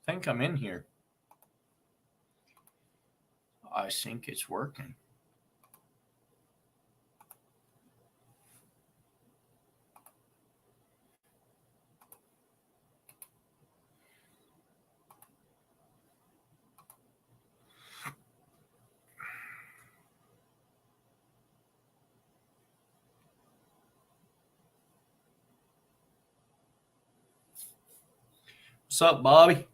think I'm in here. I think it's working. What's up, Bobby?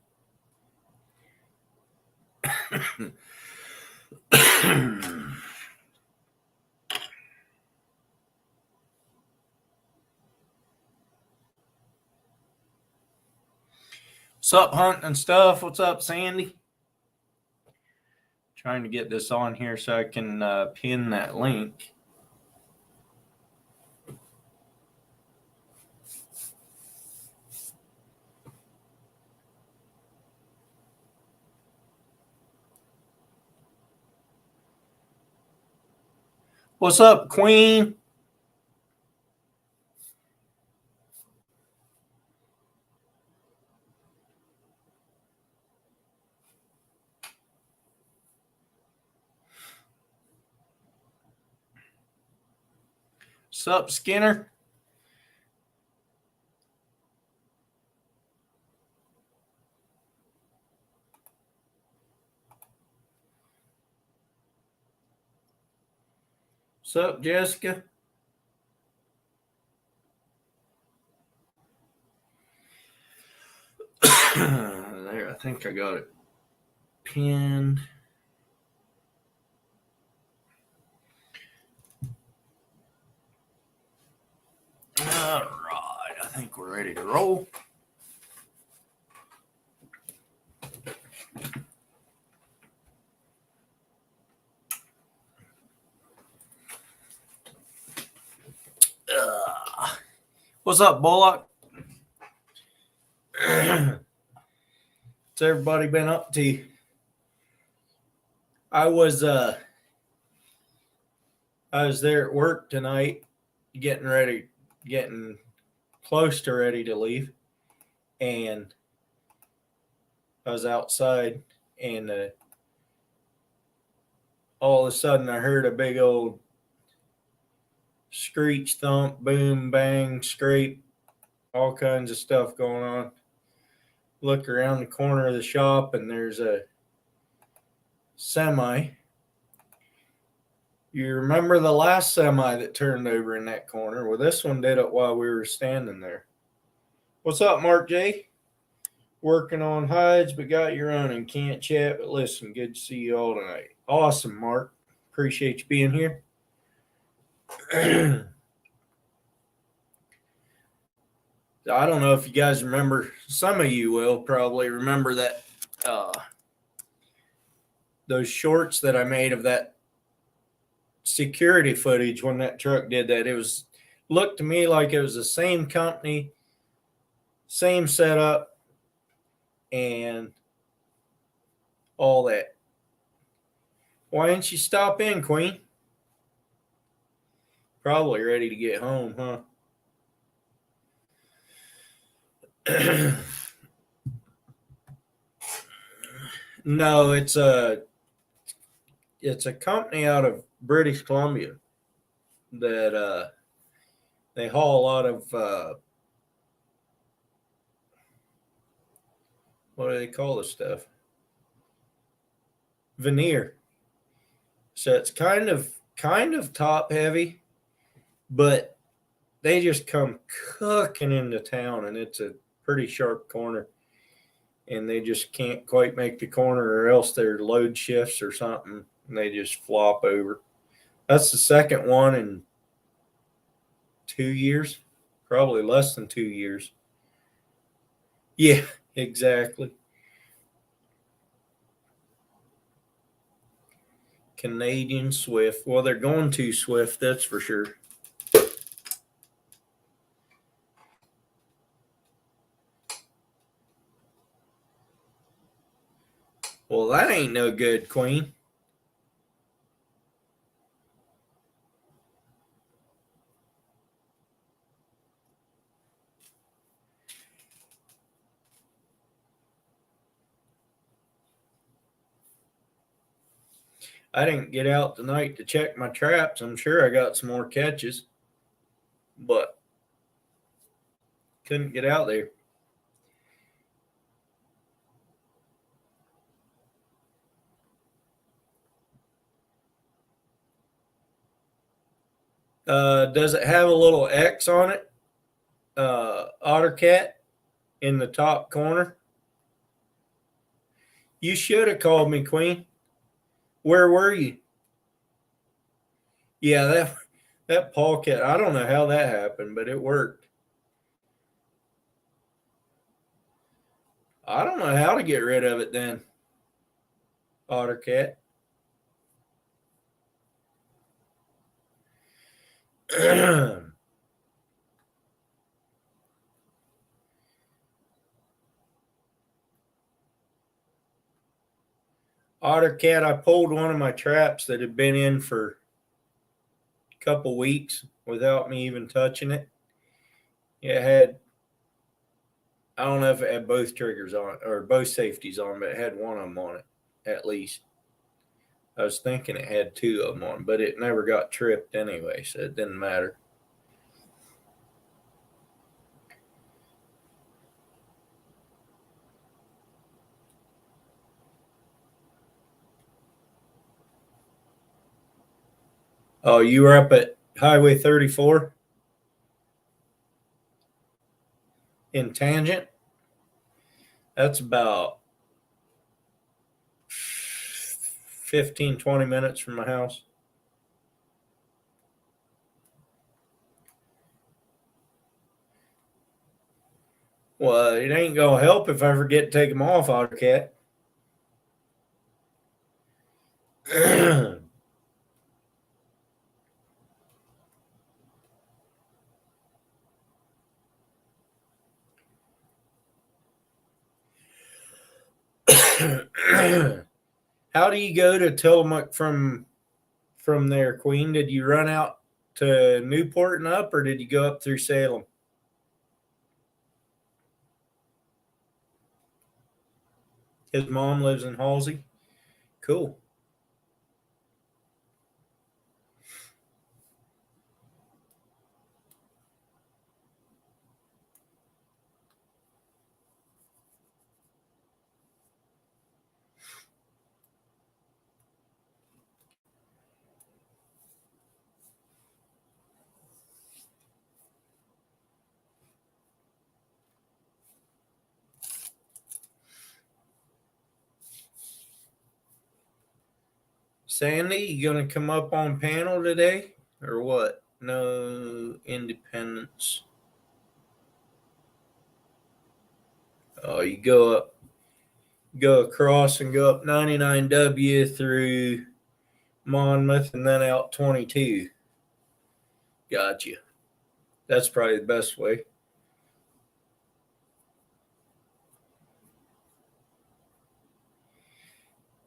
What's up, Hunt and stuff? What's up, Sandy? Trying to get this on here so I can pin that link. What's up, Queen? What's up, Skinner? What's up, Jessica? There, I think I got it pinned. All right, I think we're ready to roll. What's up, Bullock? What's everybody been up to? I was there at work tonight, getting close to ready to leave, and I was outside, and all of a sudden I heard a big old screech, thump, boom, bang, scrape, all kinds of stuff going on. Look around the corner of the shop, and there's a semi. You remember the last semi that turned over in that corner? Well, this one did it while we were standing there. What's up, Mark J? Working on hides, but got you running. Can't chat, but listen. Good to see you all tonight. Awesome, Mark. Appreciate you being here. I don't know if you guys remember. Some of you will probably remember that those shorts that I made of that security footage when that truck did that. It looked to me like it was the same company, same setup, and all that. Why didn't you stop in, Queen? Probably ready to get home, huh? No, it's a company out of British Columbia that they haul a lot of what do they call this stuff? Veneer. So it's kind of top heavy, but they just come cooking into town, and it's a pretty sharp corner, and they just can't quite make the corner, or else their load shifts or something, and they just flop over. That's the second one in 2 years, probably less than 2 years. Yeah, exactly. Canadian Swift. Well, they're going to Swift, that's for sure. Well, that ain't no good, Queen. I didn't get out tonight to check my traps. I'm sure I got some more catches, but couldn't get out there. Does it have a little X on it? OtterCat in the top corner. You should have called me, Queen. Where were you? Yeah, that polecat. I don't know how that happened, but it worked. I don't know how to get rid of it then. OtterCat. OtterCat, I pulled one of my traps that had been in for a couple weeks without me even touching it. It had, I don't know if it had both triggers on it or both safeties on, but it had one of them on it at least. I was thinking it had two of them on, but it never got tripped anyway, so it didn't matter. Oh, you were up at Highway 34 in Tangent? That's about 15, 20 minutes from my house. Well, it ain't gonna help if I forget to take them off, OtterCat. How do you go to Tillamook from there, Queen? Did you run out to Newport and up, or did you go up through Salem? His mom lives in Halsey. Cool. Sandy, you gonna come up on panel today or what? No independence. Oh, you go across and go up 99W through Monmouth and then out 22. Gotcha. That's probably the best way.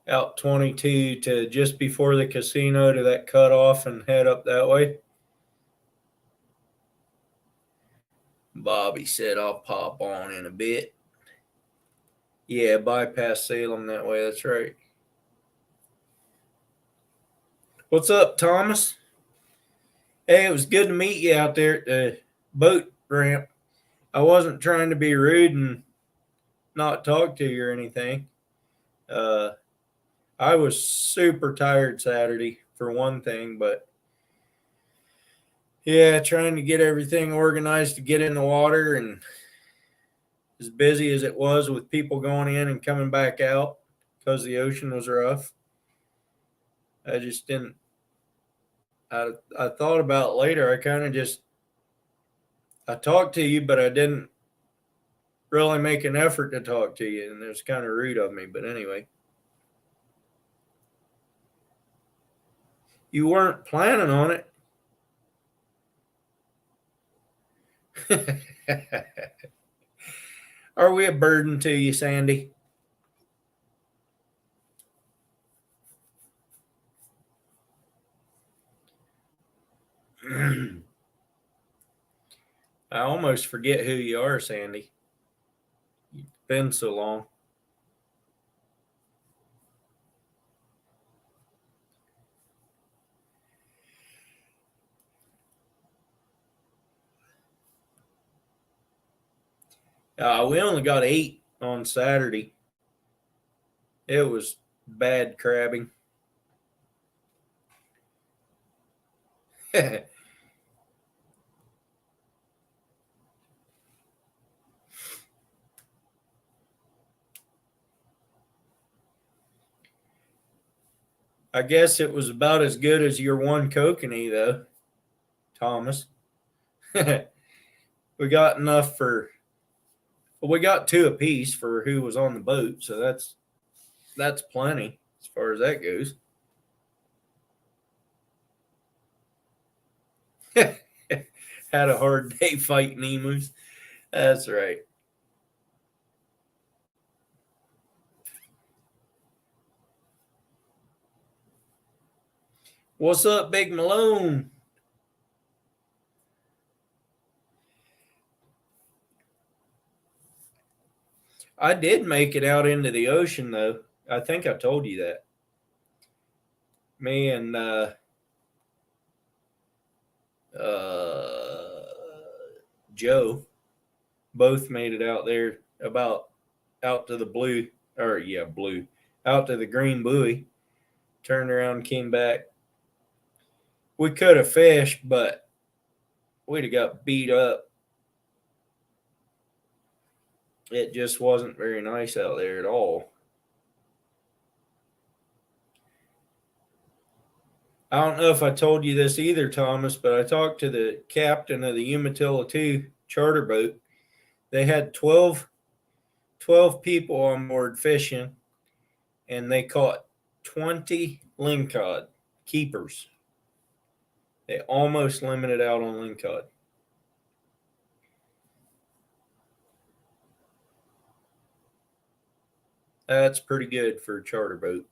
Out 22 to just before the casino to that cutoff and head up that way. Bobby said I'll pop on in a bit. Yeah, bypass Salem that way. That's right. What's up, Thomas? Hey, it was good to meet you out there at the boat ramp. I wasn't trying to be rude and not talk to you or anything. I was super tired Saturday for one thing, but yeah, trying to get everything organized to get in the water, and as busy as it was with people going in and coming back out because the ocean was rough. I just didn't. I thought about it later. I kind of just I talked to you, but I didn't really make an effort to talk to you, and it was kind of rude of me. But anyway, you weren't planning on it. Are we a burden to you, Sandy? I almost forget who you are, Sandy. It's been so long. We only got 8 on Saturday. It was bad crabbing. I guess it was about as good as your one kokanee, though, Thomas. We got enough for. Well, we got 2 apiece for who was on the boat, so that's plenty as far as that goes. Had a hard day fighting emus. That's right. What's up, Big Malone? I did make it out into the ocean, though. I think I told you that. Me and uh, Joe both made it out there about out to the blue, or yeah, blue, out to the green buoy. Turned around, came back. We could have fished, but we'd have got beat up. It just wasn't very nice out there at all. I don't know if I told you this either, Thomas, but I talked to the captain of the Umatilla 2 charter boat. They had 12 people on board fishing, and they caught 20 lingcod keepers. They almost limited out on lingcod. That's pretty good for a charter boat.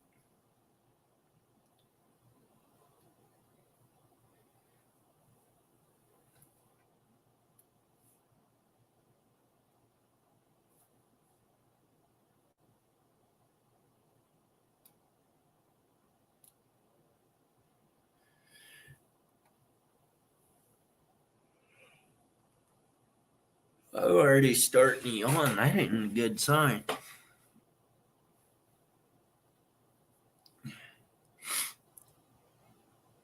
Oh, already starting to yawn. That ain't a good sign.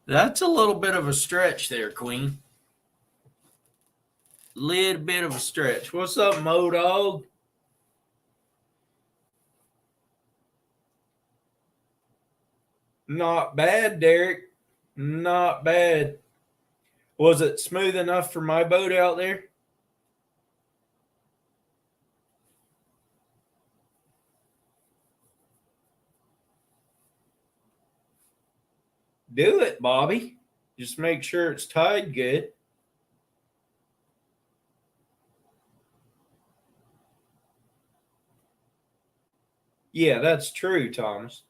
That's a little bit of a stretch there, Queen. Little bit of a stretch. What's up, Mo Dog? Not bad, Derek. Not bad. Was it smooth enough for my boat out there? Do it, Bobby. Just make sure it's tied good. Yeah, that's true, Thomas.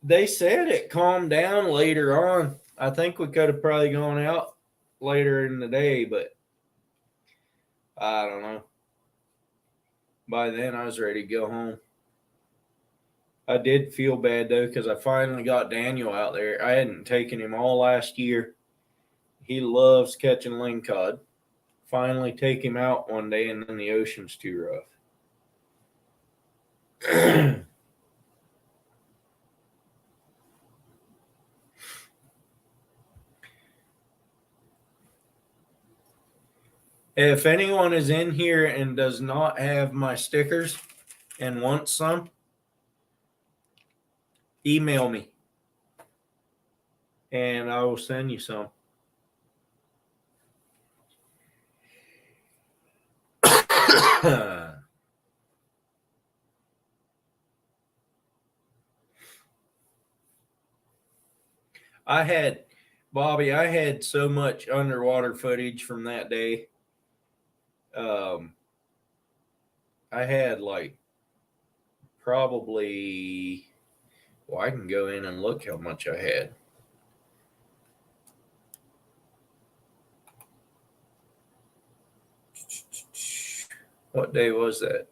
They said it calmed down later on. I think we could have probably gone out later in the day, but I don't know. By then, I was ready to go home. I did feel bad though because I finally got Daniel out there. I hadn't taken him all last year. He loves catching lingcod. Finally, take him out one day, and then the ocean's too rough. If anyone is in here and does not have my stickers and wants some, email me and I will send you some. I had, Bobby, I had so much underwater footage from that day. I had like probably, well, I can go in and look how much I had. What day was that?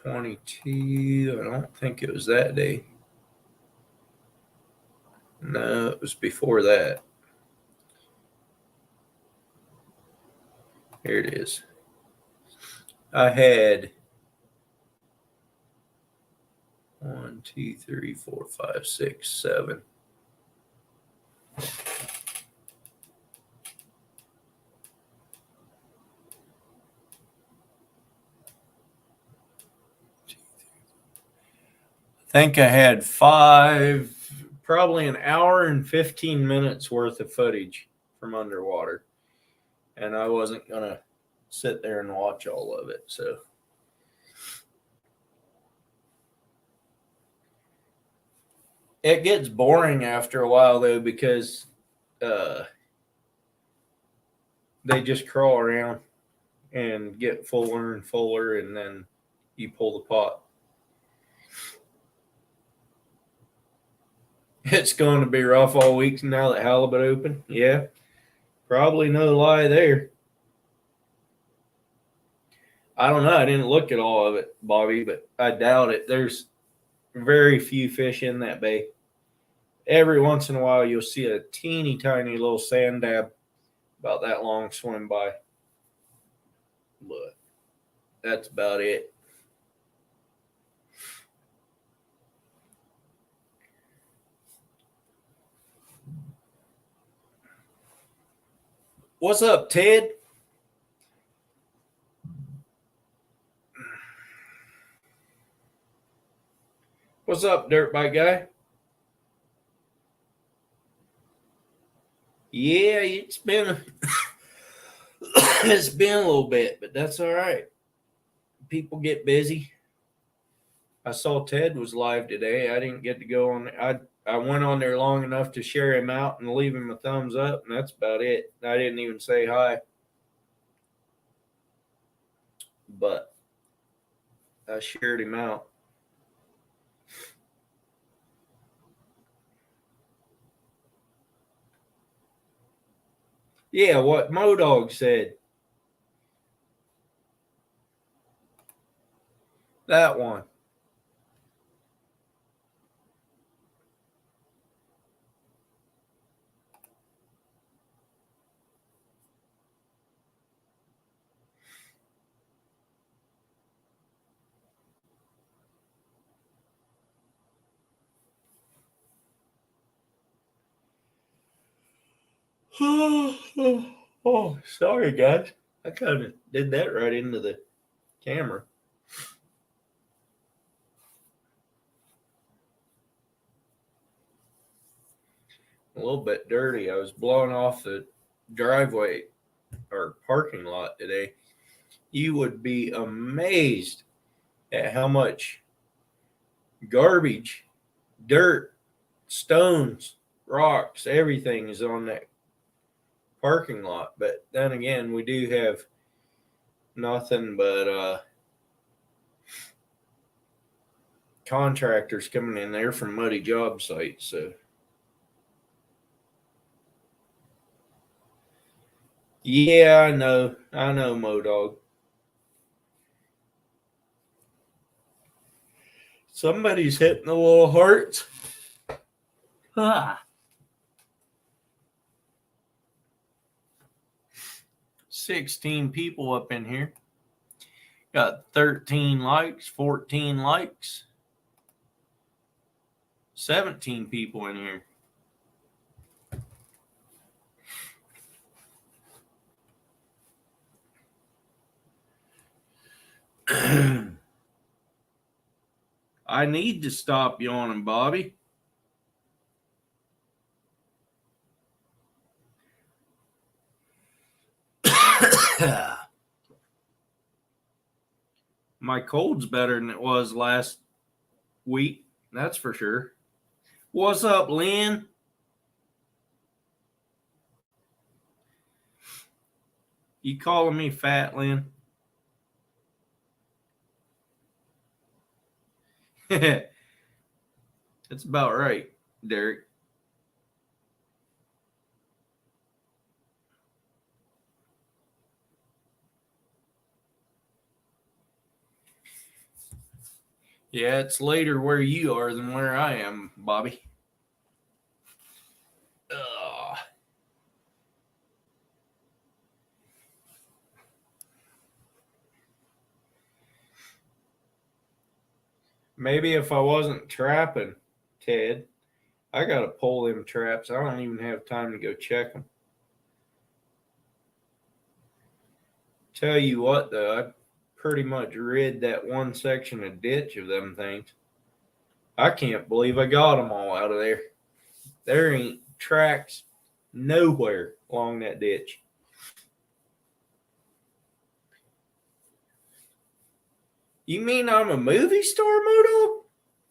22. I don't think it was that day. No, it was before that. Here it is. I had 1, 2, 3, 4, 5, 6, 7. I think I had 5, probably an hour and 15 minutes worth of footage from underwater. And I wasn't going to sit there and watch all of it. So it gets boring after a while, though, because they just crawl around and get fuller and fuller, and then you pull the pot. It's going to be rough all week now that halibut open. Yeah, probably no lie there. I don't know. I didn't look at all of it, Bobby, but I doubt it. There's very few fish in that bay. Every once in a while, you'll see a teeny tiny little sand dab about that long swim by. But that's about it. What's up, Ted? What's up, dirt bike guy? Yeah, it's been it's been a little bit, but that's all right. People get busy. I saw Ted was live today. I didn't get to go on. I went on there long enough to share him out and leave him a thumbs up, and that's about it. I didn't even say hi, but I shared him out. Yeah, what Modog said. That one. Oh, sorry, guys. I kind of did that right into the camera. A little bit dirty. I was blowing off the driveway or parking lot today. You would be amazed at how much garbage, dirt, stones, rocks, everything is on that parking lot. But then again, we do have nothing but contractors coming in there from muddy job sites. So yeah, I know, Modog. Somebody's hitting the little hearts. Ah. 16 people up in here. Got 13 likes, 14 likes, 17 people in here. I need to stop yawning, Bobby. My cold's better than it was last week. That's for sure. What's up, Lynn? You calling me fat, Lynn? That's about right, Derek. Yeah, it's later where you are than where I am, Bobby. Ugh. Maybe if I wasn't trapping, Ted, I got to pull them traps. I don't even have time to go check them. Tell you what, though, I pretty much rid that one section of ditch of them things. I can't believe I got them all out of there. There ain't tracks nowhere along that ditch. You mean I'm a movie star, Modog?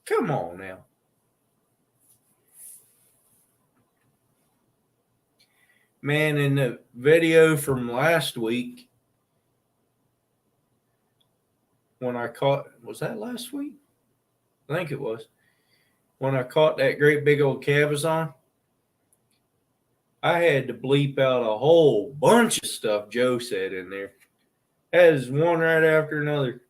Come on now. Man, in the video from last week, when I caught, was that last week? I think it was. When I caught that great big old cabezon, I had to bleep out a whole bunch of stuff Joe said in there. That is one right after another.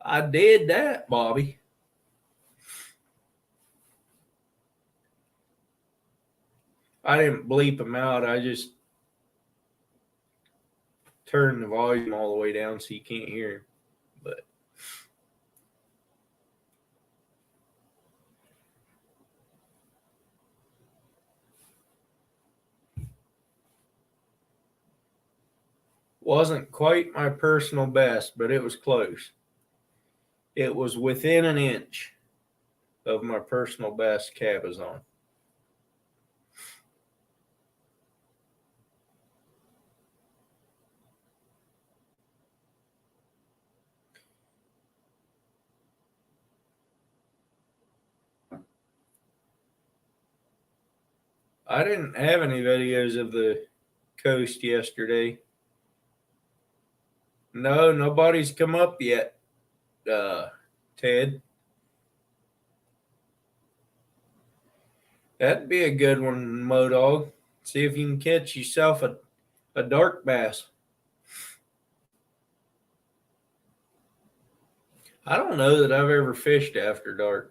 I did that, Bobby. I didn't bleep them out. I just turned the volume all the way down so you can't hear him. But wasn't quite my personal best, but it was close. It was within an inch of my personal best cabezon. I didn't have any videos of the coast yesterday. No, nobody's come up yet, Ted. That'd be a good one, Modog. See if you can catch yourself a dark bass. I don't know that I've ever fished after dark.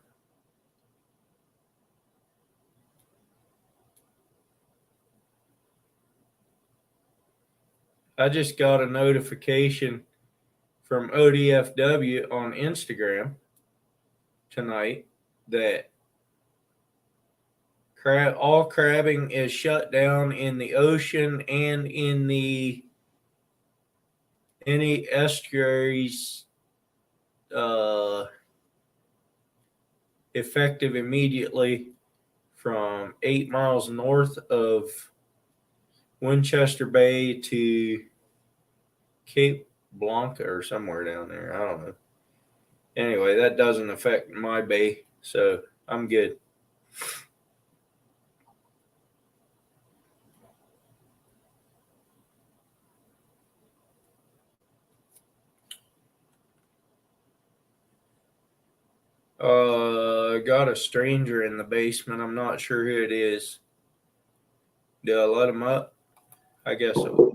I just got a notification from ODFW on Instagram tonight that all crabbing is shut down in the ocean and in any estuaries effective immediately from 8 miles north of Winchester Bay to Cape Blanca or somewhere down there. I don't know. Anyway, that doesn't affect my bay, so I'm good. Got a stranger in the basement. I'm not sure who it is. Do I let him up? I guess so.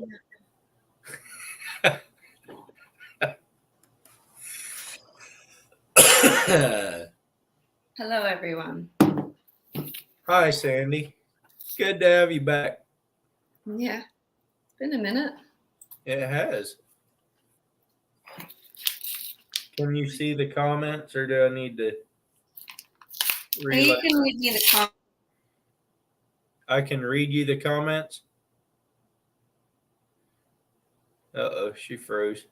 Hello, everyone. Hi, Sandy. Good to have you back. Yeah, it's been a minute. It has. Can you see the comments, or do I need to read? You can read me the comments. I can read you the comments. Uh-oh, she froze.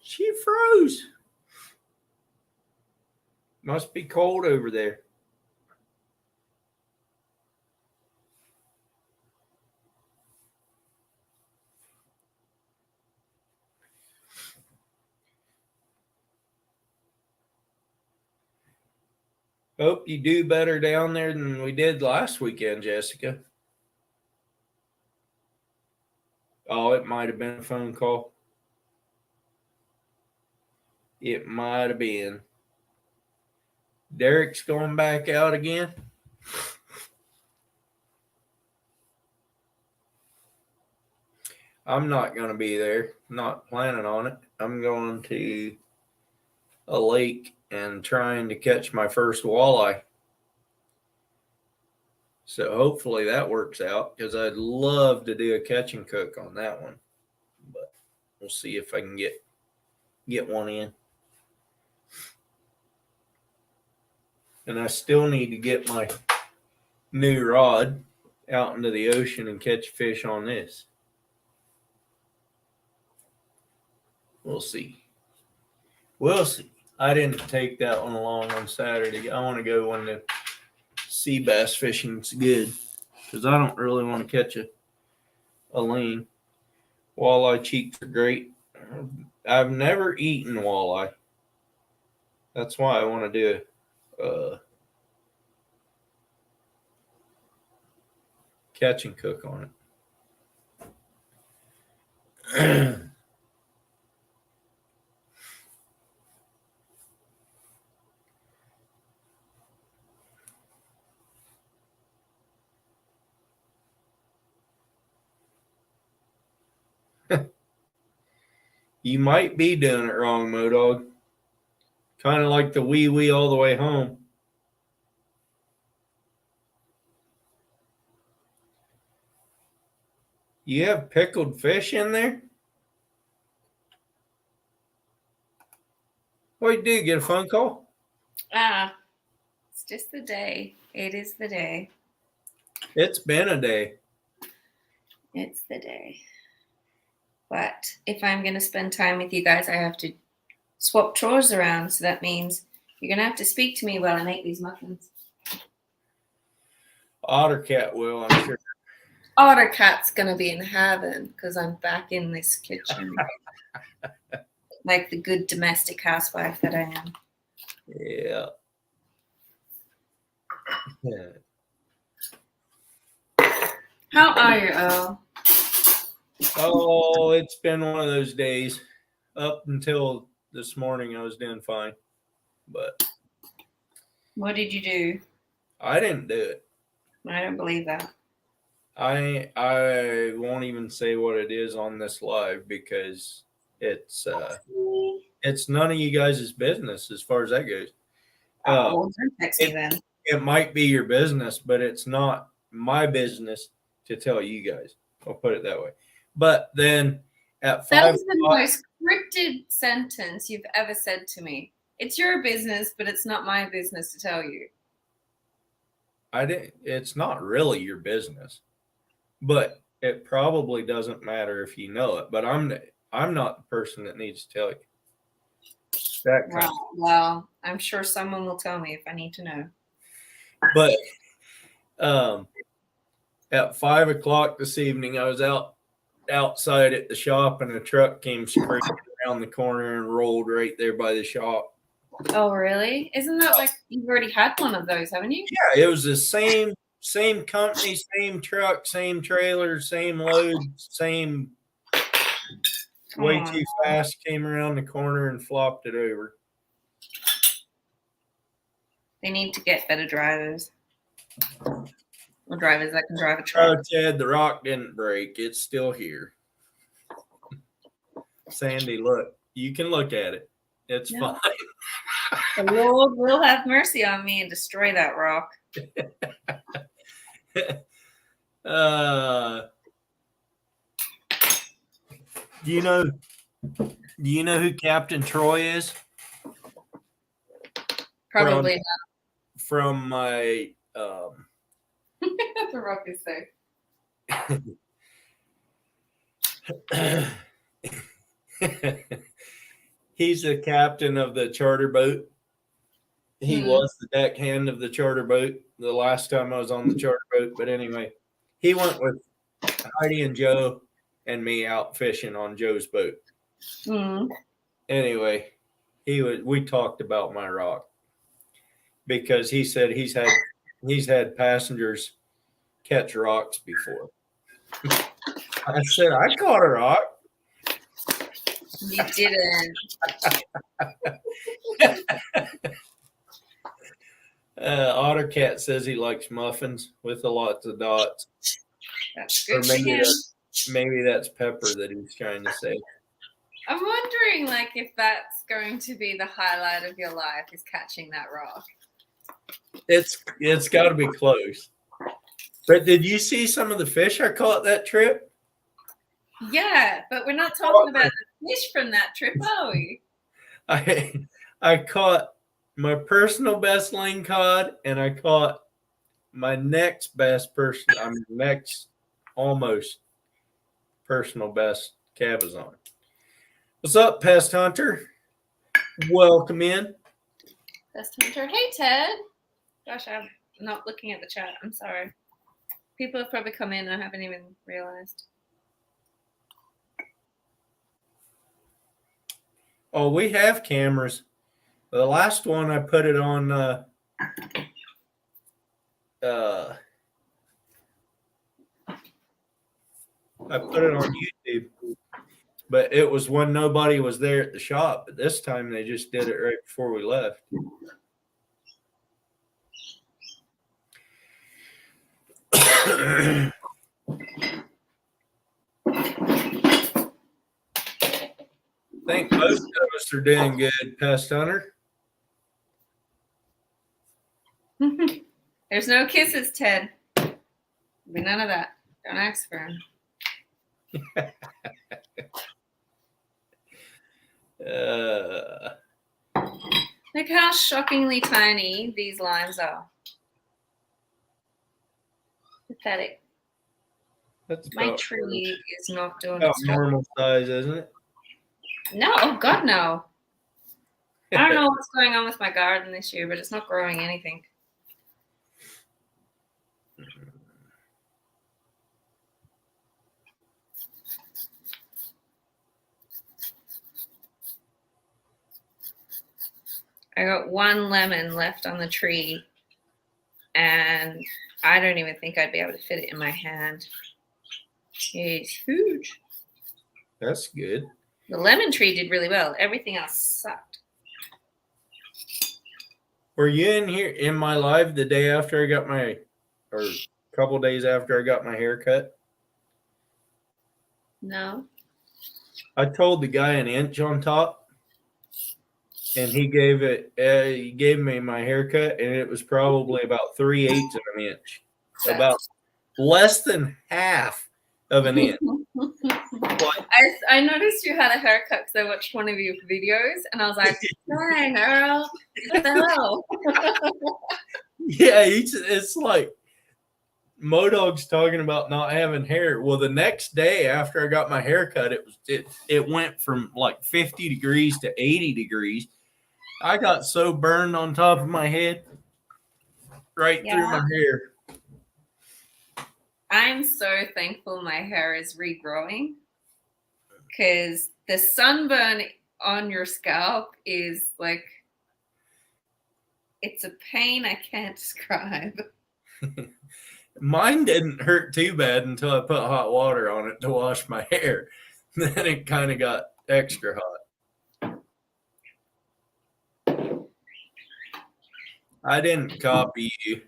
She froze. Must be cold over there. Hope you do better down there than we did last weekend, Jessica. Oh, it might have been a phone call. It might have been. Derek's going back out again. I'm not going to be there. Not planning on it. I'm going to a lake and trying to catch my first walleye. So hopefully that works out because I'd love to do a catch and cook on that one. But we'll see if I can get one in. And I still need to get my new rod out into the ocean and catch fish on this. We'll see. We'll see. I didn't take that one along on Saturday. I want to go when the sea bass fishing's good because I don't really want to catch a lean. Walleye cheeks are great. I've never eaten walleye. That's why I want to do catch and cook on it. You might be doing it wrong, Modog. Kind of like the wee wee all the way home. You have pickled fish in there? What you do? Get a phone call? It's just the day. It is the day. It's been a day. It's the day. But if I'm going to spend time with you guys, I have to swap chores around. So that means you're going to have to speak to me while I make these muffins. Ottercat will, I'm sure. Ottercat's going to be in heaven because I'm back in this kitchen. Like the good domestic housewife that I am. Yeah. How are you, Earl? Oh, it's been one of those days. Up until this morning, I was doing fine. But What did you do? I didn't do it. I don't believe that. I won't even say what it is on this live because it's none of you guys' business as far as that goes. Well, don't text me then. It might be your business, but it's not my business to tell you guys. I'll put it that way. But then at 5 That was the most scripted sentence you've ever said to me. It's your business, but it's not my business to tell you. It's not really your business, but it probably doesn't matter if you know it. But I'm not the person that needs to tell you. That kind Well, I'm sure someone will tell me if I need to know. But at 5 o'clock this evening, I was outside at the shop, and a truck came screaming around the corner and rolled right there by the shop. Oh, really? Isn't that like you've already had one of those, haven't you? Yeah, it was the same company, same truck, same trailer, same load, same. Way too fast, came around the corner and flopped it over. They need to get better drivers. Or drivers that can drive a truck. Oh, Ted, the rock didn't break. It's still here. Sandy, look. You can look at it. It's fine. The Lord will have mercy on me and destroy that rock. Do you know who Captain Troy is? Probably not. From my The rock is safe. He's the captain of the charter boat. He was the deckhand of the charter boat the last time I was on the charter boat. But anyway, he went with Heidi and Joe and me out fishing on Joe's boat. Anyway, we talked about my rock because he said he's had passengers catch rocks before. I said, I caught a rock. You didn't. Ottercat says he likes muffins with a lots of dots. That's Or good for him. maybe that's pepper that he's trying to say. I'm wondering, like, if that's going to be the highlight of your life is catching that rock. It's got to be close. But did you see some of the fish I caught that trip? Yeah, but we're not talking about the fish from that trip, are we? I caught my personal best lingcod, and I caught my next almost personal best cabezon. What's up, Pest Hunter? Welcome in. Pest Hunter. Hey, Ted. Gosh, I'm not looking at the chat. I'm sorry. People have probably come in and I haven't even realized. Oh, we have cameras. The last one I put it on I put it on YouTube, but it was when nobody was there at the shop. But this time they just did it right before we left. I think most of us are doing good, Pest Hunter. There's no kisses, Ted. There'll be none of that. Don't ask for him. Look how shockingly tiny these limes are. Pathetic. My tree is not doing its job. Normal size, isn't it? No, oh God, no. I don't know what's going on with my garden this year, but it's not growing anything. I got one lemon left on the tree, and I don't even think I'd be able to fit it in my hand. It's huge. That's good. The lemon tree did really well. Everything else sucked. Were you in here in my live the day after I got or a couple days after I got my hair cut? No. I told the guy an inch on top, and he gave me my haircut, and it was probably about 3/8 of an inch, about less than half of an inch. I noticed you had a haircut because I watched one of your videos, and I was like, "Dang, Earl, what the hell?" Yeah, it's like Modog's talking about not having hair. Well, the next day after I got my haircut, it went from like 50 degrees to 80 degrees. I got so burned on top of my head, right through my hair. I'm so thankful my hair is regrowing, because the sunburn on your scalp is like, it's a pain I can't describe. Mine didn't hurt too bad until I put hot water on it to wash my hair. Then it kind of got extra hot. I didn't copy you.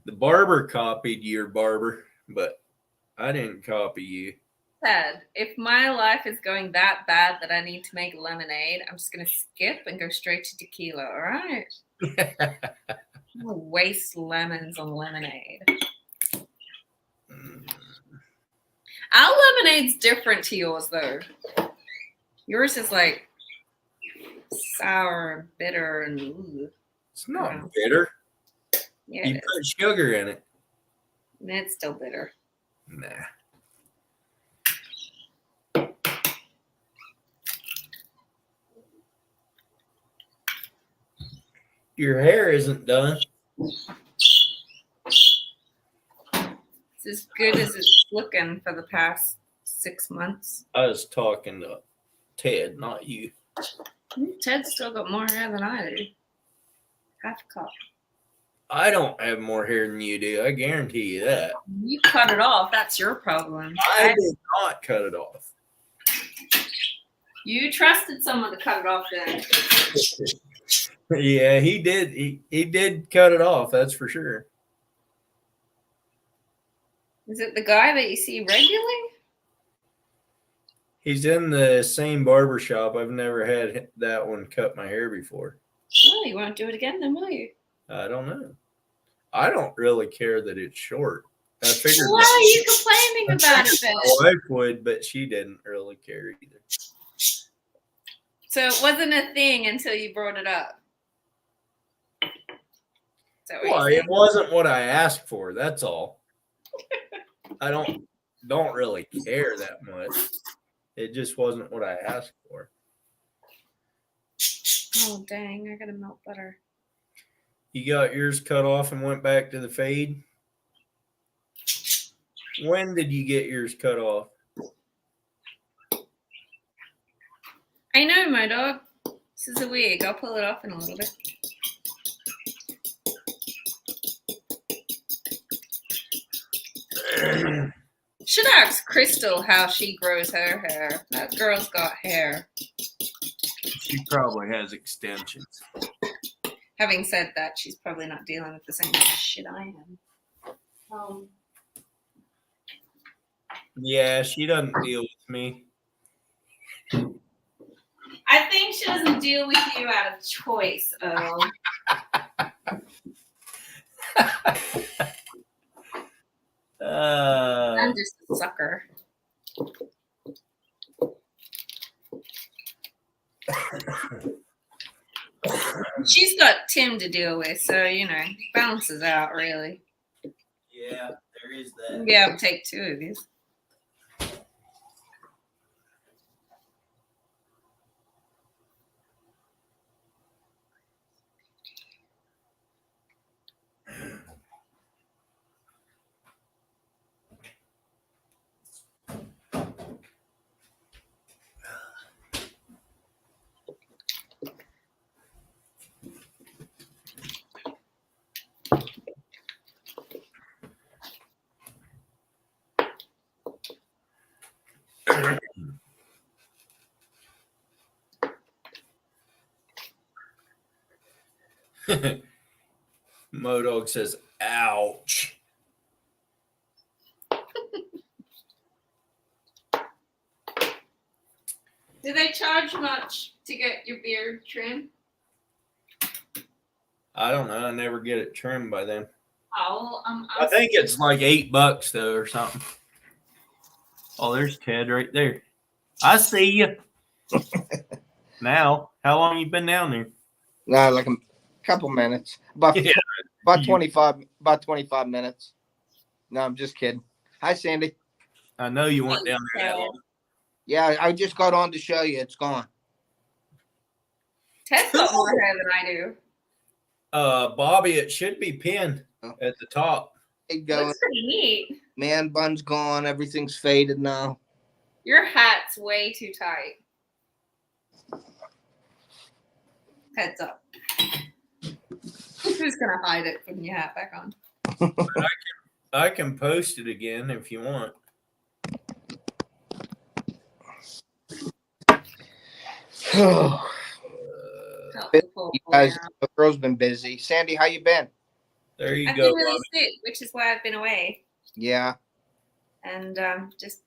The barber copied your barber, but I didn't copy you. Ted, if my life is going that bad that I need to make lemonade, I'm just going to skip and go straight to tequila, all right? I'm gonna waste lemons on lemonade. Our lemonade's different to yours, though. Yours is like sour and bitter and ooh. It's not bitter. Yeah, you put sugar in it. And it's still bitter. Nah. Your hair isn't done. It's as good as it's looking for the past 6 months. I was talking to Ted, not you. Ted's still got more hair than I do. Half a cup. I don't have more hair than you do. I guarantee you that. You cut it off. That's your problem. I did not cut it off. You trusted someone to cut it off then. Yeah, he did. He did cut it off. That's for sure. Is it the guy that you see regularly? He's in the same barber shop. I've never had that one cut my hair before. Well, you won't do it again then, will you? I don't know. I don't really care that it's short. I figured Why are you complaining about it then? my wife would, but she didn't really care either. So it wasn't a thing until you brought it up. Well, it wasn't what I asked for. That's all. I don't really care that much. It just wasn't what I asked for. Oh dang! I gotta melt butter. You got yours cut off and went back to the fade? When did you get yours cut off? I know, my dog. This is a wig. I'll pull it off in a little bit. Should ask Crystal how she grows her hair. That girl's got hair. She probably has extensions. Having said that, she's probably not dealing with the same shit I am. Yeah, she doesn't deal with me. I think she doesn't deal with you out of choice, Earl. I'm just a sucker. She's got Tim to deal with, so balances out really. Yeah, there is that. Yeah, I'll take two of these. Modog says, ouch. Do they charge much to get your beard trimmed? I don't know. I never get it trimmed by them. Oh, I think it's like $8 though or something. Oh, there's Ted right there. I see you. Now, how long you been down there? No, like a couple minutes. About 25 minutes. No, I'm just kidding. Hi, Sandy. I know you went down there that long. Yeah, I just got on to show you. It's gone. Ted's got more hair than I do. Bobby, it should be pinned at the top. It going. Looks pretty neat. Man bun's gone. Everything's faded now. Your hat's way too tight. Heads up. Who's gonna hide it when you hat back on? I can post it again if you want. You guys, the girl's been busy. Sandy, how you been? There you I've go, been really Bobby. sick, which is why I've been away. Yeah. And just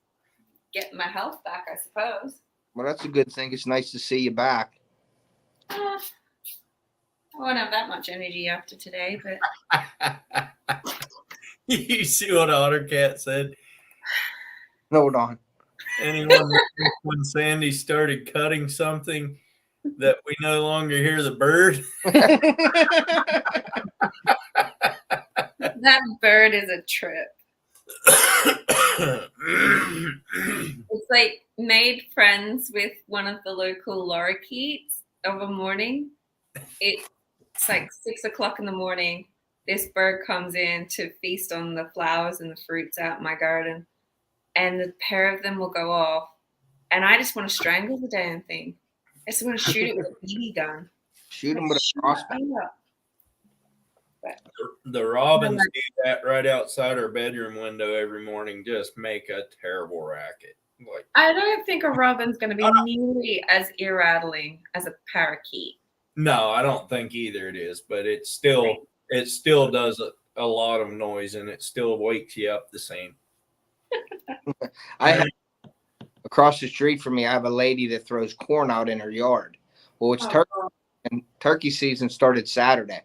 getting my health back, I suppose. Well, that's a good thing. It's nice to see you back. I won't have that much energy after today, but You see what Ottercat said? Hold on. Anyone remember when Sandy started cutting something that we no longer hear the bird? that bird is a trip. It's like made friends with one of the local lorikeets of a morning. It's like 6 o'clock in the morning. This bird comes in to feast on the flowers and the fruits out in my garden. And the pair of them will go off. And I just want to strangle the damn thing. I just want to shoot it with a BB gun. Shoot him with a crossbow. The robins do that right outside our bedroom window every morning. Just make a terrible racket. Like, I don't think a robin's going to be nearly as ear rattling as a parakeet. no, I don't think either it is, but it still does a lot of noise, and it still wakes you up the same. I have, across the street from me, I have a lady that throws corn out in her yard. Well, it's turkey season started Saturday.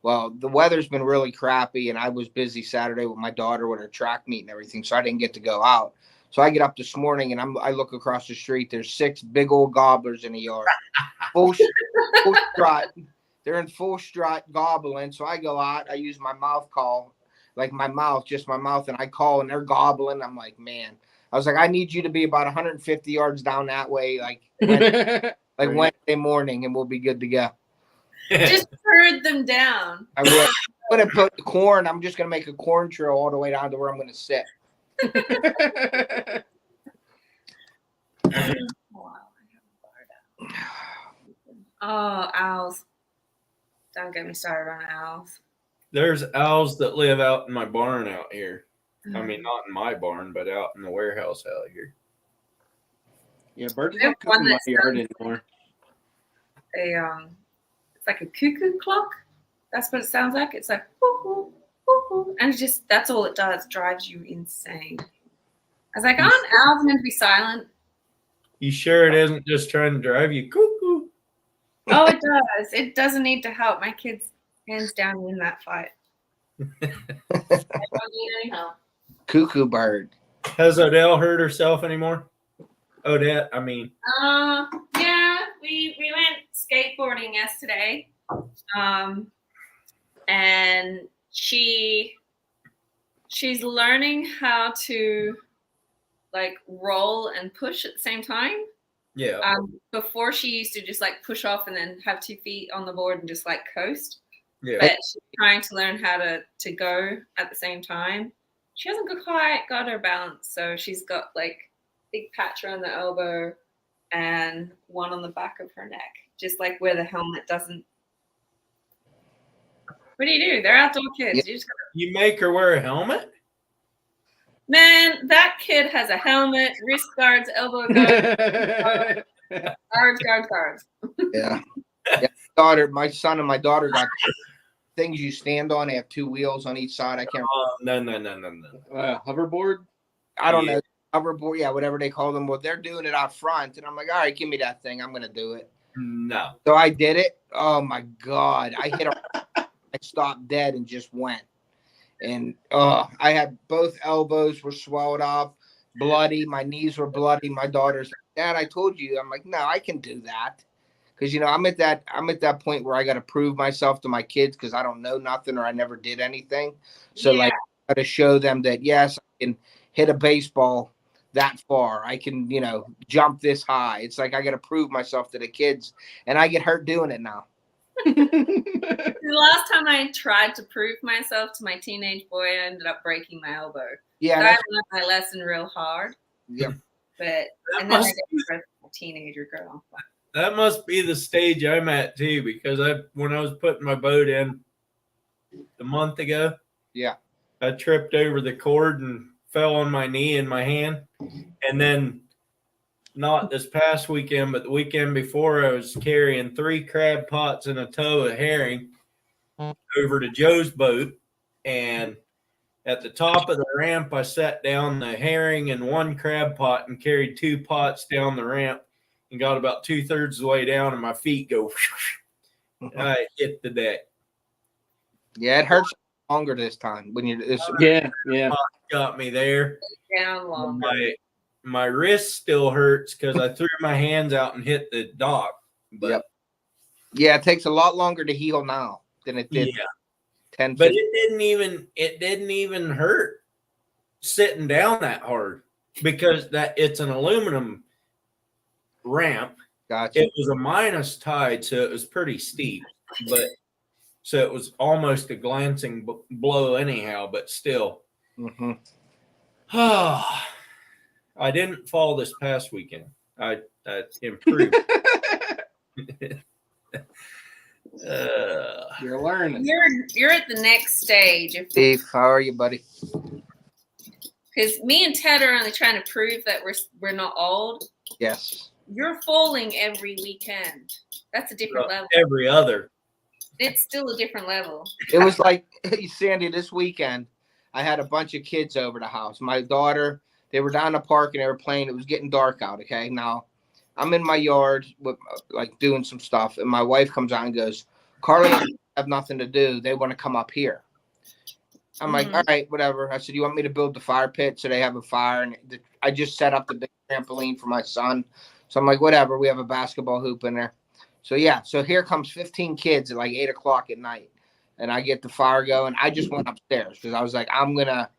Well, the weather's been really crappy, and I was busy Saturday with my daughter with her track meet and everything, so I didn't get to go out. So I get up this morning, and I look across the street. There's 6 big old gobblers in the yard, full strut. They're in full strut gobbling. So I go out. I use my mouth call, like just my mouth, and I call, and they're gobbling. I'm like, man. I was like, I need you to be about 150 yards down that way, like Wednesday morning, and we'll be good to go. Just herd them down. I will. I'm going to put the corn. I'm just going to make a corn trail all the way down to where I'm going to sit. Oh, owls. Don't get me started on owls. There's owls that live out in my barn out here. I mean, not in my barn, but out in the warehouse out here. Yeah, birds don't come in my yard anymore. It's like a cuckoo clock. That's what it sounds like. It's like woo, woo, woo, and that's all it does. Drives you insane. I was like, aren't owls meant to be silent? You sure it isn't just trying to drive you cuckoo? Oh, it does. It doesn't need to help. My kid's hands down in that fight. I don't need any help. Cuckoo bird. Has Odell hurt herself anymore? Odette, I mean. Yeah, we went skateboarding yesterday. And she's learning how to like roll and push at the same time. Yeah. Before she used to just like push off and then have 2 feet on the board and just like coast. Yeah. But she's trying to learn how to go at the same time. She hasn't quite got her balance, so she's got like big patch around the elbow and one on the back of her neck, just like where the helmet doesn't. What do? They're outdoor kids. Yeah. You make her wear a helmet? Man, that kid has a helmet, wrist guards, elbow guards, guards. Yeah. My son and my daughter got things you stand on. They have 2 wheels on each side. I can't. No. Hoverboard? I don't know. Hoverboard, yeah, whatever they call them. Well, they're doing it out front, and I'm like, all right, give me that thing. I'm gonna do it. No. So I did it. Oh my God! I hit I stopped dead and just went. And I had both elbows were swelled up, bloody. My knees were bloody. My daughter's like, Dad, I told you. I'm like, no, I can do that. Because I'm at that point where I got to prove myself to my kids because I don't know nothing or I never did anything. So like, I got to show them that yes, I can hit a baseball that far. I can jump this high. It's like I got to prove myself to the kids, and I get hurt doing it now. The last time I tried to prove myself to my teenage boy, I ended up breaking my elbow. Yeah, so I learned my lesson real hard. Yeah, but and then I got a teenager girl. That must be the stage I'm at too, because when I was putting my boat in a month ago, yeah, I tripped over the cord and fell on my knee and my hand, and then not this past weekend, but the weekend before, I was carrying 3 crab pots and a tow of herring over to Joe's boat, and at the top of the ramp, I set down the herring and 1 crab pot and carried 2 pots down the ramp and got about 2/3 of the way down, and my feet go. I hit the deck. Yeah, it hurts longer this time when you. Yeah. Got me there. Down long. My wrist still hurts because I threw my hands out and hit the dock. But yeah, it takes a lot longer to heal now than it did. Yeah. 10. But it didn't even hurt sitting down that hard because it's an aluminum ramp. Gotcha. It was a minus tide, so it was pretty steep, but so it was almost a glancing blow anyhow, but still. Mm-hmm. I didn't fall this past weekend. I improved. You're learning. You're at the next stage Steve, how are you, buddy? because me and Ted are only trying to prove that we're not old. Yes. You're falling every weekend. That's a different level. Every other. It's still a different level. It was like, Sandy, this weekend, I had a bunch of kids over the house. My daughter, they were down the park and they were playing. It was getting dark out, okay? Now, I'm in my yard with, like, doing some stuff, and my wife comes out and goes, Carly, I have nothing to do. They want to come up here. I'm like, all right, whatever. I said, you want me to build the fire pit so they have a fire? And I just set up the big trampoline for my son. So I'm like, whatever. We have a basketball hoop in there. So, yeah. So here comes 15 kids at like 8 o'clock at night. And I get the fire going. I just went upstairs because I was like, I'm going to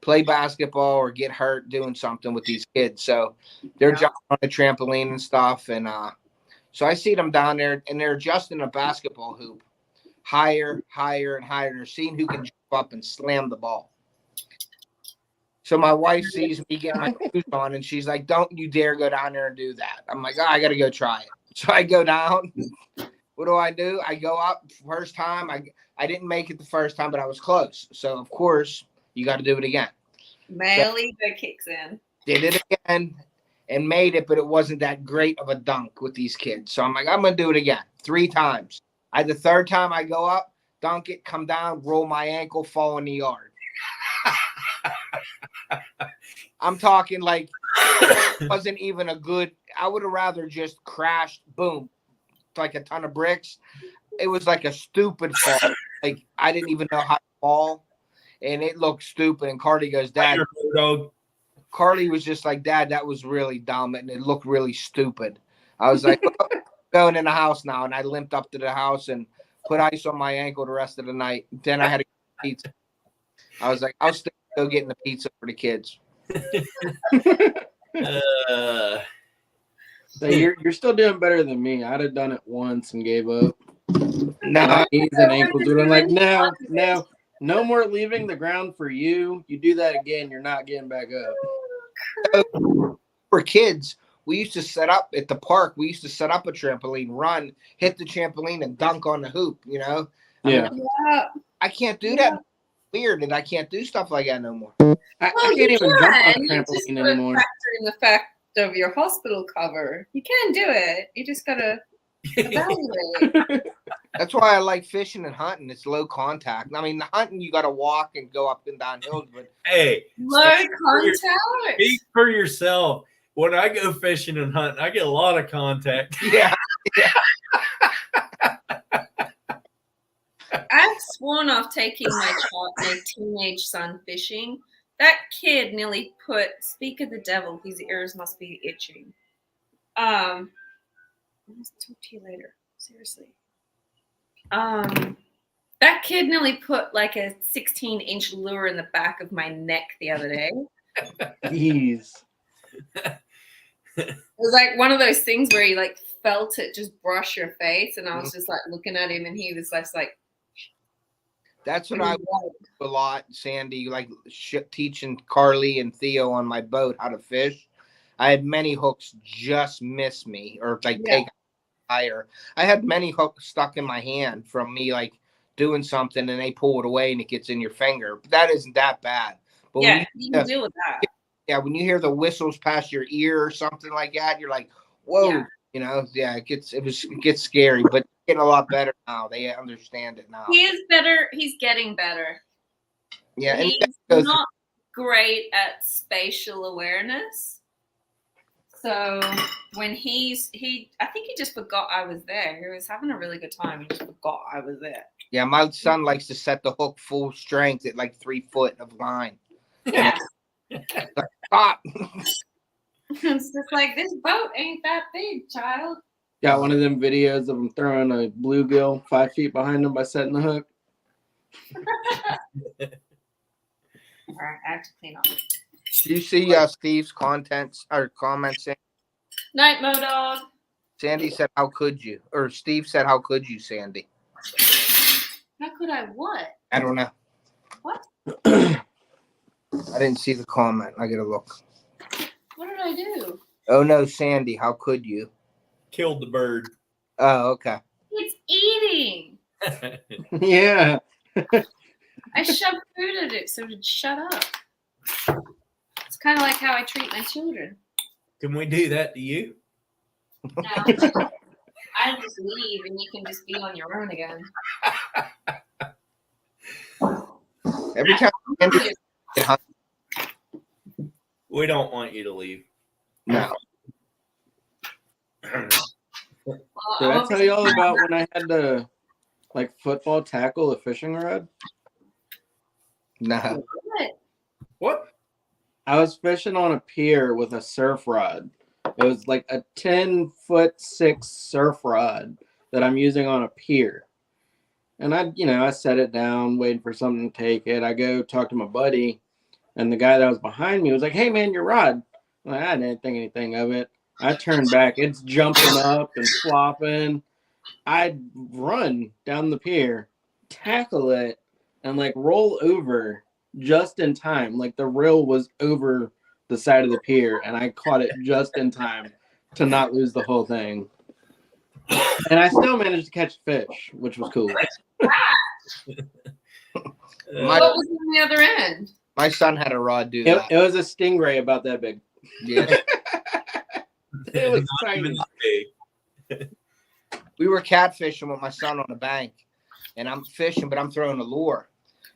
play basketball or get hurt doing something with these kids. So they're jumping on the trampoline and stuff. And so I see them down there, and they're adjusting a basketball hoop higher, higher, and higher. They're seeing who can jump up and slam the ball. So my wife sees me get my shoes on, and she's like, don't you dare go down there and do that. I'm like, oh, I got to go try it. So I go down. What do? I go up first time. I didn't make it the first time, but I was close. So, of course, you got to do it again. Male ego kicks in. Did it again and made it, but it wasn't that great of a dunk with these kids. So I'm like, I'm going to do it again 3 times. The third time I go up, dunk it, come down, roll my ankle, fall in the yard. I'm talking like it wasn't even a good – I would have rather just crashed, boom, like a ton of bricks. It was like a stupid fall. Like I didn't even know how to fall, and it looked stupid. And Carly goes, Dad. Carly was just like, Dad, that was really dumb, and it looked really stupid. I was like, oh, going in the house now, and I limped up to the house and put ice on my ankle the rest of the night. Then I had to get pizza. I was like, I'll still go getting the pizza for the kids. So you're still doing better than me. I'd have done it once and gave up. No, My knees and ankles would have been like, no more leaving the ground for you. You do that again, you're not getting back up. for kids, we used to set up at the park. We used to set up a trampoline, run, hit the trampoline, and dunk on the hoop. You know, Yeah. I can't do that. Weird, and I can't do stuff like that no more. I can't even jump on a trampoline anymore. Factor in the fact of your hospital cover. You can do it. You just gotta evaluate. That's why I like fishing and hunting. It's low contact. I mean, the hunting you got to walk and go up and down hills, but Hey, Low contact. speak for yourself. When I go fishing and hunting, I get a lot of contact. yeah. I've sworn off taking my teenage son fishing. That kid nearly speak of the devil, his ears must be itching. I'll talk to you later. Seriously. That kid nearly put like a 16-inch lure in the back of my neck the other day. Jeez. It was like one of those things where he like felt it just brush your face, and I was just like looking at him, and he was just like. That's what I do a lot, Sandy, like teaching Carly and Theo on my boat how to fish. I had many hooks just miss me or like take higher. I had many hooks stuck in my hand from me like doing something and they pull it away and it gets in your finger. But that isn't that bad. But you can deal with that. Yeah, when you hear the whistles past your ear or something like that, you're like, whoa, you know, it gets scary, but it's getting a lot better now. They understand it now. He is better. He's getting better. Yeah, he's and not great at spatial awareness. So when I think he just forgot I was there. He was having a really good time. He just forgot I was there. Yeah, my son likes to set the hook full strength at like 3 foot of line. Yeah. Stop. It's just like, this boat ain't that big, child. Got one of them videos of him throwing a bluegill 5 feet behind him by setting the hook. All right, I have to clean up. Do you see Steve's comments? Night, Modog. Sandy said, "How could you?" Or Steve said, "How could you, Sandy?" How could I what? I don't know. What? I didn't see the comment. I gotta look. What did I do? Oh no, Sandy, how could you? Killed the bird. Oh, okay. It's eating. Yeah. I shoved food at it, so it'd shut up. It's kind of like how I treat my children. Can we do that to you? No, I just leave and you can just be on your own again. Every time I get hungry, We don't want you to leave. no. Did I tell y'all about when I had to like football tackle a fishing rod? No. What? I was fishing on a pier with a surf rod. It was like a 10'6" surf rod that I'm using on a pier. And I set it down, waiting for something to take it. I go talk to my buddy, and the guy that was behind me was like, "Hey man, your rod." I'm like, I didn't think anything of it. I turn back, it's jumping up and flopping. I run down the pier, tackle it, and like roll over just in time. Like the rail was over the side of the pier, and I caught it just in time to not lose the whole thing. And I still managed to catch fish, which was cool. My- What was on the other end? My son had a rod do It, that. it was a stingray about that big. Yeah. It was Not tiny. even big. We were catfishing with my son on the bank, and I'm fishing, but I'm throwing a lure.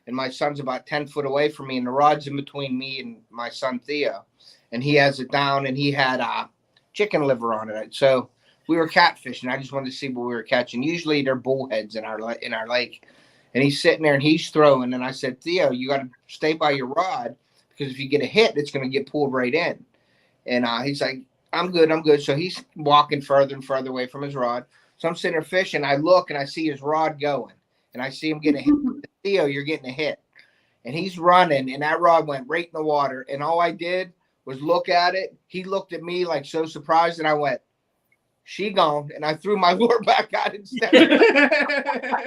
And my son's about 10 foot away from me, and the rod's in between me and my son Theo. And he has it down, and he had chicken liver on it. So we were catfishing. I just wanted to see what we were catching. Usually they're bullheads in our lake. And he's sitting there, and he's throwing. And I said, Theo, you got to stay by your rod, because if you get a hit, it's going to get pulled right in. And he's like, I'm good. So he's walking further and further away from his rod. So I'm sitting there fishing. I look, and I see his rod going. And I see him getting a hit. Theo, you're getting a hit. And he's running, and that rod went right in the water. And all I did was look at it. He looked at me like so surprised, and I went, she gone. And I threw my lure back out instead.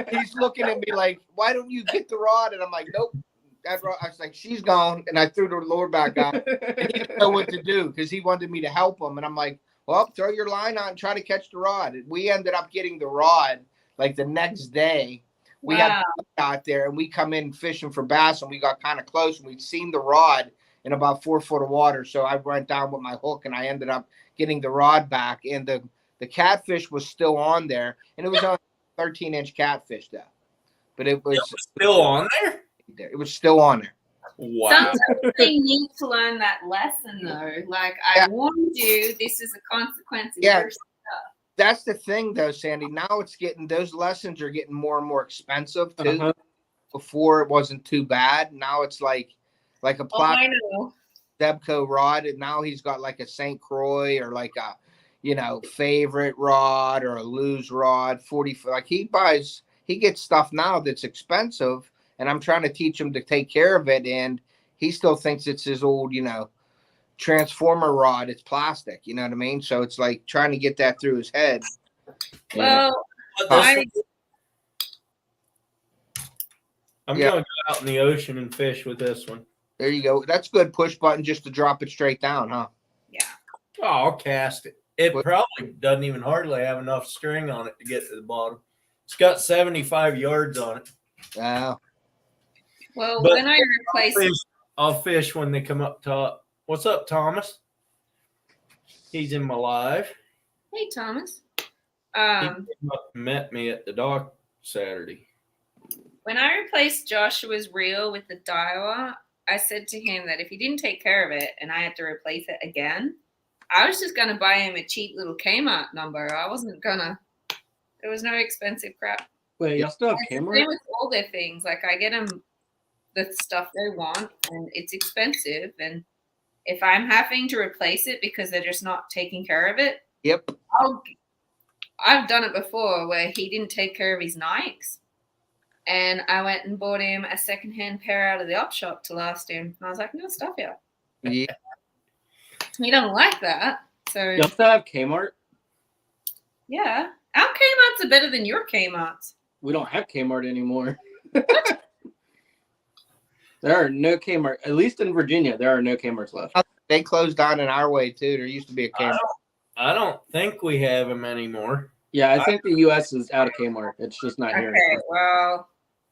He's looking at me like, why don't you get the rod? And I'm like, nope. That rod. I was like, she's gone. And I threw the lure back out. And he didn't know what to do because he wanted me to help him. And I'm like, well, throw your line out and try to catch the rod. And we ended up getting the rod like the next day. We had out there, and we come in fishing for bass, and we got kind of close, and we'd seen the rod in about 4 foot of water. So I went down with my hook, and I ended up getting the rod back, and the catfish was still on there, and it was on 13-inch catfish though. But it was still on there? It was still on there. Wow. Sometimes they need to learn that lesson, though. Like, I warned you, this is a consequence of your stuff. That's the thing, though, Sandy. Now those lessons are getting more and more expensive too. Uh-huh. Before it wasn't too bad. Now it's like a I know. Debco rod, and now he's got like a St. Croix or like a, favorite rod or a Lew's rod, 40 foot. Like he gets stuff now that's expensive, and I'm trying to teach him to take care of it, and he still thinks it's his old, transformer rod. It's plastic, you know what I mean? So it's like trying to get that through his head. Well, I'm going to go out in the ocean and fish with this one. There you go. That's good push button just to drop it straight down, huh? Yeah. Oh, I'll cast it. It probably doesn't even hardly have enough string on it to get to the bottom. It's got 75 yards on it. Wow. Well, But when I replace I'll fish when they come up top. What's up, Thomas? He's in my live. Hey, Thomas. He came up and met me at the dock Saturday. When I replaced Joshua's reel with the Daiwa, I said to him that if he didn't take care of it and I had to replace it again, I was just going to buy him a cheap little Kmart number. I wasn't going to. There was no expensive crap. Wait, y'all still have It's the camera? same with all their things. Like, I get them the stuff they want, and it's expensive. And if I'm having to replace it because they're just not taking care of it, Yep. I've done it before where he didn't take care of his Nikes. And I went and bought him a secondhand pair out of the op shop to last him. And I was like, no, stuff here. Yeah. He doesn't like that. So, Y'all still have Kmart? yeah. Our Kmarts are better than your Kmarts. We don't have Kmart anymore. There are no Kmart, at least in Virginia, there are no Kmarts left. They closed down in our way too. There used to be a camera. I don't think we have them anymore. Yeah, I think the U.S. is out of Kmart. It's just not here. Okay, well,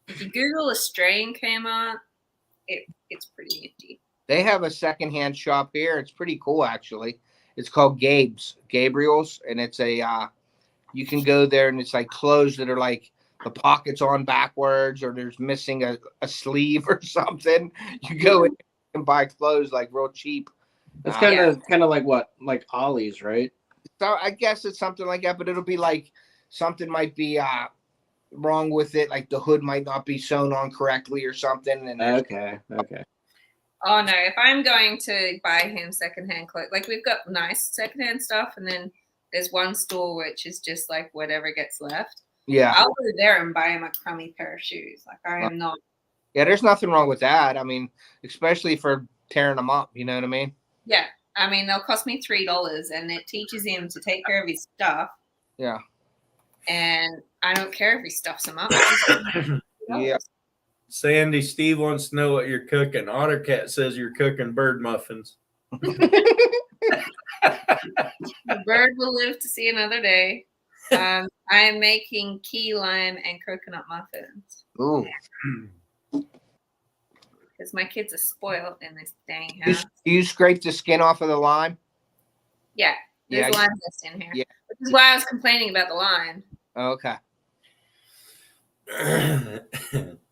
if you Google Australian Kmart, it's pretty nifty. They have a secondhand shop here. It's pretty cool, actually. It's called Gabriel's, and it's a you can go there and it's like clothes that are like the pockets on backwards or there's missing a sleeve or something. You go in and buy clothes like real cheap. It's Yeah. kind of like what, like Ollie's, right? So I guess it's something like that, but it'll be like something might be wrong with it, like the hood might not be sewn on correctly or something. And there's Okay. Oh no, if I'm going to buy him secondhand clothes, like we've got nice secondhand stuff, and then there's one store which is just like whatever gets left. yeah. I'll go there and buy him a crummy pair of shoes. Like I am not. Yeah, there's nothing wrong with that. I mean, especially for tearing them up, you know what I mean? Yeah, I mean they'll cost me $3, and it teaches him to take care of his stuff. Yeah. And I don't care if he stuffs them up. Yeah. Sandy, Steve wants to know what you're cooking. Ottercat says you're cooking bird muffins. The bird will live to see another day. I am making key lime and coconut muffins Ooh. because my kids are spoiled in this dang You, house. you scrape the skin off of the lime? Yeah, there's Yeah. lime zest in here. Yeah. Which is why I was complaining about the lime. Okay.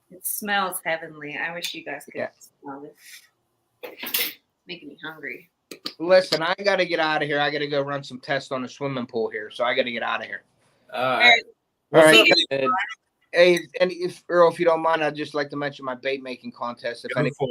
It smells heavenly. I wish you guys could Yeah. smell it. It's making me hungry. Listen, I got to get out of here. I got to go run some tests on the swimming pool here. So I got to get out of here. All right. All What's right. up? Good. Hey, and if Earl, if you don't mind, I'd just like to mention my bait making contest. If Go for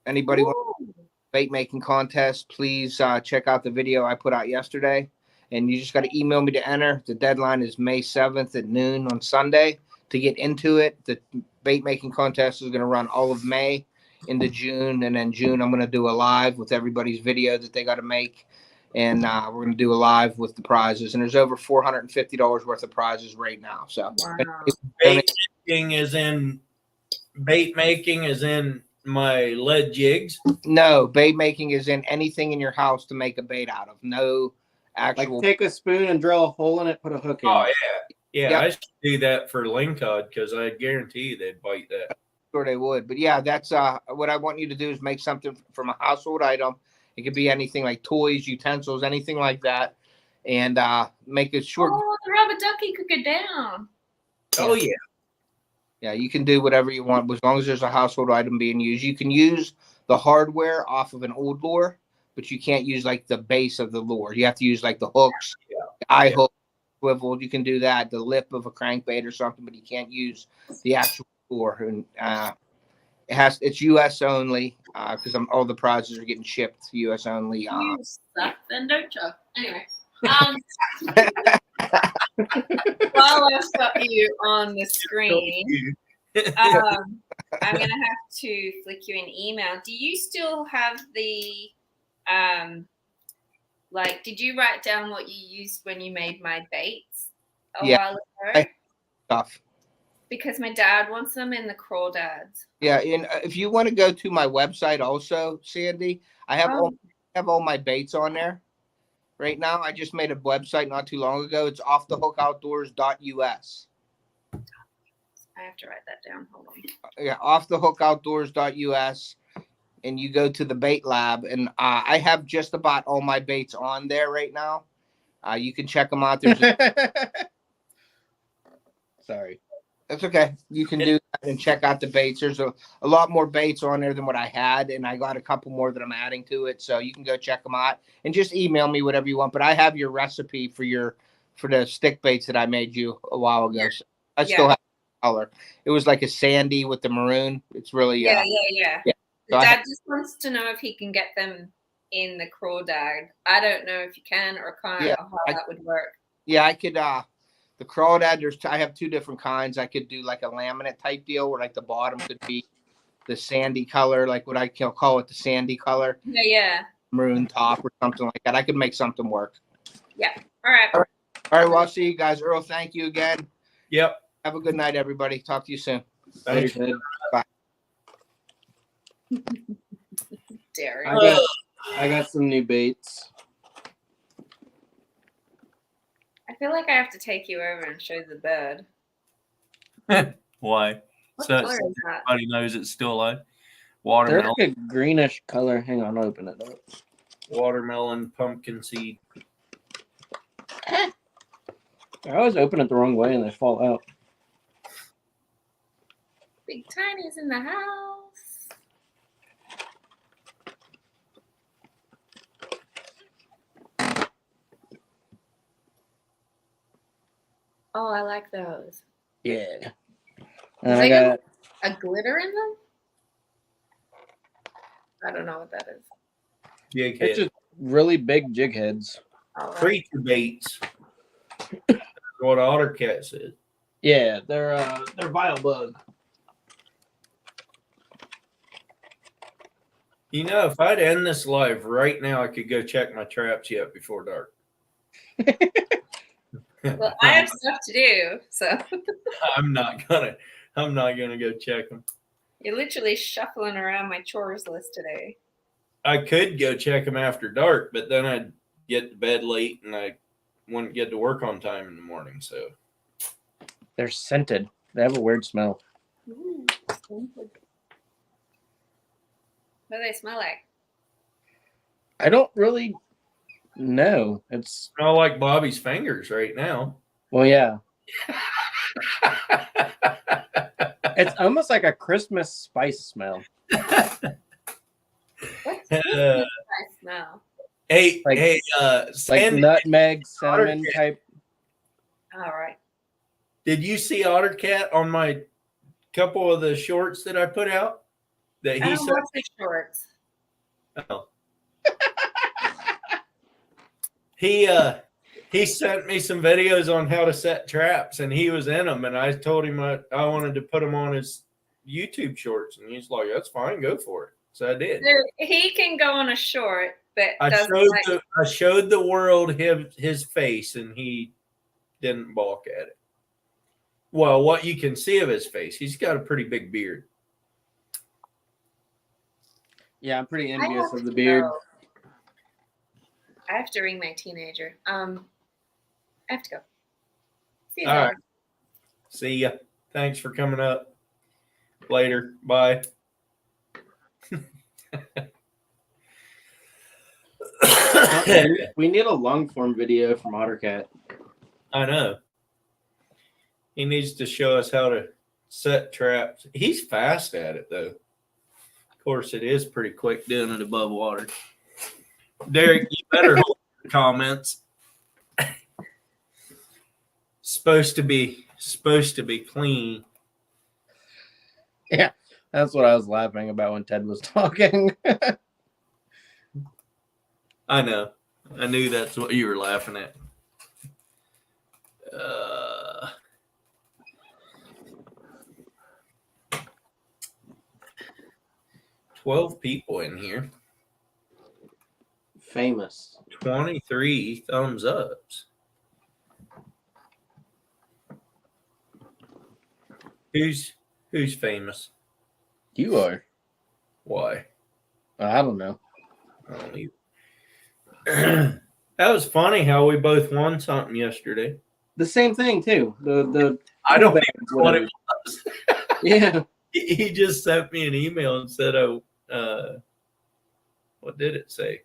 anybody wants Ooh. bait making contest, please check out the video I put out yesterday. And you just got to email me to enter. The deadline is May 7th at noon on Sunday to get into it. The bait making contest is going to run all of May into June. And then June, I'm going to do a live with everybody's video that they got to make. And we're going to do a live with the prizes. And there's over $450 worth of prizes right now. So Wow. Bait making is in my lead jigs. no, bait making is in anything in your house to make a bait out of. No Like actual. take a spoon and drill a hole in it, put a hook in. Oh it. yeah, Yep. I should do that for lingcod because I guarantee you they'd bite that. Sure they would. But yeah, that's what I want you to do is make something from a household item. It could be anything like toys, utensils, anything like that. And make it short. Oh, the rubber ducky could go down. Oh yeah, Yeah, you can do whatever you want as long as there's a household item being used. You can use the hardware off of an old lure, but you can't use like the base of the lure. You have to use like the hooks, the eye hook, swivel. You can do that, the lip of a crankbait or something, but you can't use the actual lure. And it's U.S. only because all the prizes are getting shipped to U.S. only. You suck, then don't you? Anyway. While I've got you on the screen, I'm gonna have to flick you an email. Do you still have the like? Did you write down what you used when you made my baits a Yeah. while ago? Stuff. Because my dad wants them in the crawdads. Yeah, and if you want to go to my website also, Sandy, I have all my baits on there right now. I just made a website not too long ago. It's offthehookoutdoors.us. I have to write that down. Hold on. Yeah, offthehookoutdoors.us, and you go to the bait lab, and I have just about all my baits on there right now. You can check them out. There's Sorry. That's okay. You can do that and check out the baits. There's a lot more baits on there than what I had, and I got a couple more that I'm adding to it. So you can go check them out and just email me whatever you want. But I have your recipe for the stick baits that I made you a while ago. Yeah. So I still have the color. It was like a sandy with the maroon. It's really Yeah. Yeah. So Dad just wants to know if he can get them in the crawdad. I don't know if you can or can't Yeah, or how that would work. Yeah, I could. The crawdad. I have two different kinds. I could do like a laminate type deal where like the bottom could be the sandy color, like what I call it the sandy color, Yeah. maroon top or something like that. I could make something work. All right. All right. Well, I'll see you guys. Earl, thank you again. Yep. Have a good night, everybody. Talk to you soon. Thanks. Good. Derek. I got some new baits. I feel like I have to take you over and show you the bed. Why? What So color is that? everybody knows it's still alive. They're Watermelon, like a greenish color. Hang on, I'll open it up. watermelon, pumpkin seed. I always open it the wrong way and they fall out. Big Tiny's in the house. Oh, I like those. Yeah. Do And they I got a glitter in them? I don't know what that is. Jig it's head. just really big jig heads. All right. Creature baits. That's what Ottercat said. Yeah, they're bile bug. You know, if I'd end this live right now, I could go check my traps yet before dark. Well, I have stuff to do, so I'm not gonna go check them. you're literally shuffling around my chores list today. I could go check them after dark, but then I'd get to bed late and I wouldn't get to work on time in the morning. So They're scented. They have a weird smell. Ooh, what do they smell like? I don't really know. It's smell like Bobby's fingers right now. well, yeah. It's almost like a Christmas spice smell. What's Uh, I smell? hey, Like- Like Sandy, nutmeg, cinnamon type. All right. did you see Ottercat on my couple of the shorts that I put out? That I he don't said. watch the shorts. Oh. He sent me some videos on how to set traps, and he was in them. And I told him I wanted to put them on his YouTube shorts, and he's like, "That's fine, go for it." So I did. He can go on a short, but I doesn't showed the world his face, and he didn't balk at it. Well, what you can see of his face, he's got a pretty big beard. Yeah, I'm pretty I envious have of the to beard. go. I have to ring my teenager. I have to go. See you All guys. right. See ya. Thanks for coming up. Later. Bye. We need a long form video from Ottercat. I know. He needs to show us how to set traps. He's fast at it, though. Of course, it is pretty quick doing it above water. Derek, you better hold your comments. Supposed to be clean. Yeah, that's what I was laughing about when Ted was talking. I know. I knew that's what you were laughing at. 12 people in here. Famous. 23 thumbs ups. Who's famous? You are. Why? I don't know. I don't either. That was funny how we both won something yesterday. The same thing too. The I don't know what it was. Yeah. He just sent me an email and said, "Oh, what did it say?"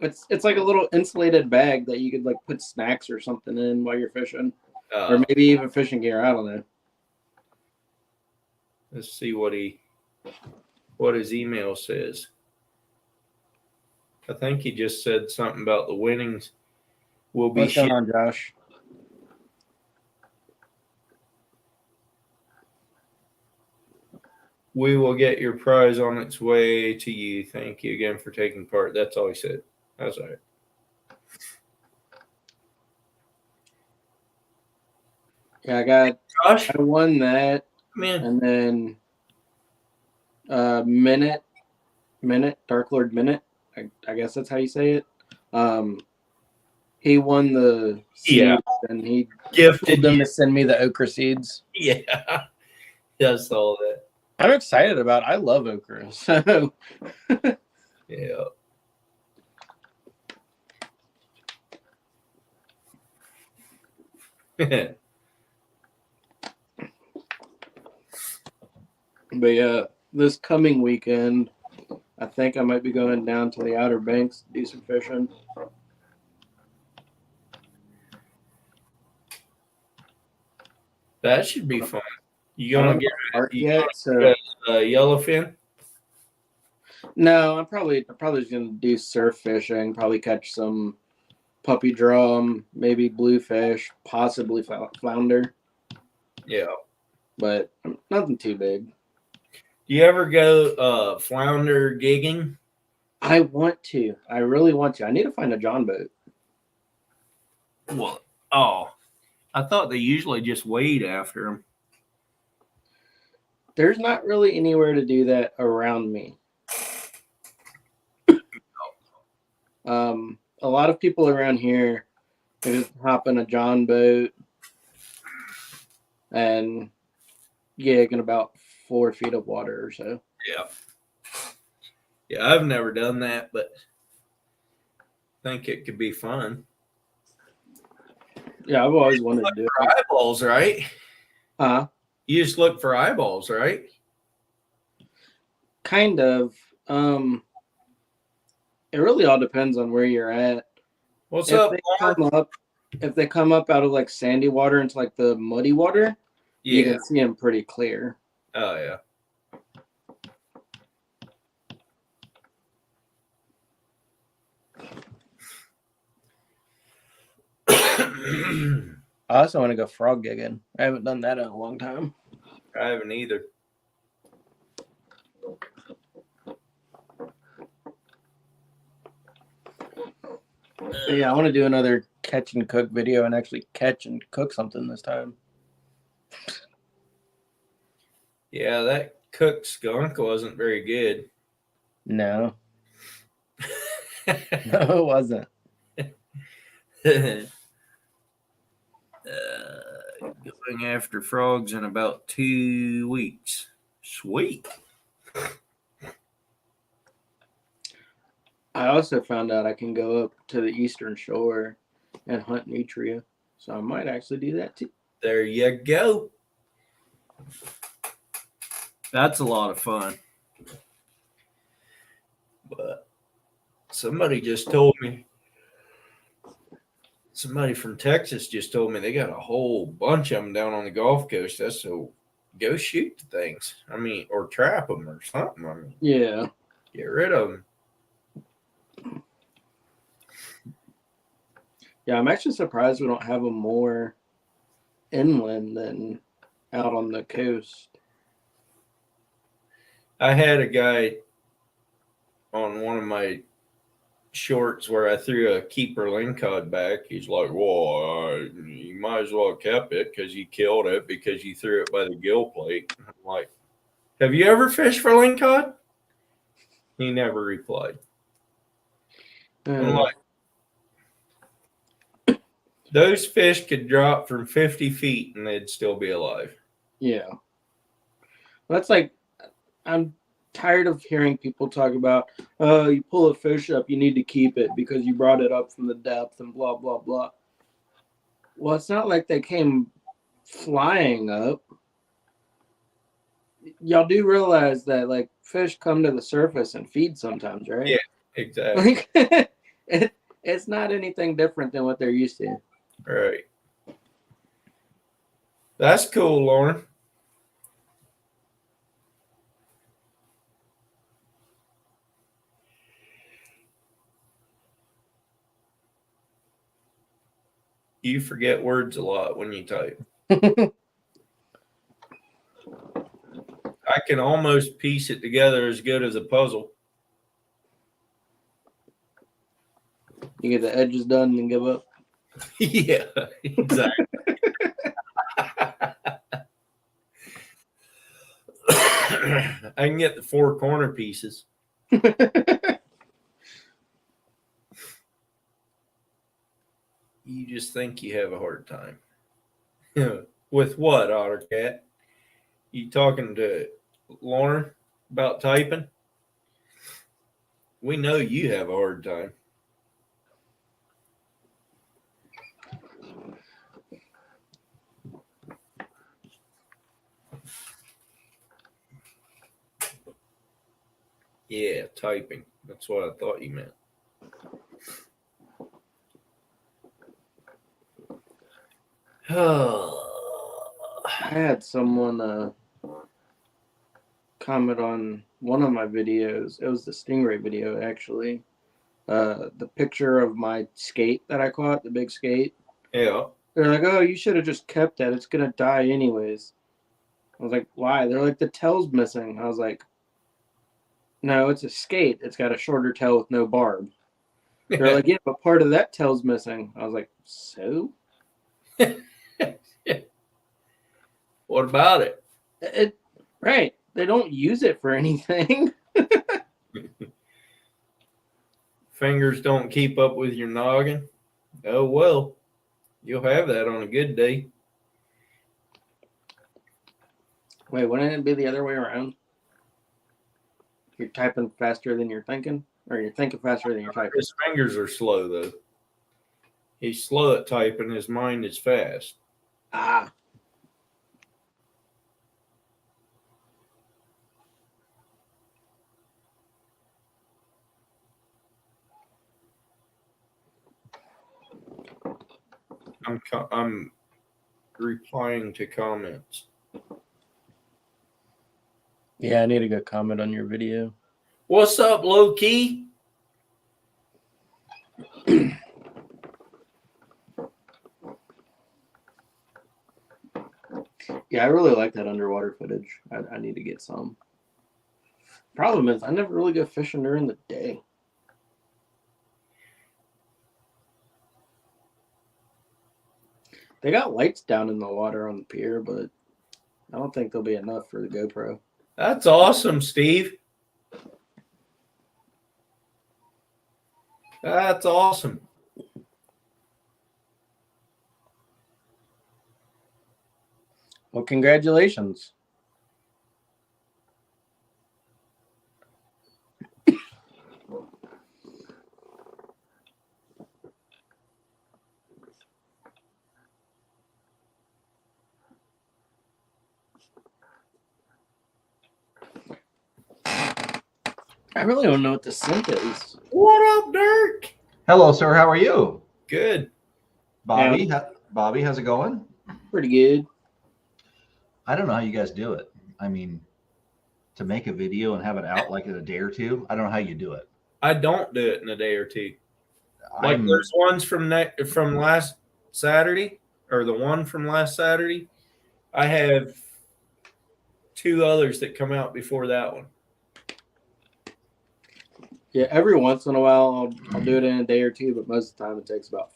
It's like a little insulated bag that you could like put snacks or something in while you're fishing, or Uh, maybe even fishing gear. I don't know. let's see what his email says. I think he just said something about the winnings will be What's going shipped. on, Josh? We will get your prize on its way to you. Thank you again for taking part. That's all he said. That's all right. Yeah, Josh, I won that, come in. and then Minute, Dark Lord Minute. I guess that's how you say it. He won the seeds, Yeah. and he told Gifted them you. to send me the okra seeds. Yeah. That's all that. I'm excited about it. I love okra. So Yeah. But yeah, this coming weekend, I think I might be going down to the Outer Banks to do some fishing. That should be fun. You I gonna don't get have art you yet, gonna so yellowfin? no, I'm probably just gonna do surf fishing. Probably catch some puppy drum, maybe bluefish, possibly flounder, Yeah. but nothing too big. Do you ever go flounder gigging? I want to. I really want to. I need to find a John boat. What? Oh, I thought they usually just wade after them. There's not really anywhere to do that around me. A lot of people around here, they just hop in a John boat and gig in about 4 feet of water or so. Yeah. Yeah, I've never done that, but I think it could be fun. Yeah, I've always wanted to do For it. eyeballs, right? Uh, You just look for eyeballs, right? kind of. It really all depends on where you're at. What's If up, they Mark? come up, if they come up out of like sandy water into like the muddy water, you Yeah. can see them pretty clear. Oh, yeah. I I also want to go frog gigging. I haven't done that in a long time. haven't either. But yeah, I want to do another catch and cook video and actually catch and cook something this time. Yeah, that cooked skunk wasn't very good. No, no, it wasn't. Going after frogs in about 2 weeks. Sweet. I also found out I can go up to the eastern shore and hunt nutria, so I might actually do that too. There you go. That's a lot of fun. But somebody just told me, somebody from Texas just told me they got a whole bunch of them down on the Gulf Coast. That's so go shoot the things. I mean, or trap them or something. I mean, Yeah, get rid of them. yeah. I'm actually surprised we don't have them more inland than out on the coast. I had a guy on one of my shorts where I threw a keeper lingcod back. He's like, "Well, you might as well have kept it because you killed it because you threw it by the gill plate." I'm like, "Have you ever fished for lingcod?" He never replied. I'm like, those fish could drop from 50 feet and they'd still be alive. Yeah. That's like, I'm tired of hearing people talk about, oh, you pull a fish up, you need to keep it because you brought it up from the depth and blah, blah, blah. Well, it's not like they came flying up. Y'all do realize that, like, fish come to the surface and feed sometimes, right? Yeah. Exactly. Like, it's not anything different than what they're used to. Right. That's cool, Lauren. You forget words a lot when you type. I can almost piece it together as good as a puzzle. You get the edges done and give up. Yeah, exactly. I can get the 4 corner pieces. You just think you have a hard time. With what, Ottercat? You talking to Lauren about typing? We know you have a hard time. Yeah, typing. That's what I thought you meant. I had someone comment on one of my videos. It was the Stingray video, actually. The picture of my skate that I caught, the big skate. Yeah. They're like, "Oh, you should have just kept that. It's gonna die anyways." I was like, "Why?" They're like, "The tail's missing." I was like, "No, it's a skate. It's got a shorter tail with no barb." They're like, "Yeah, but part of that tail's missing." I was like, "So?" What about it? Right. They don't use it for anything. Fingers don't keep up with your noggin. Oh well, you'll have that on a good day. Wait, wouldn't it be the other way around? You're typing faster than you're thinking, or you're thinking faster than you're typing. His fingers are slow though. He's slow at typing. His mind is fast. Ah. I'm replying to comments. Yeah, I need a good comment on your video. What's up, low key? Yeah, I really like that underwater footage. I need to get some. Problem is, I never really go fishing during the day. They got lights down in the water on the pier, but I don't think they'll be enough for the GoPro. That's awesome, Steve. That's awesome. Well, congratulations. I really don't know what the scent is. What up, Dirk? Hello, sir. How are you? Good. Bobby, Bobby, how's it going? Pretty good. I don't know how you guys do it. I mean, to make a video and have it out like in a day or two, I don't know how you do it. I don't do it in a day or two. Like I'm- there's ones from last Saturday, or the one from last Saturday. I have 2 others that come out before that one. Yeah, every once in a while I'll do it in a day or two, but most of the time it takes about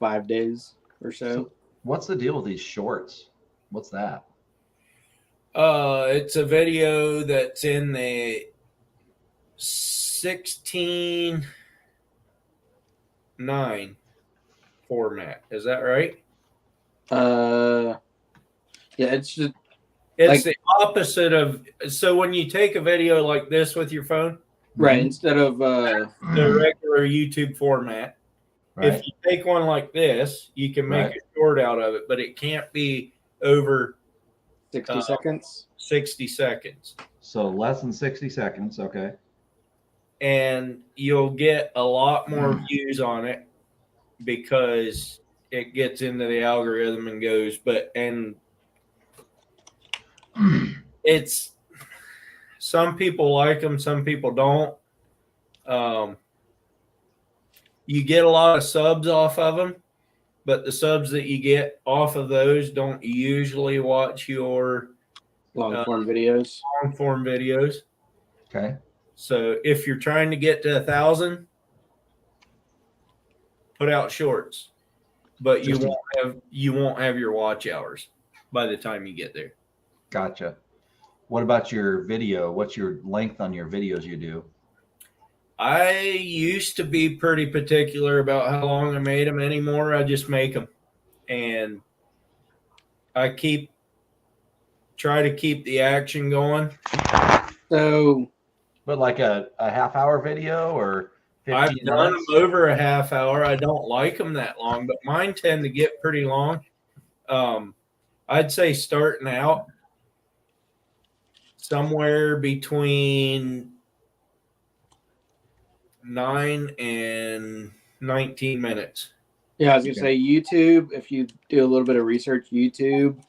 5 days or so. What's the deal with these shorts? What's that? It's a video that's in the 16:9 format. Is that right? Yeah, it's just It's Like- the opposite of. So when you take a video like this with your phone, right instead of the regular YouTube format. Right. If you take one like this, you can make Right. a short out of it, but it can't be over 60 seconds. 60 seconds. So less than 60 seconds. Okay. And you'll get a lot more views on it because it gets into the algorithm and goes, and it's some people like them, some people don't. You get a lot of subs off of them, but the subs that you get off of those don't usually watch your Long form videos. long form videos. Okay. So if you're trying to get to 1,000, put out shorts, but you won't have your watch hours by the time you get there. Gotcha. What about your video? What's your length on your videos you do? I used to be pretty particular about how long I made them. Anymore, I just make them, and I try to keep the action going. So But like a half hour video or 15 I've done minutes? them over a half hour. I don't like them that long, but mine tend to get pretty long. I'd say starting out somewhere between 9 and 19 minutes. Yeah, I was gonna say YouTube. If you do a little bit of research, YouTube,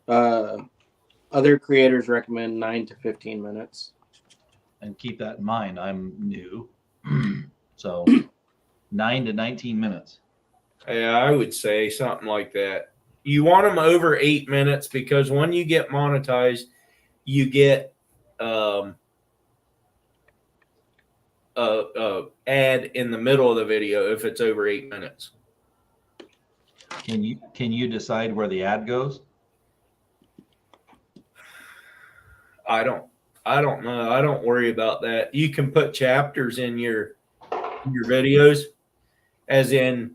other creators recommend 9 to 15 minutes. And keep that in mind. I'm new. So 9 to 19 minutes. Yeah, I would say something like that. You want them over 8 minutes because when you get monetized, you get a ad in the middle of the video if it's over 8 minutes. Can you decide where the ad goes? I don't know. I don't worry about that. You can put chapters in your videos, as in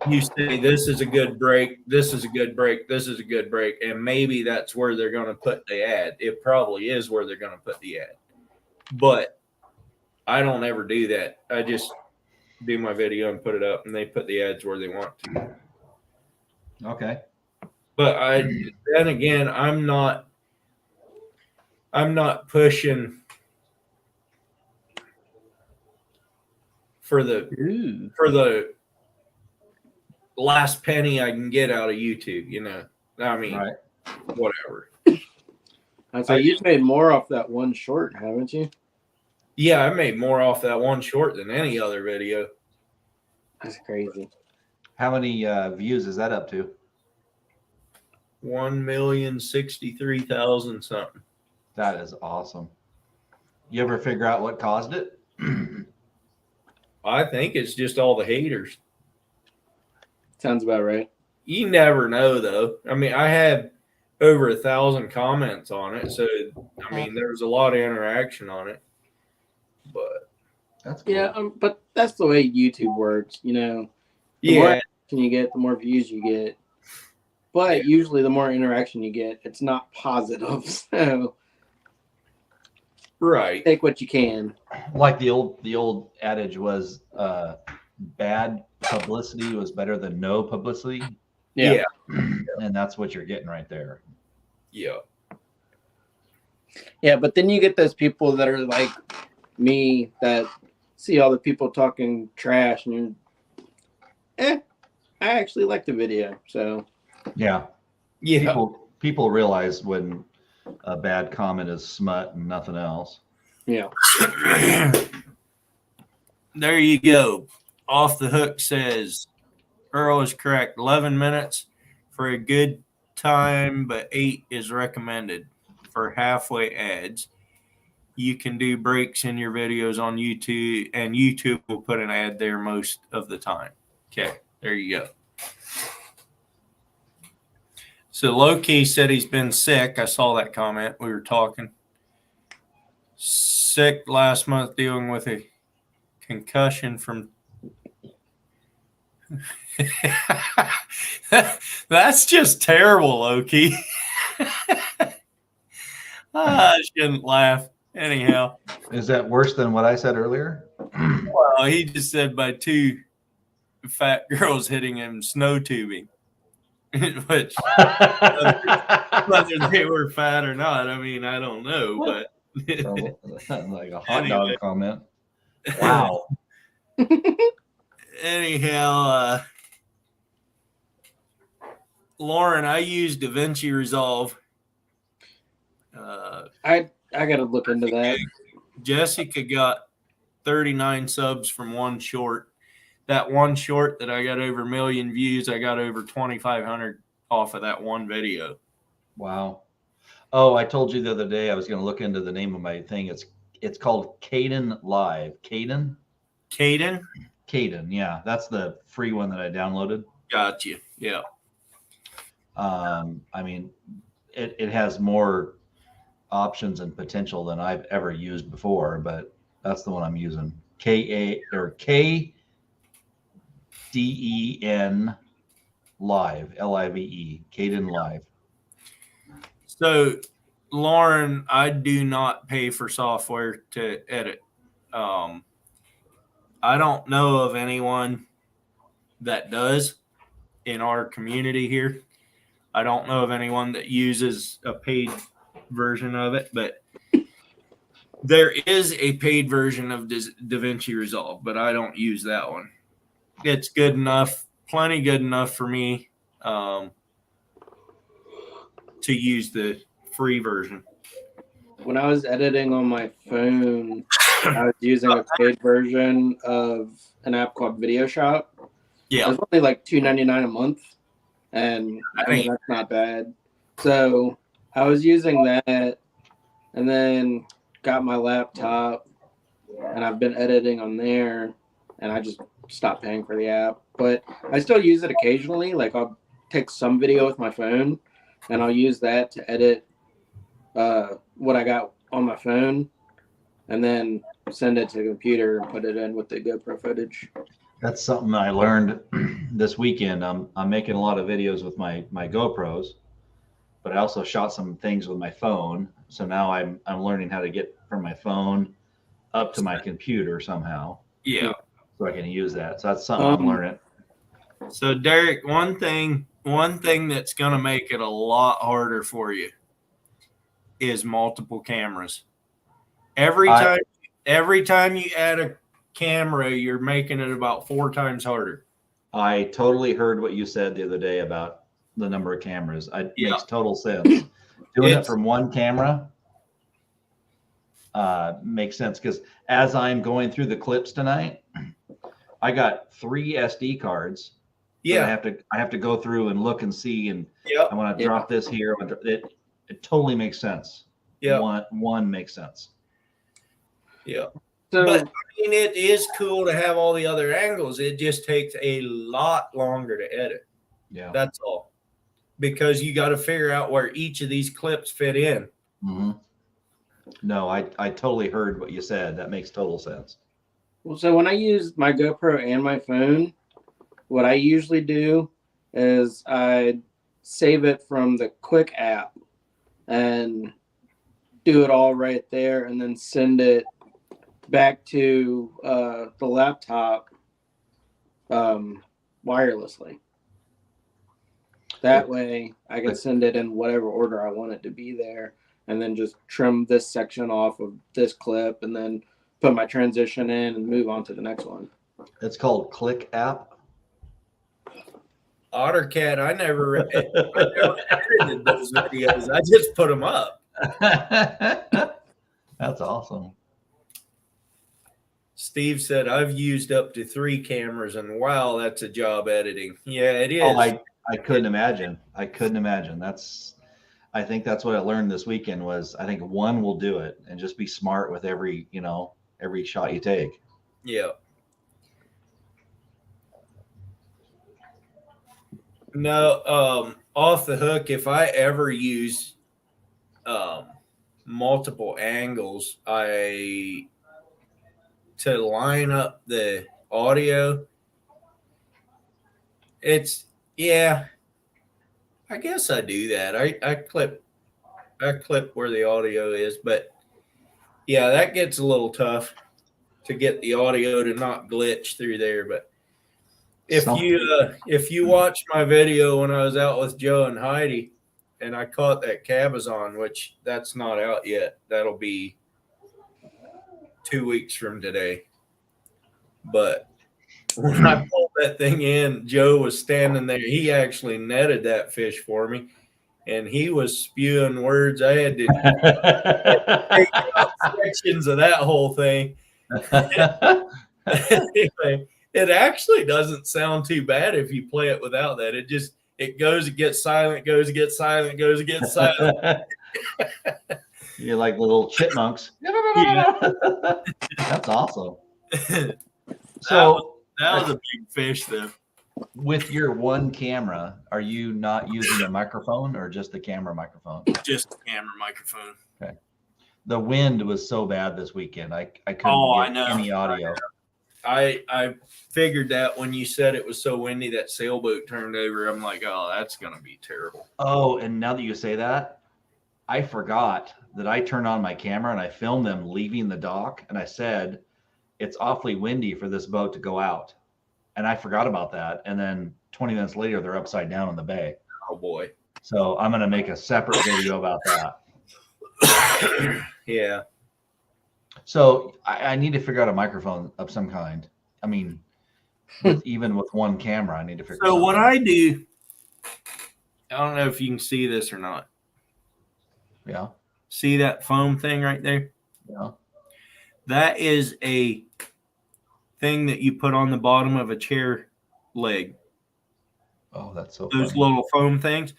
you say this is a good break, this is a good break, this is a good break, and maybe that's where they're going to put the ad. It probably is where they're going to put the ad, but I don't ever do that. I just do my video and put it up, and they put the ads where they want to. Okay. But then again, I'm not pushing for the last penny I can get out of YouTube, you know. I mean, Right. whatever. I'd say you've made more off that one short, haven't you? Yeah, I made more off that one short than any other video. That's crazy. How many views is that up to? 1,063,000 something. That is awesome. You ever figure out what caused it? I think it's just all the haters. Sounds about right. You never know, though. I mean, I had over 1,000 comments on it, so I mean, there was a lot of interaction on it. But That's cool. Yeah, but that's the way YouTube works. You know, the more yeah, interaction you get, the more views you get. But usually, the more interaction you get, it's not positive. So right. take what you can. Like the old adage was, bad publicity was better than no publicity, Yeah. and that's what you're getting right there. Yeah. Yeah, but then you get those people that are like me that see all the people talking trash and I actually like the video. So Yeah. Yeah. People realize when a bad comment is smut and nothing else. yeah. There you go. Off the Hook says Earl is correct. 11 minutes for a good time, but 8 is recommended for halfway ads. You can do breaks in your videos on YouTube, and YouTube will put an ad there most of the time. Okay, there you go. So Loki said he's been sick. I saw that comment. We were talking. Sick last month dealing with a concussion from that's just terrible, Loki. I shouldn't laugh. Anyhow, Is that worse than what I said earlier? well, he just said by 2 fat girls hitting him snow tubing, which whether they were fat or not, I mean, I don't know, but Like a hot Anyway. dog comment. Wow. anyhow, Lauren, I use DaVinci Resolve. I gotta look into that. Jessica got 39 subs from one short. That one short that I got over 1 million views, I got over 2,500 off of that one video. Wow. Oh, I told you the other day I was going to look into the name of my thing. It's called Caden Live. Caden? Caden? Caden, yeah. That's the free one that I downloaded. Got you. Yeah. I mean, it has more options and potential than I've ever used before, but that's the one I'm using. KDEN Live, LIVE, Caden Live. So, Lauren, I do not pay for software to edit. I don't know of anyone that does in our community here. I don't know of anyone that uses a paid version of it, but There is a paid version of DaVinci Resolve, but I don't use that one. It's good enough, plenty good enough for me to use the free version. When I was editing on my phone, I was using a paid version of an app called Video Shop. It Yeah, was only like $2.99 a month, and I mean that's not bad. So I was using that, and then got my laptop, and I've been editing on there, and I just stopped paying for the app. But I still use it occasionally. Like I'll take some video with my phone, and I'll use that to edit what I got on my phone, and then send it to the computer and put it in with the GoPro footage. That's something I learned this weekend. I'm making a lot of videos with my GoPros, but I also shot some things with my phone. So now I'm learning how to get from my phone up to my computer somehow, yeah. so I can use that. So that's something I'm learning. So Derek, one thing that's gonna make it a lot harder for you is multiple cameras. Every time you add a camera, you're making it about 4 times harder. I totally heard what you said the other day about the number of cameras. It Yeah. makes total sense. Doing it It's- from one camera makes sense, because as I'm going through the clips tonight, I got 3 SD cards. Yeah, I have to go through and look and see, and yeah, I want to drop this here. It totally makes sense. yeah, One makes sense. yeah. So But I mean, it is cool to have all the other angles. It just takes a lot longer to edit. Yeah. That's all. Because you got to figure out where each of these clips fit in. Mm-hmm. No, I totally heard what you said. That makes total sense. So when I use my GoPro and my phone, what I usually do is I save it from the Quick app and do it all right there, and then send it back to the laptop wirelessly. That way I can send it in whatever order I want it to be there, and then just trim this section off of this clip, and then put my transition in and move on to the next one. It's called Click app. OtterCat, I never edited those videos. I just put them up. That's awesome. Steve said, I've used up to 3 cameras, and wow, that's a job editing. Yeah, it is. Oh, I couldn't imagine. I think that's what I learned this weekend was, I think one will do it, and just be smart with every shot you take. Yeah. No, off the hook, if I ever use multiple angles, to line up the audio, I guess I do that. I clip where the audio is, but yeah, that gets a little tough to get the audio to not glitch through there. But if you watch my video when I was out with Joe and Heidi, and I caught that cabezon, which that's not out yet. That'll be 2 weeks from today. But when I pulled that thing in, Joe was standing there. He actually netted that fish for me, and he was spewing words. I had to take out sections of that whole thing. Anyway, it actually doesn't sound too bad if you play it without that. It goes, it gets silent, goes, it gets silent, goes, it gets silent. You're like little chipmunks. Yeah. That's awesome. So that was a big fish, though. with your one camera, are you not using a microphone or just the camera microphone? Just the camera microphone. Okay. The wind was so bad this weekend. I couldn't get any audio. I figured that when you said it was so windy that sailboat turned over. I'm like, oh, that's going to be terrible. Oh, and now that you say that, I forgot that I turned on my camera and I filmed them leaving the dock, and I said it's awfully windy for this boat to go out. And I forgot about that. And then 20 minutes later, they're upside down in the bay. Oh, boy. So I'm going to make a separate video about that. Yeah. So I need to figure out a microphone of some kind. I mean, even with one camera, I need to figure. So what something out. I do, I don't know if you can see this or not. Yeah. See that foam thing right there? Yeah. That is a thing that you put on the bottom of a chair leg. Oh, that's so Those funny. little foam things.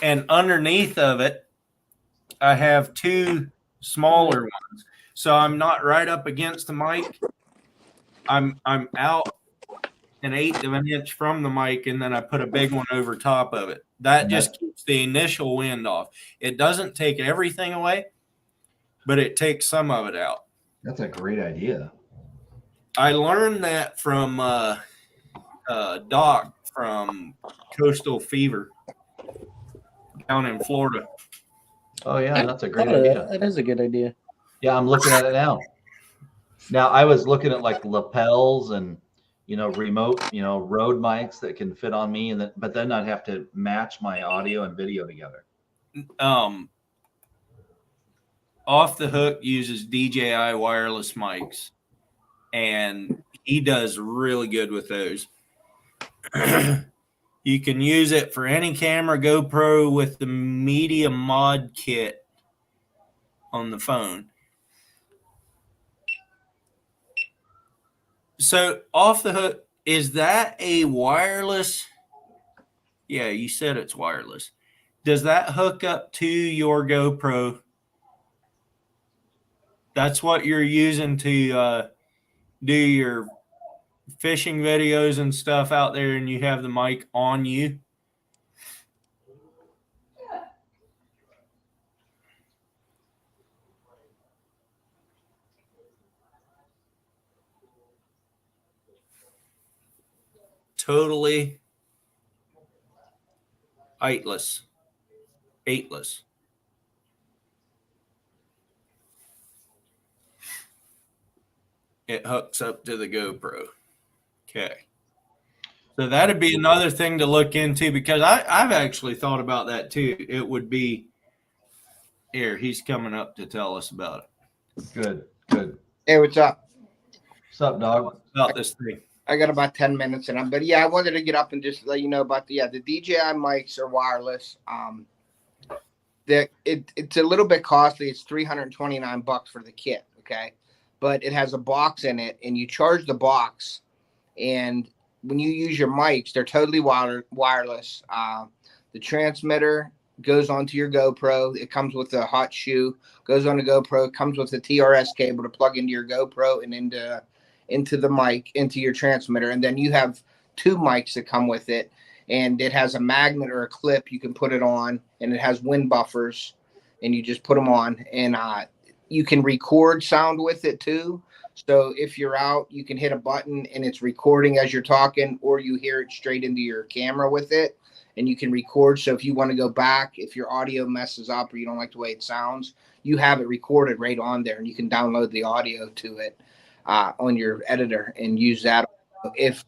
And underneath of it, I have two smaller ones. So I'm not right up against the mic. I'm out an eighth of an inch from the mic, and then I put a big one over top of it. That just keeps the initial wind off. It doesn't take everything away, but it takes some of it out. That's a great idea. I learned that from Doc from Coastal Fever down in Florida. Oh yeah, that's a great Oh, idea. that is a good idea. Yeah, I'm looking at it now. Now I was looking at like lapels and remote, Rode mics that can fit on me, but then I'd have to match my audio and video together. Off the Hook uses DJI wireless mics, and he does really good with those. You can use it for any camera, GoPro, with the Media Mod kit on the phone. So Off the Hook, is that a wireless? Yeah, you said it's wireless. Does that hook up to your GoPro? That's what you're using to do your fishing videos and stuff out there, and you have the mic on you? Totally eightless. It hooks up to the GoPro. Okay. So that'd be another thing to look into, because I've actually thought about that too. It would be here. He's coming up to tell us about it. Good. Hey, what's up? What's up, dog? About this thing. I got about 10 minutes but yeah, I wanted to get up and just let you know about the DJI mics are wireless. It's a little bit costly. It's $329 for the kit. Okay. But it has a box in it, and you charge the box, and when you use your mics, they're totally wireless. The transmitter goes onto your GoPro. It comes with a hot shoe, goes on the GoPro. It comes with a TRS cable to plug into your GoPro and into the mic, into your transmitter. And then you have two mics that come with it, and it has a magnet or a clip you can put it on, and it has wind buffers, and you just put them on, and you can record sound with it too. So if you're out, you can hit a button and it's recording as you're talking, or you hear it straight into your camera with it, and you can record. So if you want to go back, if your audio messes up or you don't like the way it sounds, you have it recorded right on there, and you can download the audio to it on your editor and use that if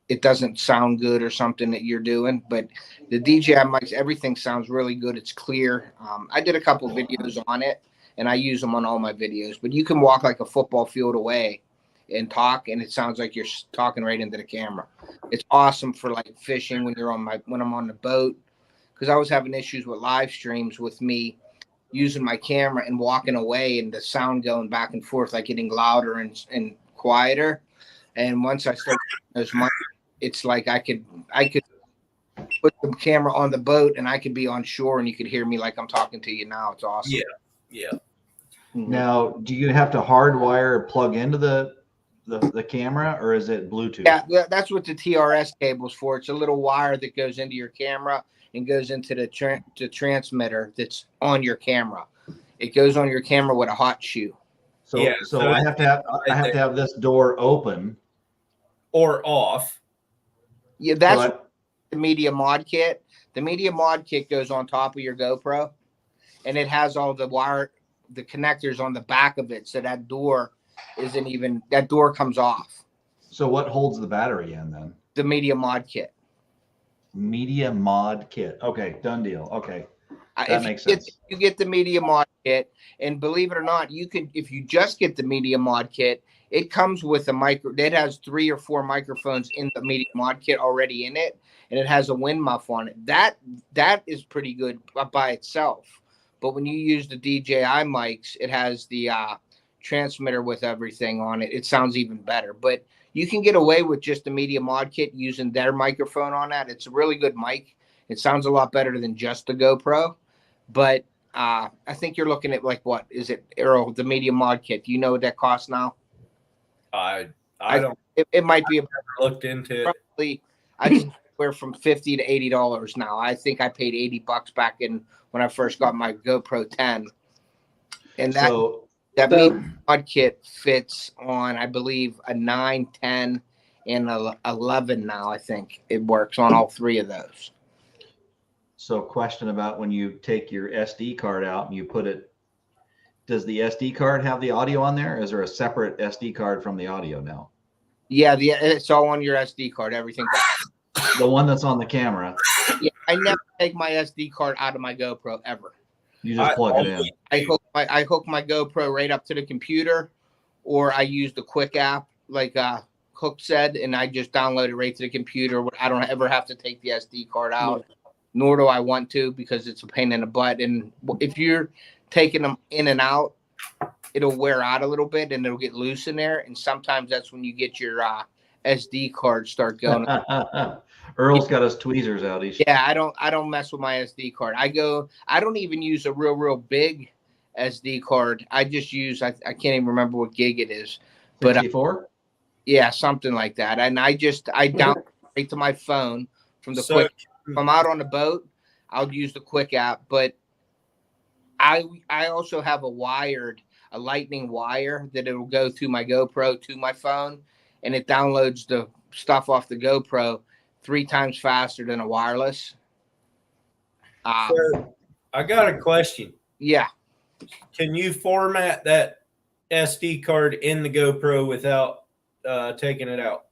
it doesn't sound good or something that you're doing. But the DJI mics, everything sounds really good. It's clear. I did a couple of videos on it, and I use them on all my videos. But you can walk like a football field away and talk, and it sounds like you're talking right into the camera. It's awesome for like fishing when I'm on the boat, because I was having issues with live streams with me using my camera and walking away, and the sound going back and forth, like getting louder and quieter. And once I started those mics, it's like I could put the camera on the boat, and I could be on shore, and you could hear me like I'm talking to you now. It's awesome. Yeah. Now, do you have to hardwire plug into the camera, or is it Bluetooth? Yeah, that's what the TRS cable's for. It's a little wire that goes into your camera and goes into the transmitter that's on your camera. It goes on your camera with a hot shoe. So I have to have this door open or off. Yeah, that's the Media Mod kit. The Media Mod kit goes on top of your GoPro, and it has all the connectors on the back of it, so that door comes off. So what holds the battery in then? The Media Mod kit. Media Mod kit. Okay, done deal. Okay. That makes sense. You get the Media Mod kit, and believe it or not, you can, if you just get the Media Mod kit, it comes with a micro. It has 3 or 4 microphones in the Media Mod kit already in it, and it has a wind muff on it. That is pretty good by itself. But when you use the DJI mics, it has the transmitter with everything on it. It sounds even better. But you can get away with just the Media Mod kit using their microphone on that. It's a really good mic. It sounds a lot better than just the GoPro. But I think you're looking at, like, what is it, Earl, the Media Mod kit? Do you know what that costs now? I don't It might be looked into it. probably, I think we're from $50 to $80 now. I think I paid $80 back in when I first got my GoPro 10. And that So Media Mod kit fits on, I believe, a 9, 10, and a 11 now. I think it works on all 3 of those. question about when you take your SD card out and you put it, does the SD card have the audio on there? Is there a separate SD card from the audio now? Yeah, it's all on your SD card, everything. The one that's on the camera, Yeah, I never take my SD card out of my GoPro ever. you just plug it in. I hook my GoPro right up to the computer, or I use the Quick app, like Hook said, and I just download it right to the computer. I don't ever have to take the SD card out, nor do I want to, because it's a pain in the butt. And if you're taking them in and out, it'll wear out a little bit and it'll get loose in there. And sometimes that's when you get your SD card start going. Earl's got his tweezers out. He's Yeah, I don't mess with my SD card. I don't even use a real big SD card. I just use, I can't even remember what gig it is, but 64. yeah, something like that. And I download right to my phone from the So- Quick. If I'm out on the boat, I'll use the Quick app, but I also have a lightning wire that it'll go through my GoPro to my phone, and it downloads the stuff off the GoPro 3 times faster than a wireless. So, I got a question. Yeah. Can you format that SD card in the GoPro without taking it out?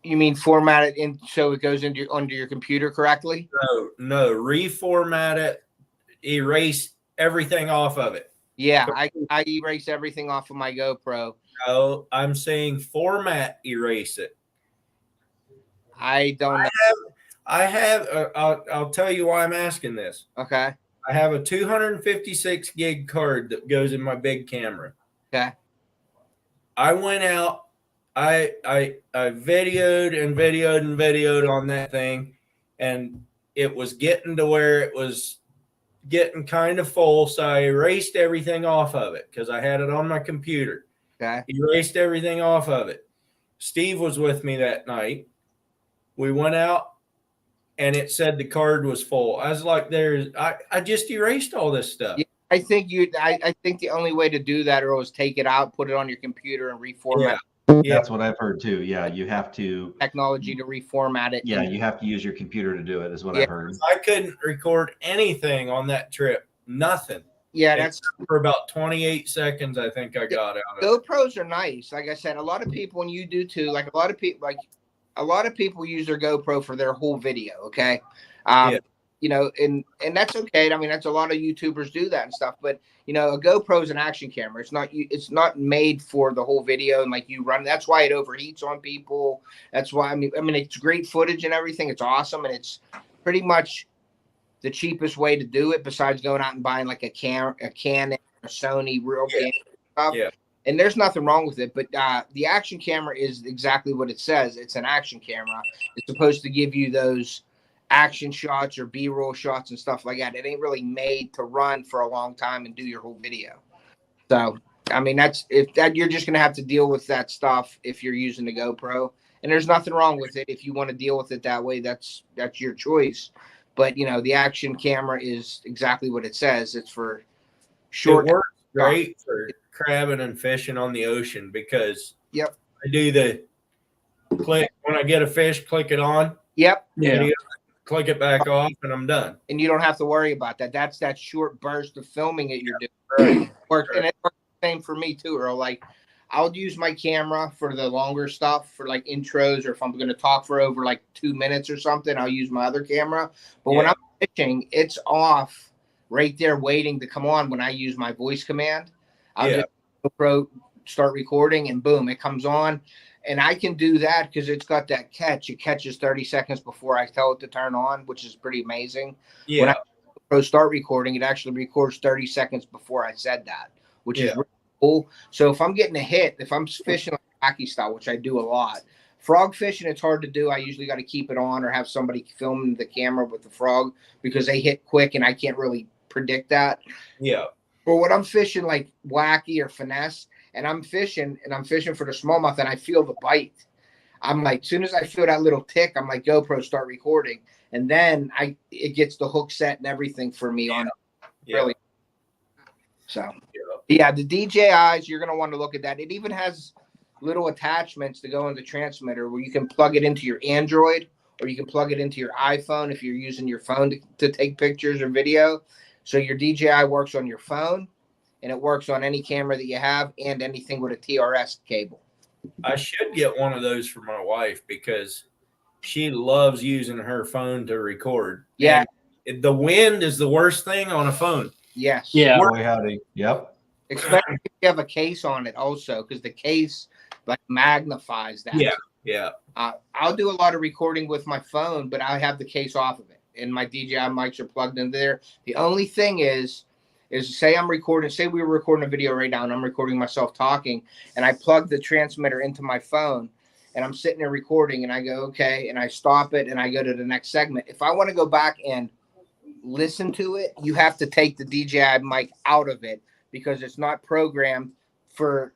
You mean format it in so it goes into under your computer correctly? No, reformat it, erase everything off of it. Yeah, I erase everything off of my GoPro. No, I'm saying format erase it. I don't know. I have. I'll tell you why I'm asking this. Okay. I have a 256 gig card that goes in my big camera. Okay. I went out. I videoed on that thing, and it was getting to where it was getting kind of full. So I erased everything off of it because I had it on my computer. Okay. Erased everything off of it. Steve was with me that night. We went out, and it said the card was full. I was like, I just erased all this stuff. Yeah, I think the only way to do that, Earl, is take it out, put it on your computer, and reformat Yeah. That's what I've heard too. Yeah, you have to. technology to reformat it. Yeah, you have to use your computer to do it. Is what Yeah. I've heard. I couldn't record anything on that trip. Nothing. Yeah, that's For about 28 seconds, I think I got out of it. GoPros are nice. Like I said, a lot of people, and you do too. Like a lot of people use their GoPro for their whole video. Okay, Yeah. you know, and that's okay. I mean, that's a lot of YouTubers do that and stuff. But you know, a GoPro is an action camera. It's not made for the whole video and like you run. That's why it overheats on people. That's why I mean, it's great footage and everything. It's awesome, and it's pretty much the cheapest way to do it. Besides going out and buying like a Canon, or Sony real camera stuff. Yeah. And there's nothing wrong with it, but the action camera is exactly what it says. It's an action camera. It's supposed to give you those action shots or B-roll shots and stuff like that. It ain't really made to run for a long time and do your whole video. So, I mean, you're just going to have to deal with that stuff if you're using the GoPro. And there's nothing wrong with it. If you want to deal with it that way, that's your choice. But, you know, the action camera is exactly what it says. It's for short. It works great for crabbing and fishing on the ocean because Yep. I do the click when I get a fish, click it on, Yep. video, click it back off, and I'm done. And you don't have to worry about that. That's that short burst of filming that you're doing. Right. Works, and it works the same for me too, Earl. Like I'll use my camera for the longer stuff, for like intros, or if I'm going to talk for over like 2 minutes or something, I'll use my other camera. But when Yeah. I'm fishing, it's off right there waiting to come on when I use my voice command. I'll Yeah. just GoPro start recording and boom, it comes on. And I can do that because it's got that catch. It catches 30 seconds before I tell it to turn on, which is pretty amazing. When Yeah. I start recording, it actually records 30 seconds before I said that, which is Yeah. really cool. So if I'm getting a hit, if I'm fishing like wacky style, which I do a lot, frog fishing, it's hard to do. I usually got to keep it on or have somebody filming the camera with the frog because they hit quick and I can't really predict that. Yeah. But when I'm fishing like wacky or finesse, and I'm fishing for the smallmouth and I feel the bite, I'm like, as soon as I feel that little tick, I'm like, GoPro, start recording. And then it gets the hook set and everything for me on Yeah. really. So yeah, the DJIs, you're gonna want to look at that. It even has little attachments to go in the transmitter where you can plug it into your Android or you can plug it into your iPhone if you're using your phone to take pictures or video. So your DJI works on your phone and it works on any camera that you have and anything with a TRS cable. I should get one of those for my wife because she loves using her phone to record. Yeah. And the wind is the worst thing on a phone. Yes. Yeah. Boy, howdy. Yep. Especially if you have a case on it also, because the case like magnifies that. Yeah. Yeah. I'll do a lot of recording with my phone, but I have the case off of it and my DJI mics are plugged in there. The only thing is say I'm recording, say we were recording a video right now and I'm recording myself talking and I plug the transmitter into my phone and I'm sitting there recording and I go, okay, and I stop it and I go to the next segment. If I want to go back and listen to it, you have to take the DJI mic out of it because it's not programmed for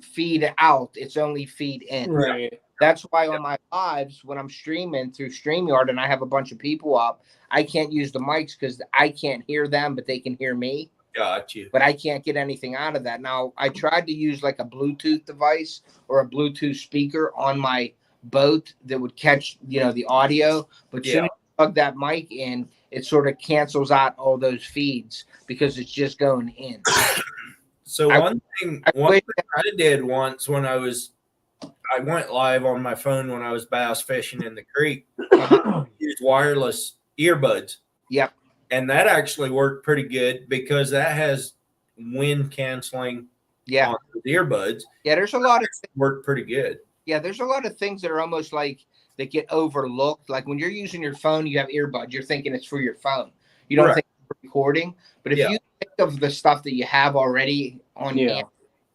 feed out. It's only feed in. Right. That's why on my lives, when I'm streaming through StreamYard and I have a bunch of people up, I can't use the mics because I can't hear them, but they can hear me. Got you. But I can't get anything out of that. Now, I tried to use like a Bluetooth device or a Bluetooth speaker on my boat that would catch, the audio. But soon as you plug that mic in, it sort of cancels out all those feeds because it's just going in. So one thing I did once when I went live on my phone when I was bass fishing in the creek, used wireless earbuds. Yep. And that actually worked pretty good because that has wind canceling on the earbuds. Yeah, there's a lot of worked pretty good. Yeah, there's a lot of things that are almost like that get overlooked. Like when you're using your phone, you have earbuds. You're thinking it's for your phone. You don't think it's for recording. But if you think of the stuff that you have already on hand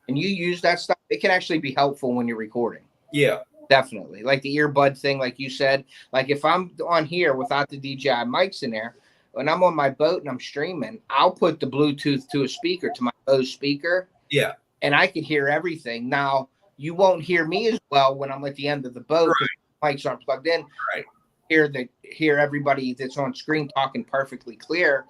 and you use that stuff, it can actually be helpful when you're recording. Yeah. Definitely. Like the earbud thing, like you said, like if I'm on here without the DJI mics in there, when I'm on my boat and I'm streaming, I'll put the Bluetooth to a speaker, to my Bose speaker. Yeah. And I can hear everything. Now, you won't hear me as well when I'm at the end of the boat because mics aren't plugged in. Right. Hear everybody that's on screen talking perfectly clear.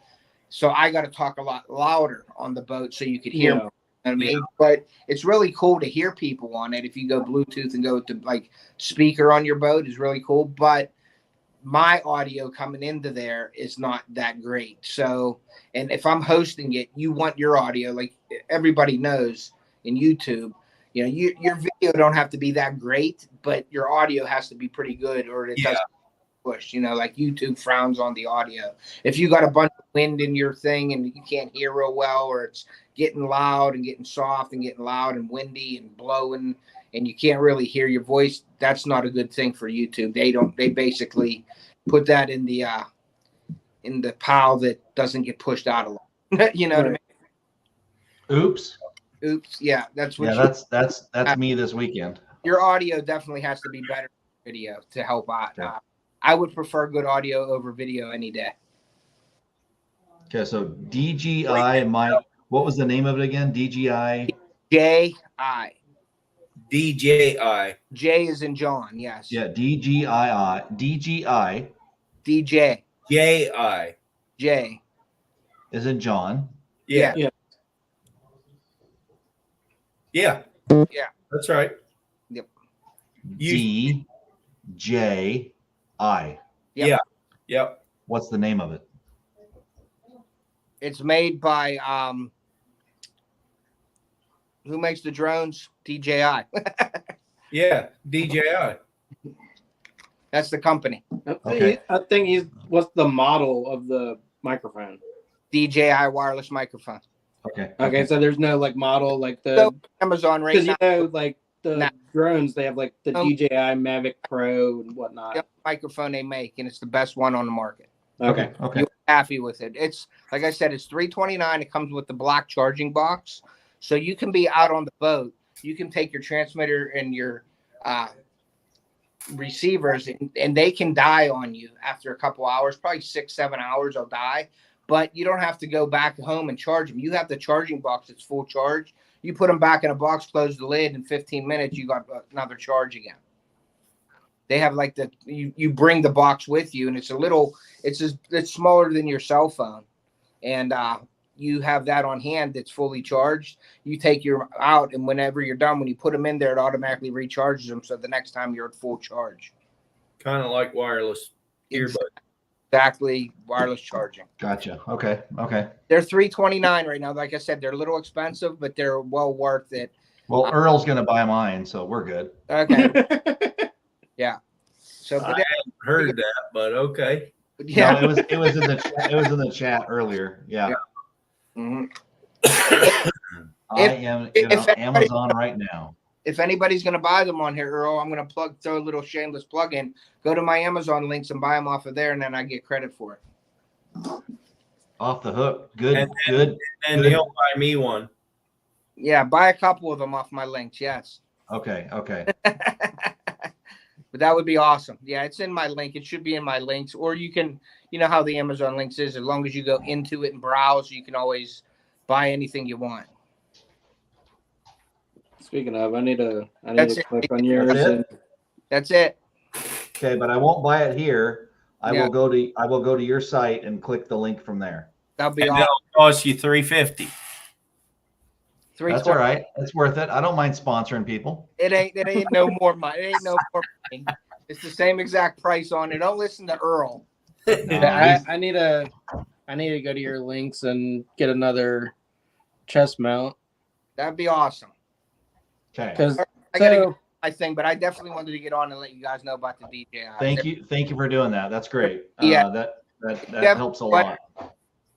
So I got to talk a lot louder on the boat so you could hear me. You know what I mean? But it's really cool to hear people on it. If you go Bluetooth and go to like speaker on your boat is really cool. But my audio coming into there is not that great. So, and if I'm hosting it, you want your audio, like everybody knows in YouTube, your video don't have to be that great, but your audio has to be pretty good or it doesn't push, like YouTube frowns on the audio. If you got a bunch of wind in your thing and you can't hear real well, or it's getting loud and getting soft and getting loud and windy and blowing and you can't really hear your voice, that's not a good thing for YouTube. They basically put that in the pile that doesn't get pushed out a lot. You know what I mean? Oops. Yeah, that's what. Yeah, that's me this weekend. Your audio definitely has to be better than video to help out. Okay. I would prefer good audio over video any day. Okay, so DJI what was the name of it again? DJI. J-I. DJI. J is in John, yes. Yeah, DJI. DJ. J-I. J. Is in John. Yeah. Yeah. Yeah. Yeah. That's right. Yep. DJI. Yep. What's the name of it? It's made by Who makes the drones? DJI. Yeah, DJI. That's the company. Okay. I think he's what's the model of the microphone? DJI wireless microphone. Okay. Okay, so there's no like model like the So Amazon right because now. you know like the Nah. drones they have like the Um, DJI Mavic Pro and whatnot. The microphone they make, and it's the best one on the market. Okay. Okay. You're happy with it. It's like I said, it's $329. It comes with the black charging box, so you can be out on the boat. You can take your transmitter and your receivers, and they can die on you after a couple hours, probably 6-7 hours. They'll die, but you don't have to go back home and charge them. You have the charging box that's full charge. You put them back in a box, close the lid, in 15 minutes you got another charge again. They have like you bring the box with you, and it's smaller than your cell phone, and you have that on hand that's fully charged. You take your out, and whenever you're done, when you put them in there, it automatically recharges them. So the next time you're at full charge. Kind of like wireless earbuds. Exactly, wireless charging. Gotcha. Okay. Okay. They're $329 right now. Like I said, they're a little expensive, but they're well worth it. Well, Earl's gonna buy mine, so we're good. Okay, so I hadn't heard that, but okay. yeah. No, it was in the chat. It was in the chat earlier. Yeah. Mhm. I am if on Amazon right now. If anybody's going to buy them on here, Earl, I'm going to throw a little shameless plug in. Go to my Amazon links and buy them off of there, and then I get credit for it. Off the hook. Good. And- Good. And Good. he'll buy me one. Yeah, buy a couple of them off my links. Yes. Okay. Okay. But that would be awesome. Yeah, it's in my link. It should be in my links. Or you can, you know how the Amazon links is. As long as you go into it and browse, you can always buy anything you want. Speaking of, I need That's to it. click on yours. That's it? And, That's it. Okay, but I won't buy it here. I Yeah. will go to your site and click the link from there. That'll be And awesome. that'll cost you $350. That's all right. It's worth it. I don't mind sponsoring people. It ain't no more money. It ain't no more money. It's the same exact price on it. Don't listen to Earl. yeah, I need to go to your links and get another chest mount That'd be awesome. Okay. because I gotta get my thing, but I definitely wanted to get on and let you guys know about the DJI. Thank you. Thank you for doing that. That's great. Yeah. That Yeah, helps a but- lot.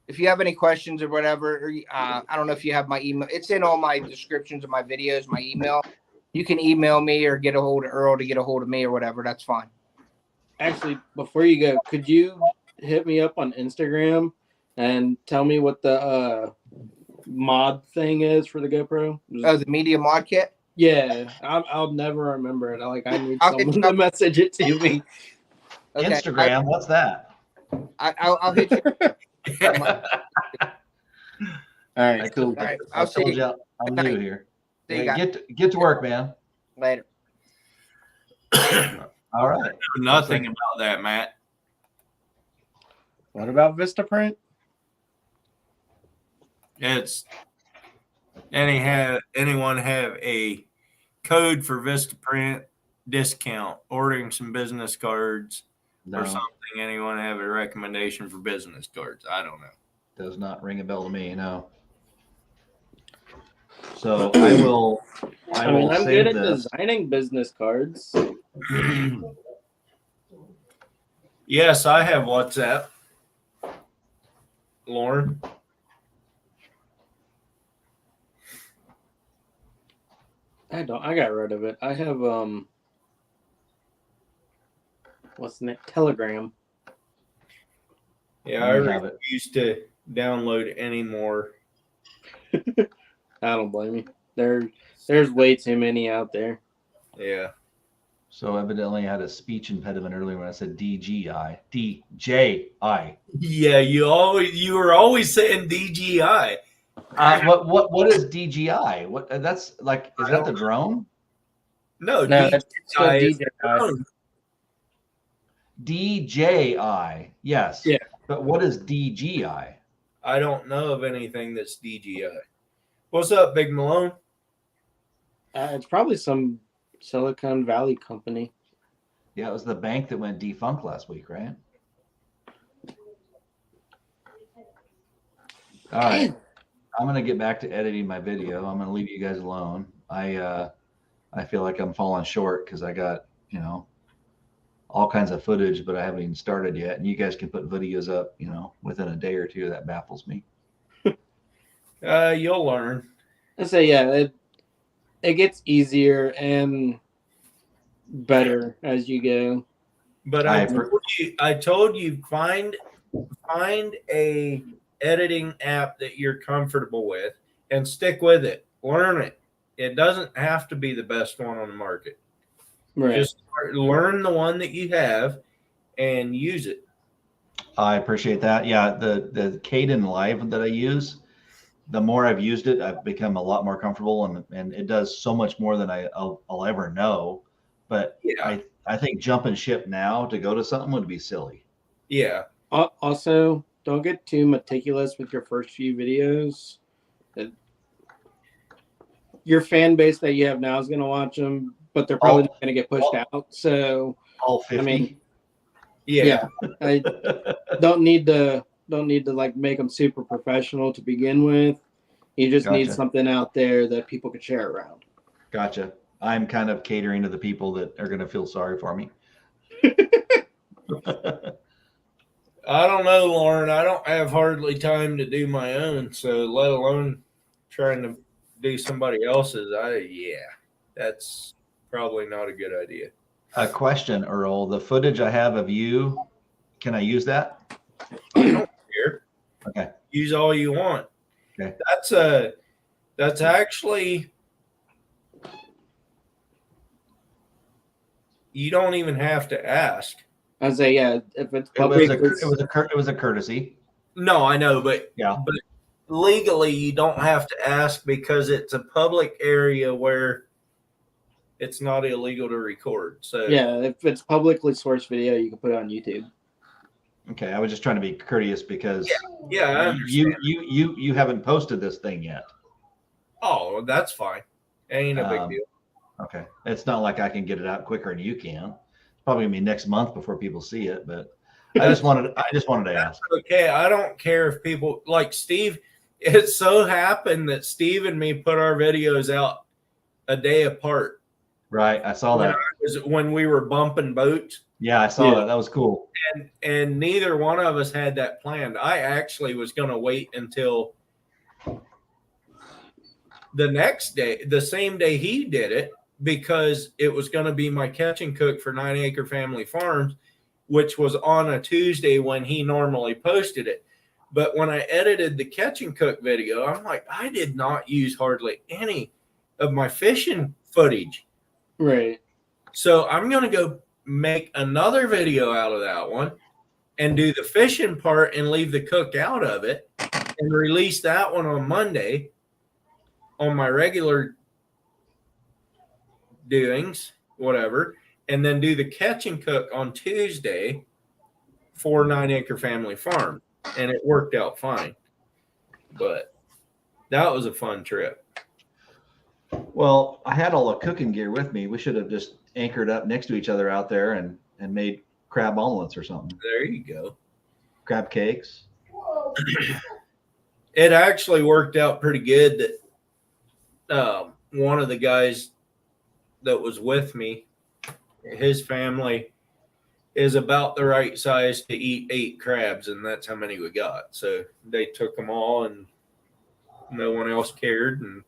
If you have any questions or whatever, or, I don't know if you have my email. It's in all my descriptions of my videos, my email. You can email me or get a hold of Earl to get a hold of me or whatever. That's fine. actually before you go, could you hit me up on Instagram and tell me what the mod thing is for the GoPro? Oh, the Media Mod Kit? Yeah, I'll never remember it. I need I'll get someone you to message it to me. Okay. Instagram. What's that? I'll hit you. All right, cool. All right. I I'll see told you you I'm new here. See you guys Get to work, man. later. All right. Nothing about that, Matt. What about Vistaprint? It's anyone have a code for Vistaprint discount ordering some business cards or No, something? Anyone have a recommendation for business cards? I don't know. does not ring a bell to me. No. So I will I'm good save at this. designing business cards. Yes, I have WhatsApp. Lauren. I got rid of it. I have what's the name? Telegram. Yeah, I You have it. refuse to download any more. I don't blame you. There's way too many out there. Yeah. So evidently I had a speech impediment earlier when I said DGI. DJI. Yeah, you were always saying DGI. What is DGI? What that's like? Is that the drone? No, No, that's still DJI is DJI. DJI. Yes. Yeah. But what is DGI? I don't know of anything that's DGI. What's up, Big Malone? It's probably some Silicon Valley company. Yeah, it was the bank that went defunct last week, right? All right. I'm gonna get back to editing my video. I'm gonna leave you guys alone. I feel like I'm falling short because I got, all kinds of footage, but I haven't even started yet. And you guys can put videos up, within a day or two. That baffles me. You'll learn. I say, yeah, it gets easier and better as you go. But I told you find a editing app that you're comfortable with and stick with it. Learn it. It doesn't have to be the best one on the market. Right. Just learn the one that you have and use it. I appreciate that. Yeah, the Caden Live that I use, the more I've used it, I've become a lot more comfortable, and it does so much more than I'll ever know. But Yeah. I think jumping ship now to go to something would be silly. Yeah. Also, don't get too meticulous with your first few videos. Your fan base that you have now is going to watch them, but they're probably going to get pushed out. So, All 50. I mean, Yeah. I don't need to like make them super professional to begin with. You just need Gotcha. something out there that people can share around. Gotcha. I'm kind of catering to the people that are going to feel sorry for me. I don't know, Lauren. I don't have hardly time to do my own, so let alone trying to do somebody else's. That's probably not a good idea. A question, Earl. The footage I have of you, can I use that? Here, Okay. use all you want. Okay. That's actually, you don't even have to ask. I say, yeah, if it's It public, was a courtesy. No, I know, but Yeah. but legally you don't have to ask because it's a public area where it's not illegal to record. So yeah, if it's publicly sourced video, you can put it on YouTube. Okay. I was just trying to be courteous because yeah, I understand. you haven't posted this thing yet. Oh, that's fine. Ain't a big deal. Okay. It's not like I can get it out quicker than you can. It's probably gonna be next month before people see it, but I just wanted to ask. Okay, I don't care if people like Steve. It so happened that Steve and me put our videos out a day apart. Right. I saw that. When we were bumping boats. Yeah, I saw that. That was cool. And neither one of us had that planned. I actually was going to wait until the next day, the same day he did it, because it was going to be my catch and cook for 9 Acre Family Farms, which was on a Tuesday when he normally posted it. But when I edited the catch and cook video, I'm like, I did not use hardly any of my fishing footage. Right. So I'm going to go make another video out of that one and do the fishing part and leave the cook out of it and release that one on Monday on my regular doings, whatever, and then do the catch and cook on Tuesday for 9 Acre Family Farm. And it worked out fine. But that was a fun trip. Well, I had all the cooking gear with me. We should have just anchored up next to each other out there and made crab omelets or something. There you go. Crab cakes. It actually worked out pretty good that one of the guys that was with me, his family is about the right size to eat 8 crabs, and that's how many we got. So they took them all, and no one else cared, and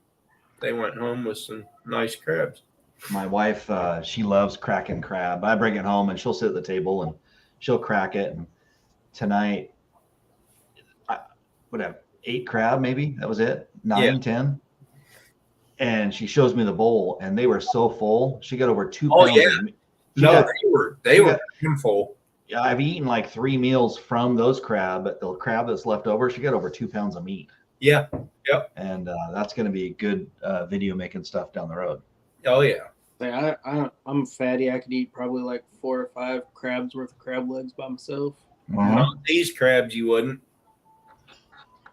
they went home with some nice crabs. My wife, she loves cracking crab. I bring it home and she'll sit at the table and she'll crack it. And tonight, I would have 8 crab, maybe that was it, 9, 10. And she shows me the bowl, and they were so full. She got over 2 pounds. Yeah. They were full. Yeah, I've eaten like 3 meals from those crab, but the crab that's left over, she got over 2 pounds of meat. Yeah. Yep. And that's going to be good video making stuff down the road. Oh yeah. Like, I'm fatty. I could eat probably like 4 or 5 crabs worth of crab legs by myself. Not these crabs, you wouldn't.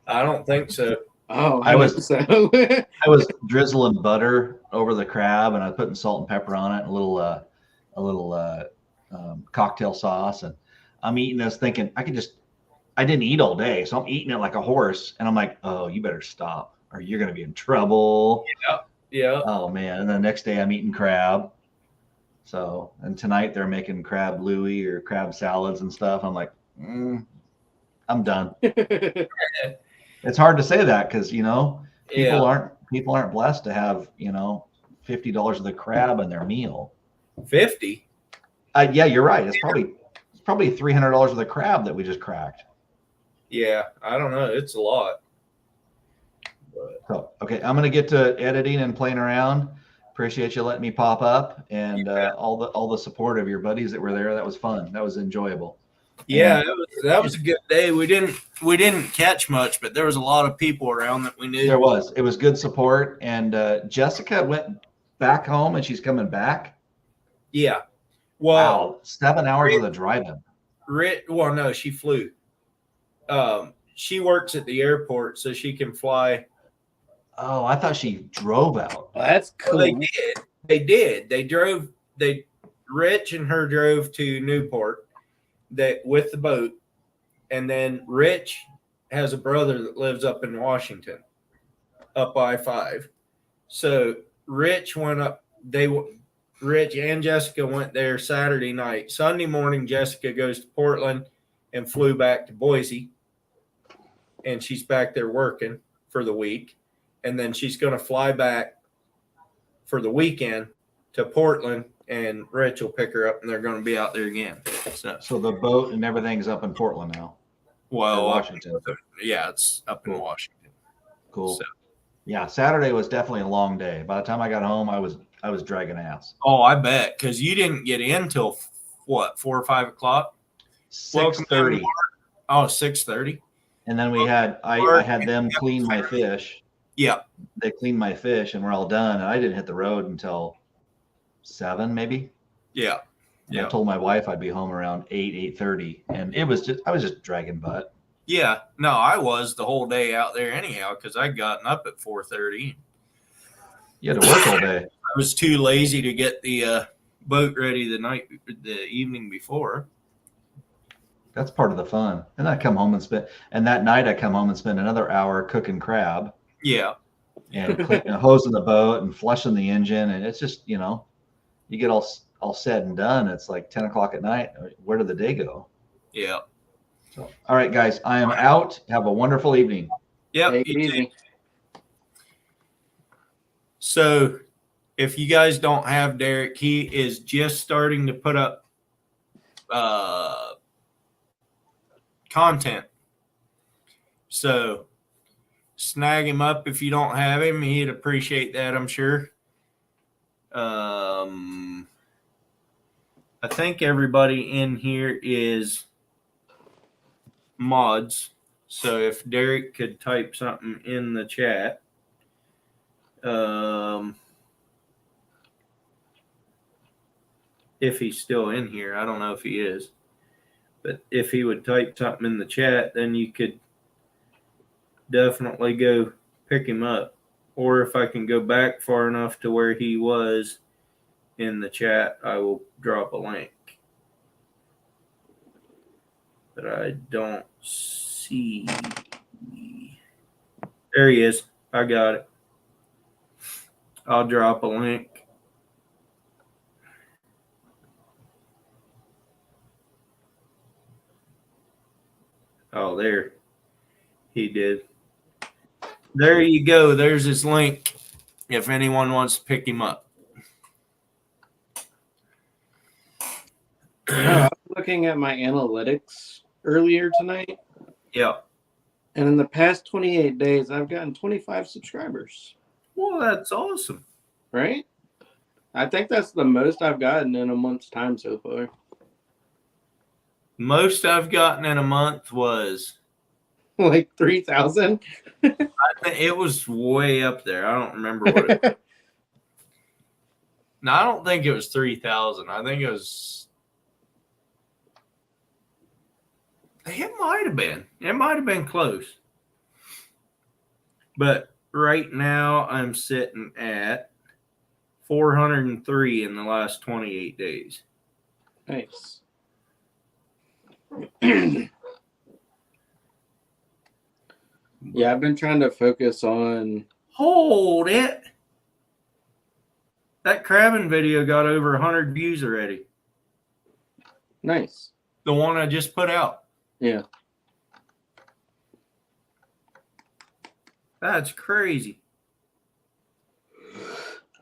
I don't think so. Oh, I was so. I was drizzling butter over the crab, and I was putting salt and pepper on it, and a little cocktail sauce, and I'm eating this thinking I could just I didn't eat all day, so I'm eating it like a horse, and I'm like, oh, you better stop, or you're gonna be in trouble. Yeah. Oh man! And the next day I'm eating crab. So, and tonight they're making crab louis or crab salads and stuff. I'm like, I'm done. It's hard to say that because people Yeah. aren't blessed to have $50 of the crab in their meal. 50. Yeah, you're right. It's probably $300 of the crab that we just cracked. Yeah. I don't know. It's a lot. But So, okay, I'm gonna get to editing and playing around. Appreciate you letting me pop up and all the support of your buddies that were there. That was fun. That was enjoyable. yeah, that was a good day. We didn't catch much, but there was a lot of people around that we knew. There was. It was good support. And Jessica went back home and she's coming back. Yeah. Well, Wow, 7 hours of the driving. Well, no, she flew. She works at the airport, so she can fly. Oh, I thought she drove out. Well, that's Well, cool. they did. They did. They drove. Rich and her drove to Newport with the boat, and then Rich has a brother that lives up in Washington, up I-5. So Rich went up. Rich and Jessica went there Saturday night. Sunday morning, Jessica goes to Portland and flew back to Boise, and she's back there working for the week. And then she's going to fly back for the weekend to Portland, and Rich will pick her up, and they're going to be out there again. So the boat and everything's up in Portland now. Well, Washington. Yeah, it's up in Washington. Cool. So. Yeah, Saturday was definitely a long day. By the time I got home, I was dragging ass. Oh, I bet, because you didn't get in till what, 4 or 5 o'clock? 6:30. Oh, 6:30. And then I had them clean my fish. Yeah. They cleaned my fish and we're all done. And I didn't hit the road until 7 maybe. Yeah. And I told my wife I'd be home around 8:30. And I was just dragging butt. Yeah. No, I was the whole day out there anyhow, because I'd gotten up at 4:30. You had to work all day. I was too lazy to get the boat ready the evening before. That's part of the fun. And I come home and that night I come home and spend another hour cooking crab Yeah. and hosing the boat and flushing the engine. And it's just, you get all said and done. It's like 10 o'clock at night. Where did the day go? Yeah. So, all right, guys, I am out. Have a wonderful evening. Yep. Take it easy. So if you guys don't have Derek, he is just starting to put up content. So snag him up if you don't have him. He'd appreciate that, I'm sure. I think everybody in here is mods. So if Derek could type something in the chat. If he's still in here, I don't know if he is, but if he would type something in the chat, then you could definitely go pick him up. Or if I can go back far enough to where he was in the chat, I will drop a link. But I don't see. There he is. I got it. I'll drop a link. Oh, there. He did. There you go. There's his link if anyone wants to pick him up. I was looking at my analytics earlier tonight, Yeah. and in the past 28 days, I've gotten 25 subscribers. Well, that's awesome. Right? I think that's the most I've gotten in a month's time so far. Most I've gotten in a month was, Like 3,000. it was way up there. I don't remember what it No, I don't think it was 3,000. I think it was. It might have been. It might have been close. But right now, I'm sitting at 403 in the last 28 days. Nice. Yeah, I've been trying to focus on. Hold it. That crabbing video got over 100 views already. Nice. The one I just put out. Yeah. That's crazy.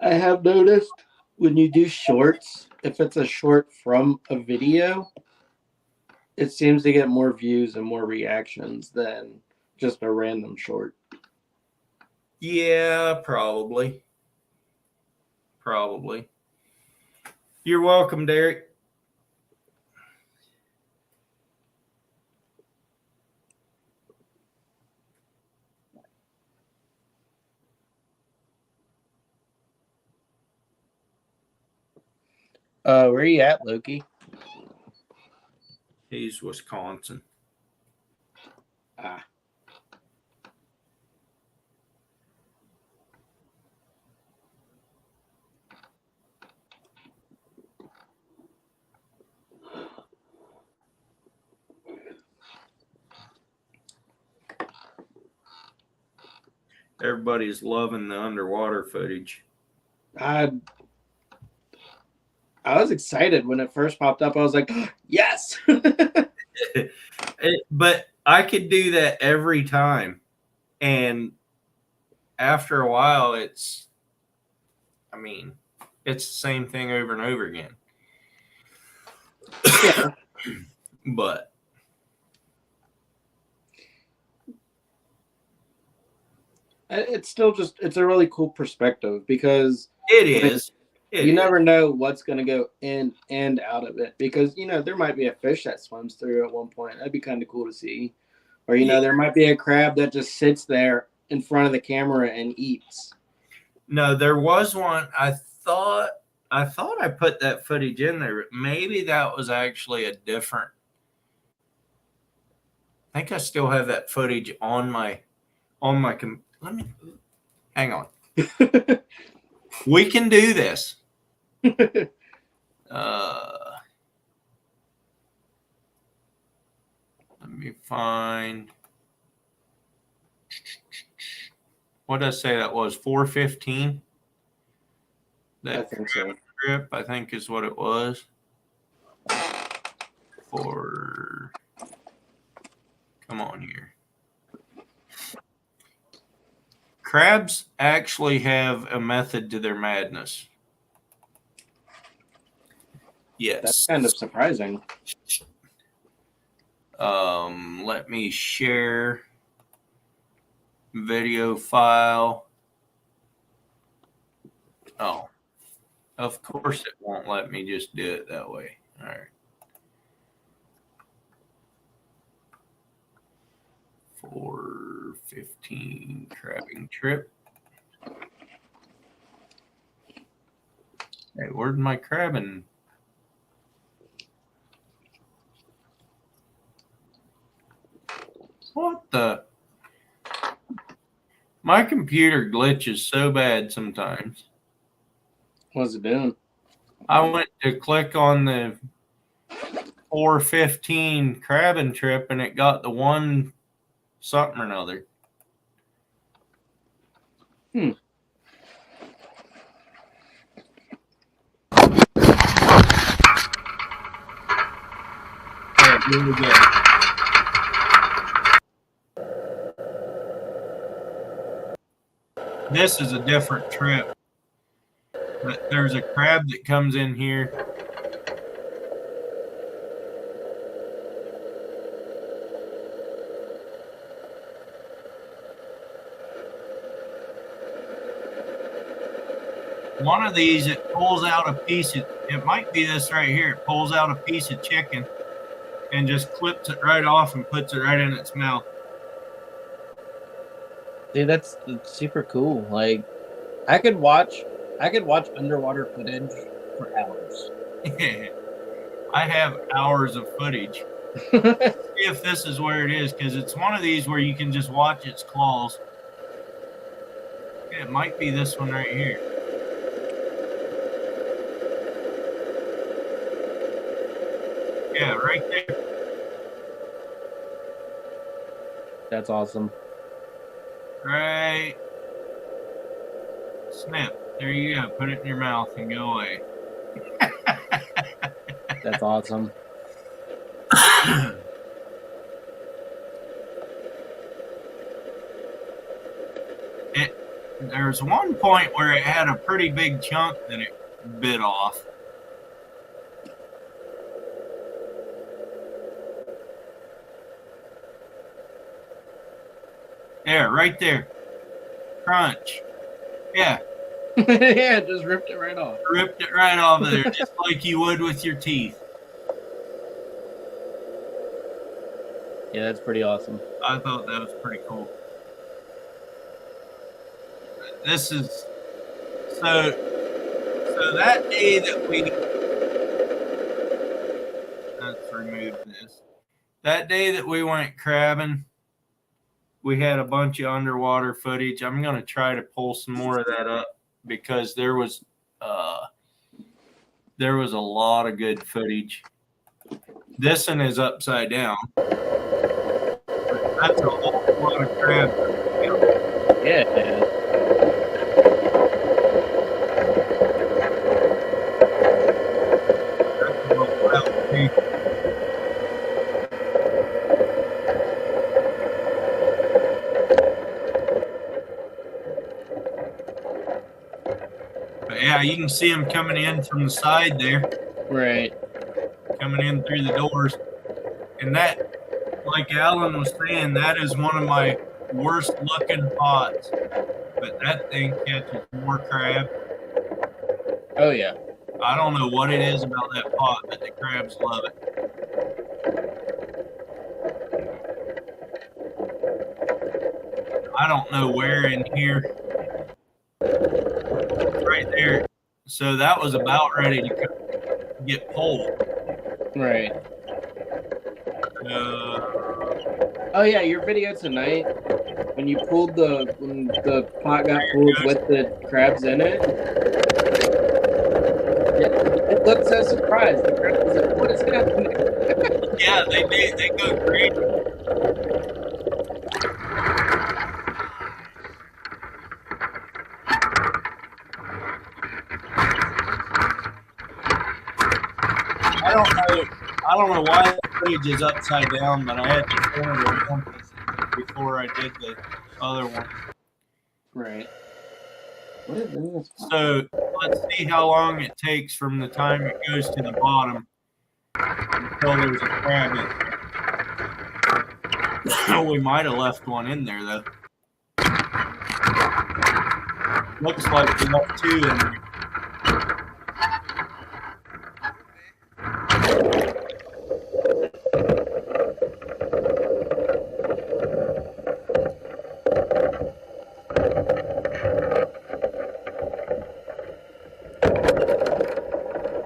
I have noticed when you do shorts, if it's a short from a video, it seems to get more views and more reactions than just a random short. Yeah, probably. Probably. You're welcome, Derek. Where are you at, Loki? He's Wisconsin. Ah. Everybody's loving the underwater footage. I was excited when it first popped up. I was like, yes. But I could do that every time. And after a while, it's the same thing over and over again. Yeah. But It's still it's a really cool perspective because it is. you never know what's going to go in and out of it because, there might be a fish that swims through at one point. That'd be kind of cool to see. Or, there might be a crab that just sits there in front of the camera and eats. No, there was one. I thought I put that footage in there. Maybe that was actually a different. I think I still have that footage on my. Let me hang on. We can do this. Let me find. What did I say that was? 415. I That think so. trip, I think, is what it was. Come on here. Crabs actually have a method to their madness. Yes. That's kind of surprising. Let me share video file. Oh, of course it won't let me just do it that way. All right. 415 crabbing trip. Hey, where'd my crabbing? What the? My computer glitches so bad sometimes. What's it doing? I went to click on the 415 crabbing trip and it got the one something or another. Alright, here we go. This is a different trip. But there's a crab that comes in here. One of these, it pulls out a piece of, it might be this right here. It pulls out a piece of chicken and just clips it right off and puts it right in its mouth. Dude, that's super cool. Like, I could watch underwater footage for hours. I have hours of footage. See if this is where it is, because it's one of these where you can just watch its claws. It might be this one right here. Yeah, right there. That's awesome. Right. Snap. There you go. Put it in your mouth and go away. That's awesome. There's one point where it had a pretty big chunk that it bit off. There, right there. Crunch. Yeah, Yeah, just ripped it right off. ripped it right off of there, just like you would with your teeth. Yeah, that's pretty awesome. I thought that was pretty cool. This is so that day that we let's remove this. That day that we went crabbing, we had a bunch of underwater footage. I'm gonna try to pull some more of that up because there was a lot of good footage. This one is upside down. That's a whole lot of crab. Yeah, it is. But yeah, you can see them coming in from the side there, Right. coming in through the doors. And that, like Alan was saying, that is one of my worst looking pots. But that thing catches more crab. Oh yeah. I don't know what it is about that pot, but the crabs love it. I don't know where in here. Right there. So that was about ready to get pulled. Right. Uh, Oh yeah, your video tonight when the pot got pulled with the crabs in it. Yeah, it looked so surprised. The crab was like, "What is happening?" yeah, they go crazy. I don't know why the footage is upside down, but I had to turn it around before I did the other one. Right. What is in this pot? So let's see how long it takes from the time it goes to the bottom until there's a crab in there. We might have left one in there though. Looks like we left two in there.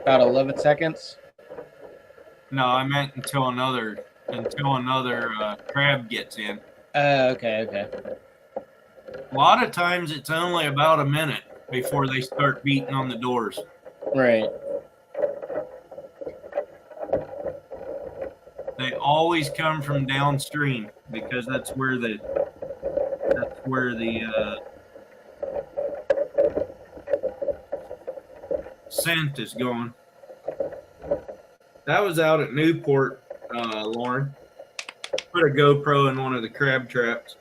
About 11 seconds. No, I meant until another crab gets in. Okay. A lot of times it's only about a minute before they start beating on the doors. Right. They always come from downstream because that's where the scent is going. That was out at Newport, Lauren. Put a GoPro in one of the crab traps.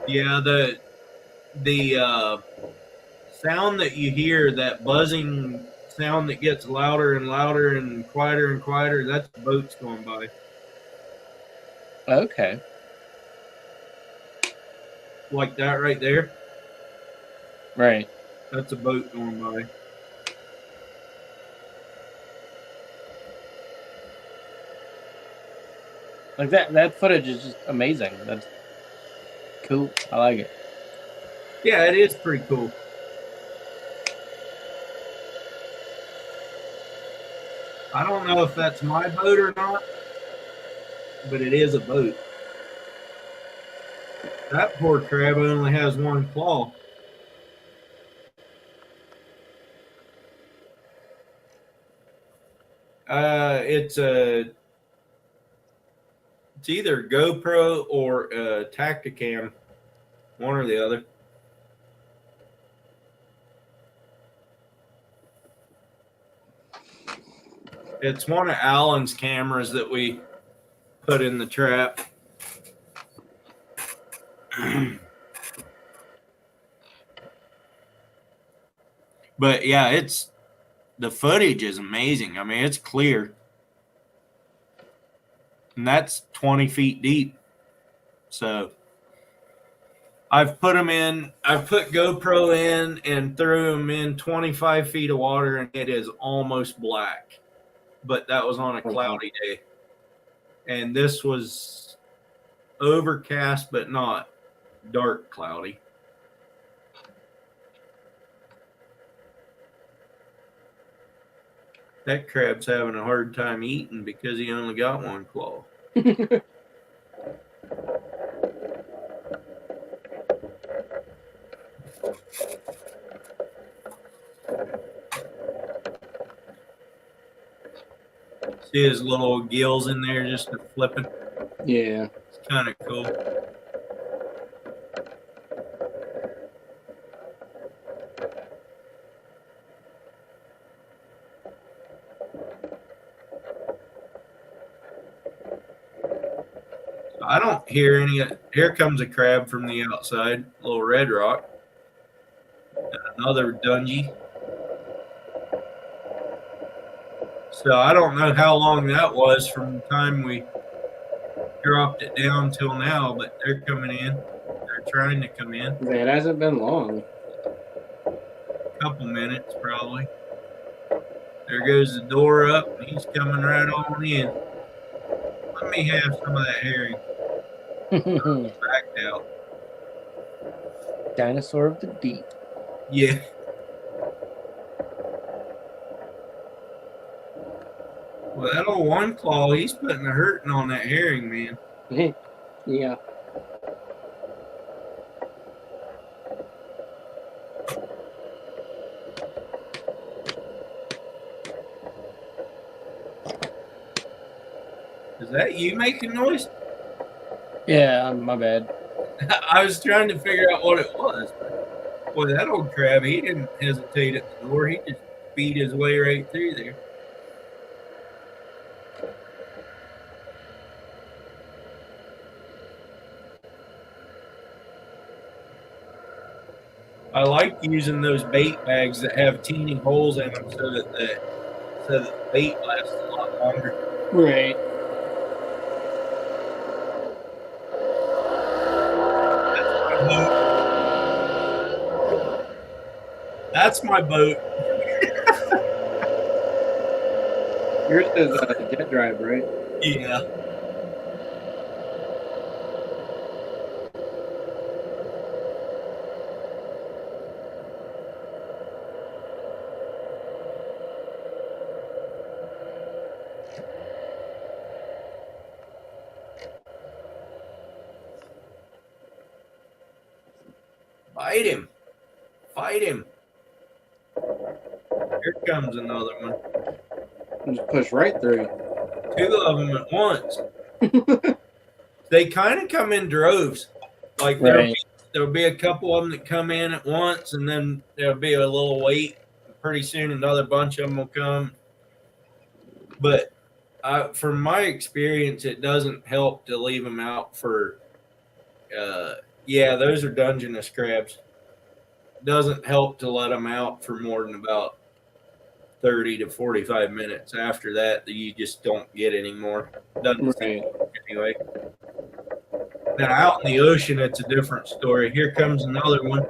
Yeah, the sound that you hear, that buzzing sound that gets louder and louder and quieter, that's boats going by. Okay. Like that right there. Right. That's a boat going by. Like that footage is just amazing. That's cool. I like it. Yeah, it is pretty cool. I don't know if that's my boat or not, but it is a boat. That poor crab only has one claw. It's either GoPro or Tacticam, one or the other. It's one of Alan's cameras that we put in the trap. But yeah, the footage is amazing. I mean, it's clear. And that's 20 feet deep. So I've put GoPro in and threw them in 25 feet of water, and it is almost black. But that was on a cloudy day. And this was overcast, but not dark cloudy. That crab's having a hard time eating because he only got one claw. See his little gills in there just flipping. Yeah. It's kind of cool. I don't hear any. Here comes a crab from the outside, little red rock. And another dungy. So I don't know how long that was from the time we dropped it down till now, but they're coming in. They're trying to come in. It hasn't been long. A couple minutes probably. There goes the door up, and he's coming right on in. Let me have some of that herring. Backed out. Dinosaur of the deep. Yeah. Well, that old one claw, he's putting a hurting on that herring, man. Yeah. Is that you making noise? Yeah, my bad. I was trying to figure out what it was. Boy, that old crab, he didn't hesitate at the door. He just beat his way right through there. I like using those bait bags that have teeny holes in them so that the bait lasts a lot longer. Right. That's my boat. Yours is jet drive, right? Yeah. Fight him. Fight him. Here comes another one. Just push right through. Two of them at once. They kind of come in droves. Like Right. there'll be a couple of them that come in at once, and then there'll be a little wait. Pretty soon, another bunch of them will come. But from my experience, it doesn't help to leave them out for. Yeah, those are Dungeness crabs. Doesn't help to let them out for more than about 30 to 45 minutes. After that, you just don't get any more. Doesn't Right. anyway. Now out in the ocean, it's a different story. Here comes another one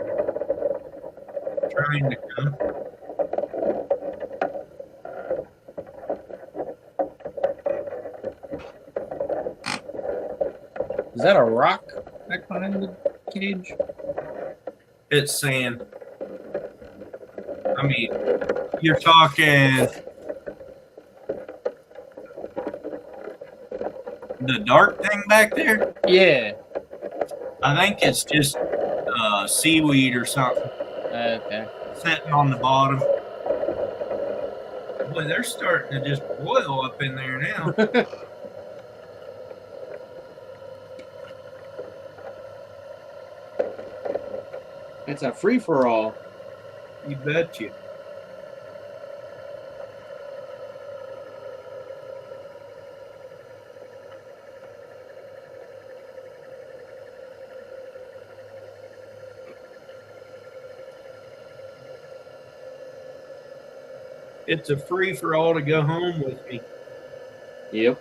trying to come. Is that a rock back behind the cage? It's sand. I mean, you're talking the dark thing back there. Yeah. I think it's just seaweed or something Okay. sitting on the bottom. Boy, they're starting to just boil up in there now. It's a free for all. You betcha. It's a free for all to go home with me. Yep.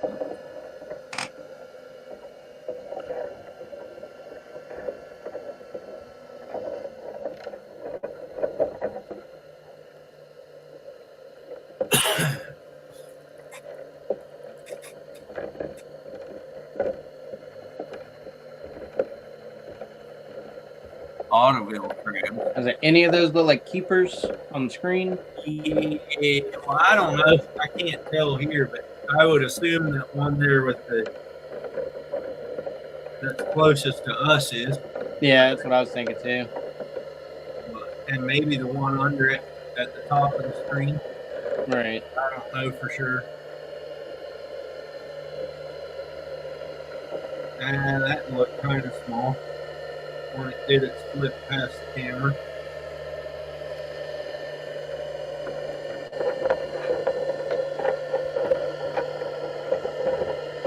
Ottoville crab. Is there any of those look like keepers on the screen? Yeah, well, I don't know. I can't tell here, but I would assume that one there with that's closest to us is, Yeah, that's what I was thinking too. and maybe the one under it at the top of the screen. Right. I don't know for sure. That looked kind of small when it did its flip past the camera.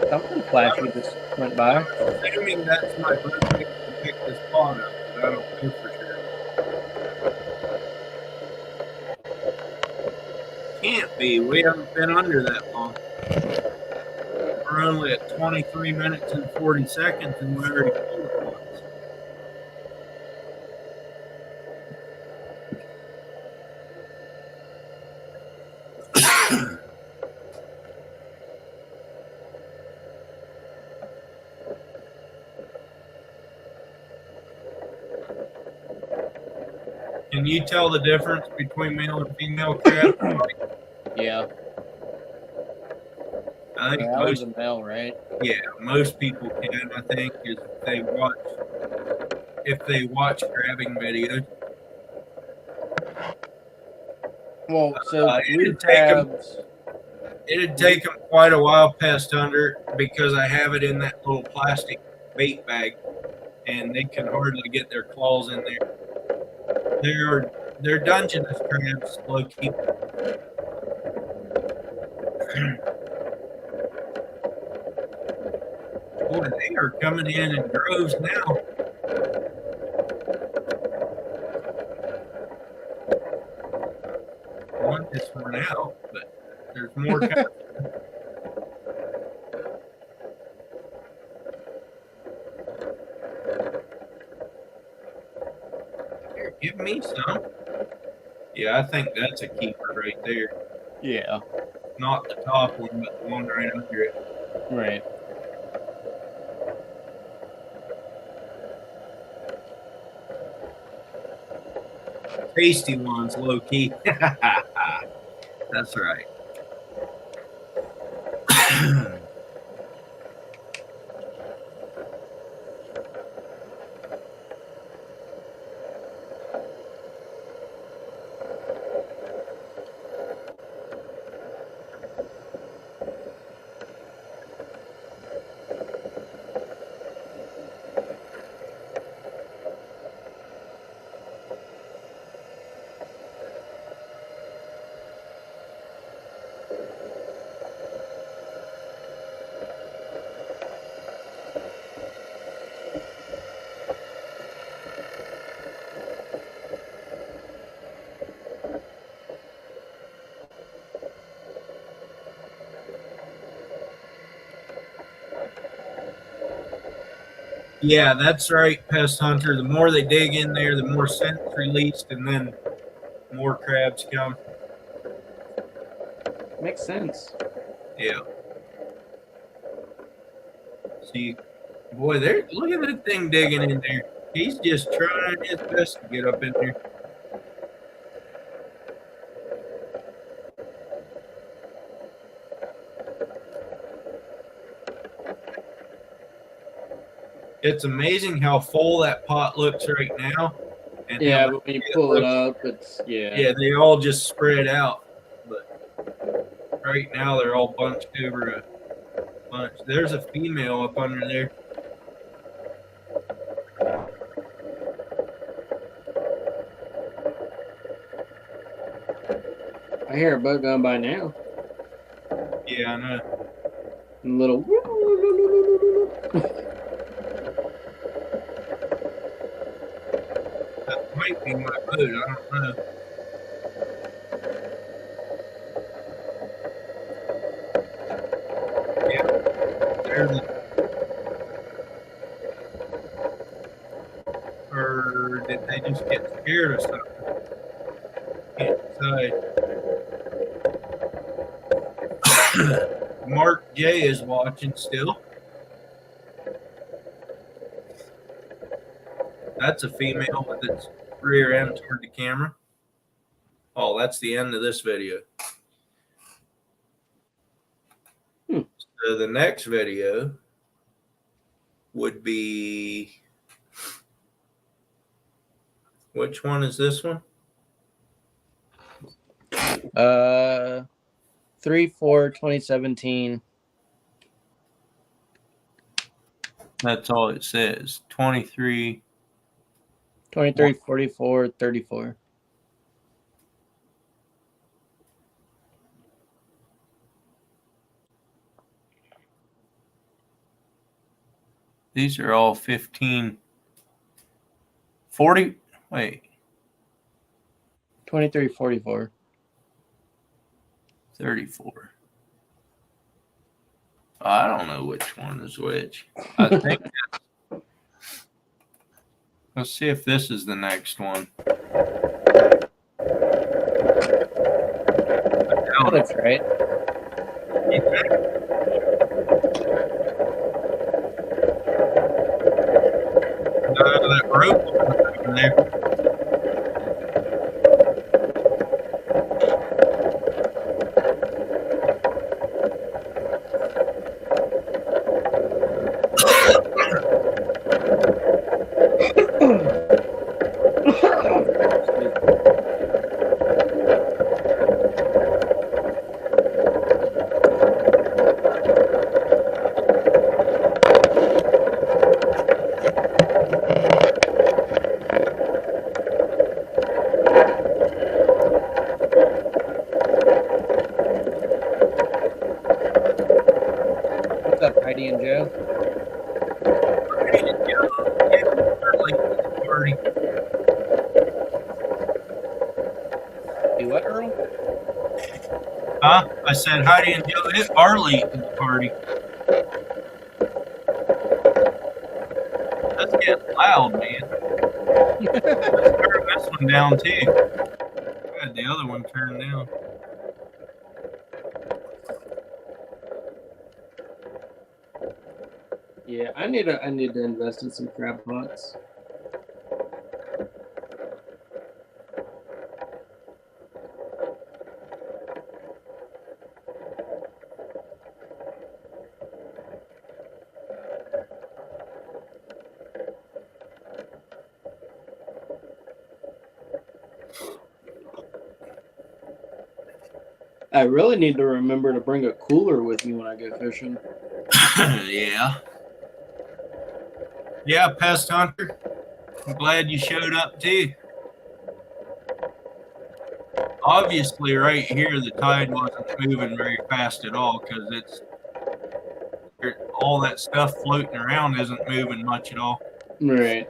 Something flashy just went by. Assuming that's my birthday to pick this spot up, but I don't know for sure. Can't be. We haven't been under that long. We're only at 23 minutes and 40 seconds, and we already pulled it once. Can you tell the difference between male and female crab? Yeah. I think That was most, a male, right? yeah, most people can. I think is if they watch crabbing videos. Well, so blue it'd take 'em- crabs. It'd take them quite a while past under because I have it in that little plastic bait bag, and they can hardly get their claws in there. They're Dungeness crabs, low key. Boy, they are coming in droves now. One just went out, but there's more coming. Here, give me some. Yeah, I think that's a keeper right there. Yeah. Not the top one, but the one right under it. Right. Tasty ones, low key. That's right. Yeah, that's right, Pest Hunter. The more they dig in there, the more scent's released, and then more crabs come. Makes sense. Yeah. See, boy, there. Look at that thing digging in there. He's just trying his best to get up in there. It's amazing how full that pot looks right now. And Yeah, how but when you pull it up, it's yeah, they all just spread out. But Right now, they're all bunched over a bunch. There's a female up under there. I hear a boat going by now. Yeah, I know. And a little. That might be my boat. I don't know. Yeah, there's a. Or did they just get scared or something? Can't decide. Mark J is watching still. That's a female with its rear end toward the camera. Oh, that's the end of this video. So the next video would be, which one is this one? 3/4/2017. That's all it says. 23. 23/44/34. These are all 15. 40. Wait. 23/44. 34. I don't know which one is which. I think let's see if this is the next one. Oh, that's right. That rope over there. What's up, Heidi and Joe? Hey, what, Earl? Huh? I said Heidi and Joe are late to the party. That's getting loud, man. Let's turn this one down too. I had the other one turned down. Yeah, I need to invest in some crab pots. I really need to remember to bring a cooler with me when I go fishing. Yeah. Yeah, Pest Hunter. I'm glad you showed up too. Obviously, right here, the tide wasn't moving very fast at all because all that stuff floating around isn't moving much at all. Right.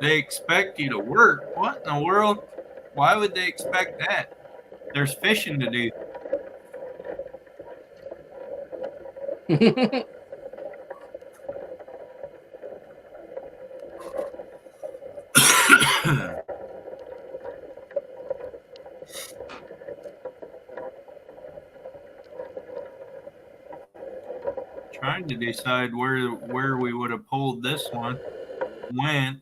They expect you to work. What in the world? Why would they expect that? There's fishing to do. Trying to decide where we would have pulled this one. Went.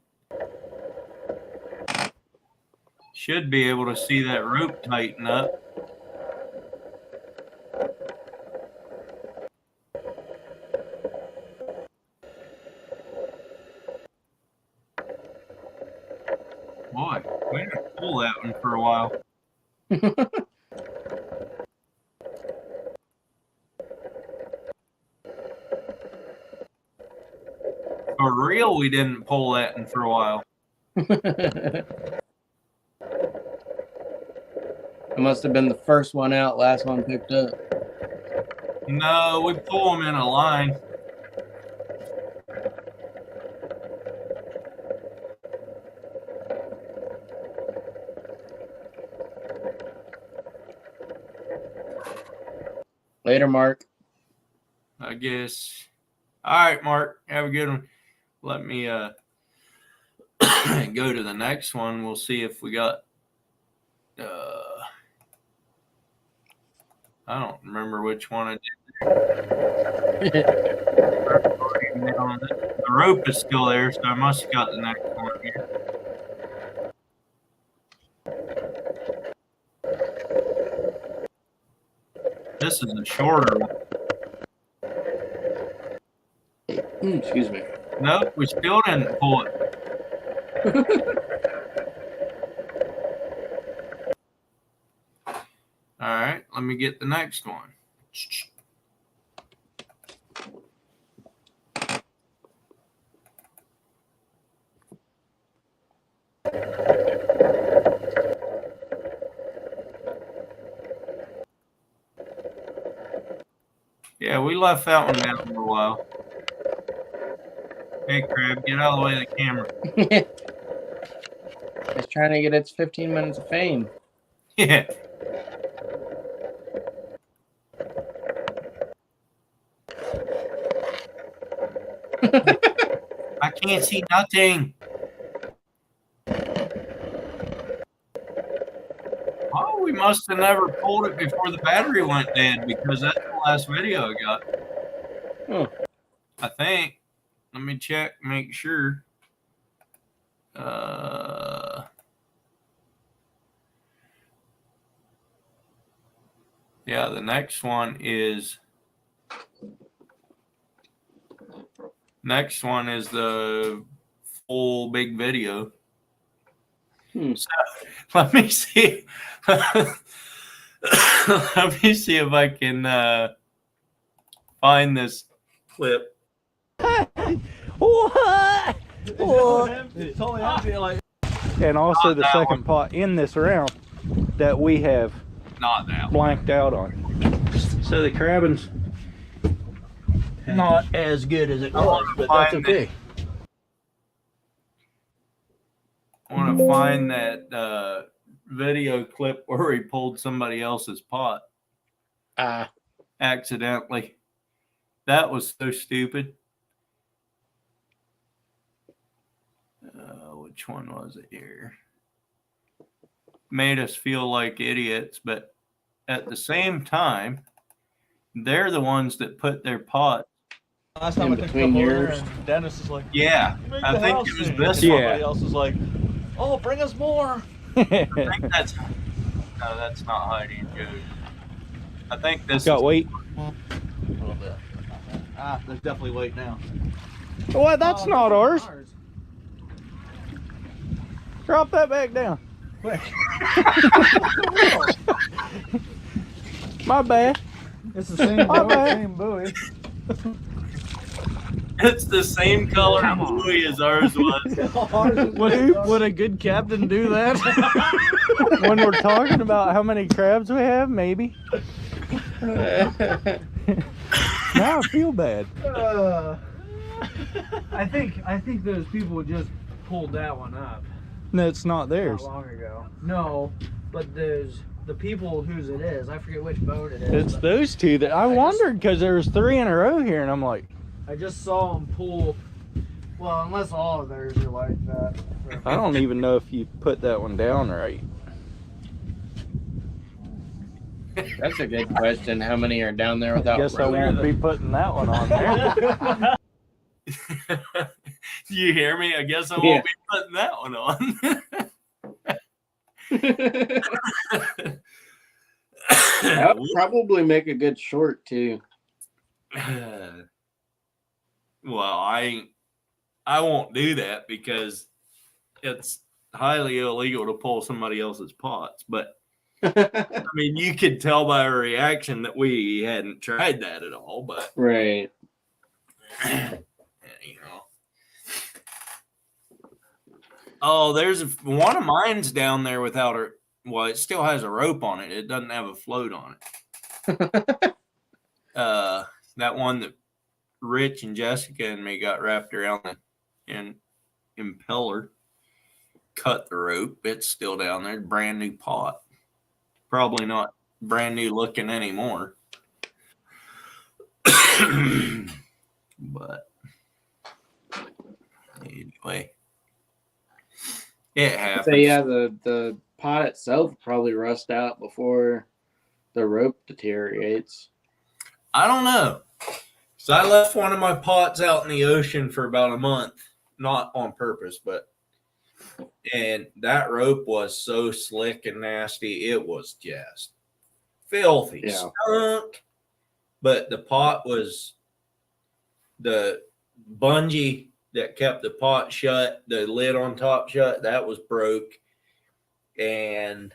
Should be able to see that rope tighten up. didn't pull that one for a while. For real, we didn't pull that one for a while. It must have been the first one out, last one picked up. No, we pull them in a line. Later, Mark. I guess. All right, Mark. Have a good one. Let me go to the next one. We'll see if we got. I don't remember which one I did. The rope is still there, so I must have got the next one here. This is a shorter one. Excuse me. Nope, we still didn't pull it. All right, let me get the next one. Yeah, we left that one down for a while. Hey, Crab, get out of the way of the camera. It's trying to get its 15 minutes of fame. Yeah. I can't see nothing. Oh, we must have never pulled it before the battery went dead because that's the last video I got. Huh. I think. Let me check, make sure. Yeah, the next one is the full big video. So, let me see. Let me see if I can find this clip. What? It's totally empty, like And also the Not that second pot in this round that we have Not that one. blanked out on. So the crabbing's not as good as it was, but that's okay. I want to find that video clip where he pulled somebody else's pot accidentally. That was so stupid. Which one was it here? Made us feel like idiots, but at the same time, they're the ones that put their pot. last time In I took a between couple over there, yours. and Dennis is like, Yeah, "Make I the think house it was sing." this And one. somebody else was like, "Oh, bring us more." I think that's no, that's not Heidi and Joe. I think this Got is weight. A little bit. There's definitely weight now. What? That's not ours. Drop that back down. Quick. My bad. It's the same My bad. same buoy. it's the same color buoy as ours was. Would a good captain do that? When we're talking about how many crabs we have, maybe. Now I feel bad. I think those people just pulled that one up No, it's not theirs. not long ago. No, but the people whose it is, I forget which boat it is. It's but those two that I wondered because there was 3 in a row here, and I'm like, I just saw them pull. Well, unless all of theirs are like that. I don't even know if you put that one down right. That's a good question. How many are down there without Guess I rope? won't be putting that one on there. Do you hear me? I guess I won't be putting that one on. That would probably make a good short too. Well, I won't do that because it's highly illegal to pull somebody else's pots, but I mean, you could tell by our reaction that we hadn't tried that at all. But Right. you know, oh, there's one of mine's down there without a. Well, it still has a rope on it. It doesn't have a float on it. That one that Rich and Jessica and me got wrapped around the impeller, cut the rope. It's still down there. Brand new pot. Probably not brand new looking anymore. But anyway, it happens. So yeah, the pot itself will probably rust out before the rope deteriorates. I don't know. So I left one of my pots out in the ocean for about a month, not on purpose, and that rope was so slick and nasty. It was just filthy, Yeah. stunk. But the pot was the bungee that kept the pot shut, the lid on top shut, that was broke. And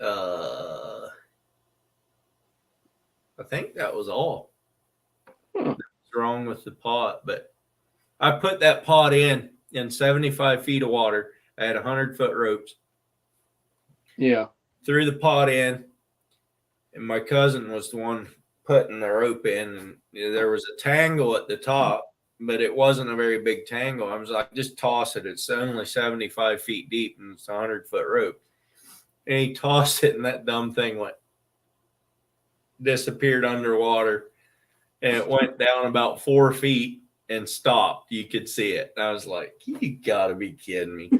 I think that was all Huh. that's wrong with the pot. But I put that pot in 75 feet of water. I had 100-foot ropes. Yeah. Threw the pot in, and my cousin was the one putting the rope in. And there was a tangle at the top, but it wasn't a very big tangle. I was like, just toss it. It's only 75 feet deep, and it's a 100-foot rope. And he tossed it, and that dumb thing disappeared underwater, and it went down about 4 feet and stopped. You could see it. And I was like, you gotta be kidding me.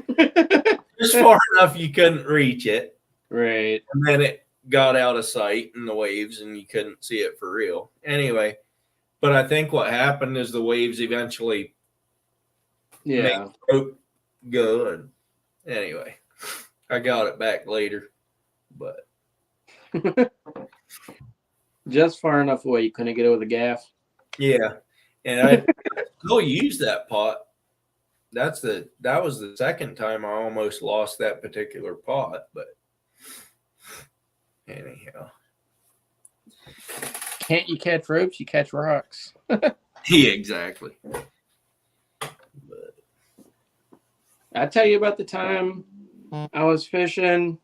Just far enough you couldn't reach it. Right. And then it got out of sight in the waves and you couldn't see it for real. Anyway, but I think what happened is the waves eventually Yeah. made the rope go. And anyway, I got it back later. But Just far enough away you couldn't get over the gaff. yeah. And I still use that pot. That was the second time I almost lost that particular pot, but anyhow. Can't you catch ropes? You catch rocks. Yeah, exactly. But I tell you about the time I was fishing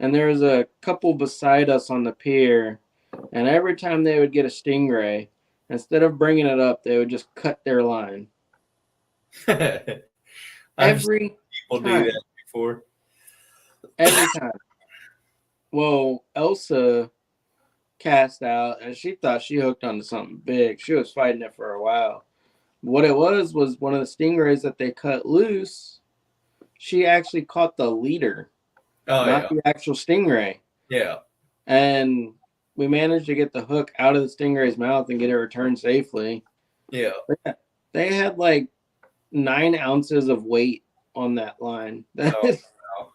and there was a couple beside us on the pier, and every time they would get a stingray, instead of bringing it up, they would just cut their line. I've Every seen people do time. that before. Every time. Well, Elsa cast out and she thought she hooked onto something big. She was fighting it for a while. What it was one of the stingrays that they cut loose. She actually caught the leader, Oh not the actual stingray. yeah. And we managed to get the hook out of the stingray's mouth and get it returned safely. Yeah. They had like 9 ounces of weight on that line. Oh, wow.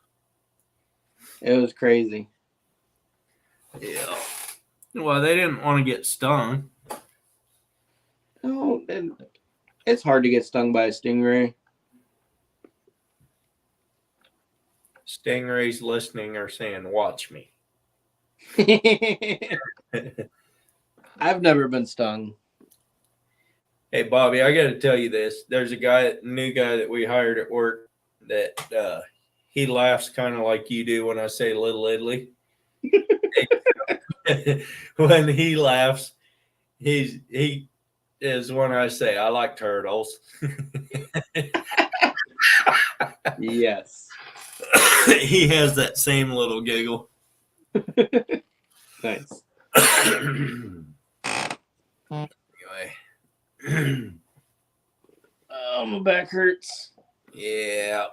It was crazy. Yeah. Well, they didn't want to get stung. Oh, and it's hard to get stung by a stingray. Stingrays listening are saying, "Watch me." I've never been stung. Hey, Bobby, I got to tell you this. There's a new guy that we hired at work that he laughs kind of like you do when I say Little Italy. When he laughs, he is when I say I like turtles. Yes. He has that same little giggle. Nice. Anyway. Oh, my back hurts. Yeah.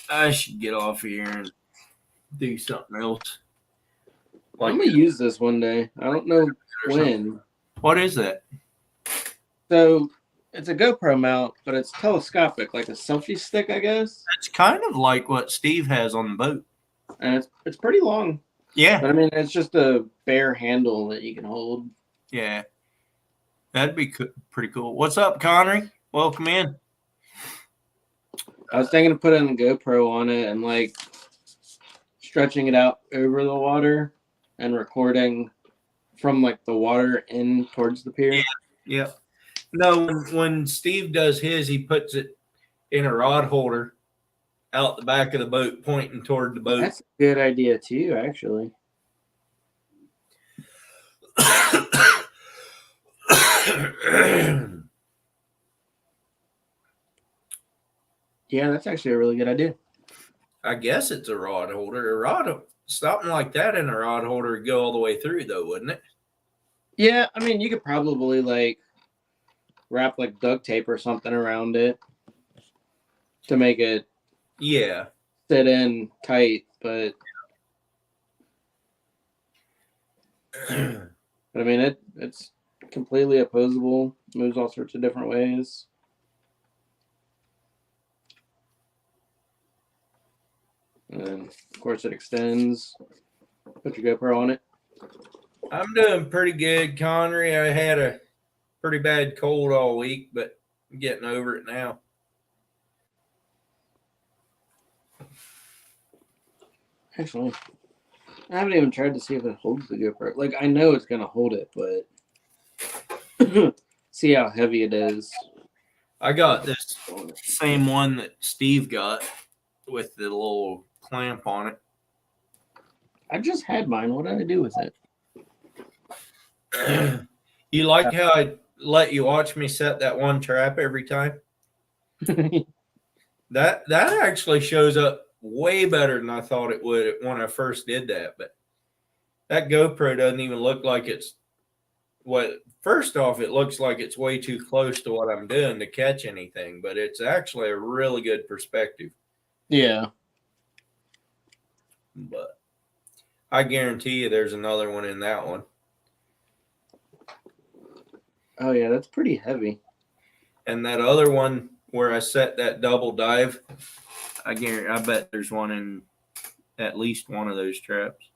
I should get off here and do something else. I'm gonna use this one day. I don't know when. What is that? So it's a GoPro mount, but it's telescopic, like a selfie stick, I guess. It's kind of like what Steve has on the boat. And it's pretty long. Yeah. But I mean, it's just a bare handle that you can hold. Yeah. That'd be pretty cool. What's up, Connery? Welcome in. I was thinking of putting a GoPro on it and like stretching it out over the water and recording from like the water in towards the pier. Yeah. No, when Steve does his, he puts it in a rod holder out the back of the boat, pointing toward the boat. That's a good idea too, actually. Yeah, that's actually a really good idea. I guess it's a rod holder. Something like that in a rod holder would go all the way through, though, wouldn't it? Yeah, I mean, you could probably like wrap like duct tape or something around it to make it Yeah. sit in tight, but I mean it's completely opposable, moves all sorts of different ways. And of course it extends. Put your GoPro on it. I'm doing pretty good, Connery. I had a pretty bad cold all week, but I'm getting over it now. Actually, I haven't even tried to see if it holds the GoPro. Like, I know it's gonna hold it, but see how heavy it is. I got this same one that Steve got with the little clamp on it. I just had mine. What did I do with it? You like how I let you watch me set that one trap every time? That actually shows up way better than I thought it would when I first did that. But that GoPro doesn't even look like it's what. First off, it looks like it's way too close to what I'm doing to catch anything, but it's actually a really good perspective. Yeah. But I guarantee you there's another one in that one. Oh yeah, that's pretty heavy. And that other one where I set that double dive, I bet there's one in at least one of those traps.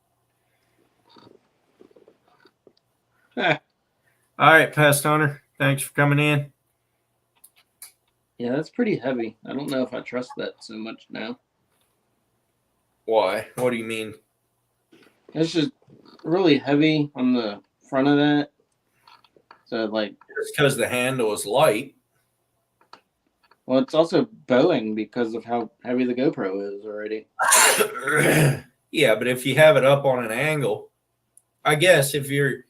All right, Pest Hunter, thanks for coming in. Yeah, that's pretty heavy. I don't know if I trust that so much now. Why? What do you mean? It's just really heavy on the front of that. So like, It's because the handle is light. well, it's also bowing because of how heavy the GoPro is already. Yeah, but if you have it up on an angle, I guess if you're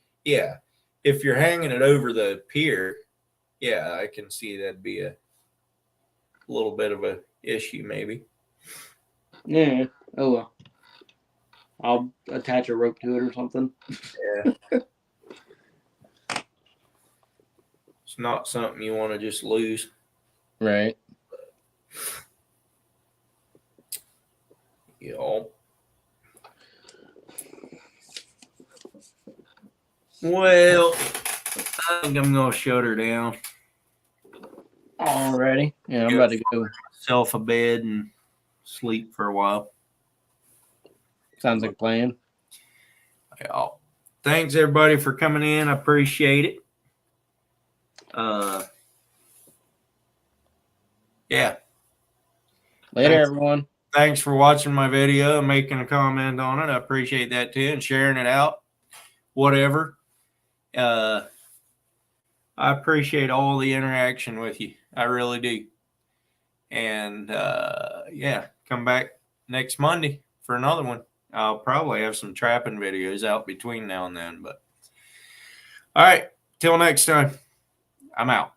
hanging it over the pier, yeah, I can see that'd be a little bit of a issue maybe. Yeah. Oh well. I'll attach a rope to it or something. Yeah. It's not something you want to just lose. Right. Yeah. Well, I think I'm gonna shut her down. Alrighty. Yeah, I'm about to go. Self a bed and sleep for a while. Sounds like a plan. Yeah. Thanks everybody for coming in. I appreciate it. Yeah. Later, Thanks. everyone. Thanks for watching my video and making a comment on it. I appreciate that too, and sharing it out. Whatever. I appreciate all the interaction with you. I really do. And yeah, come back next Monday for another one. I'll probably have some trapping videos out between now and then. But all right, till next time, I'm out.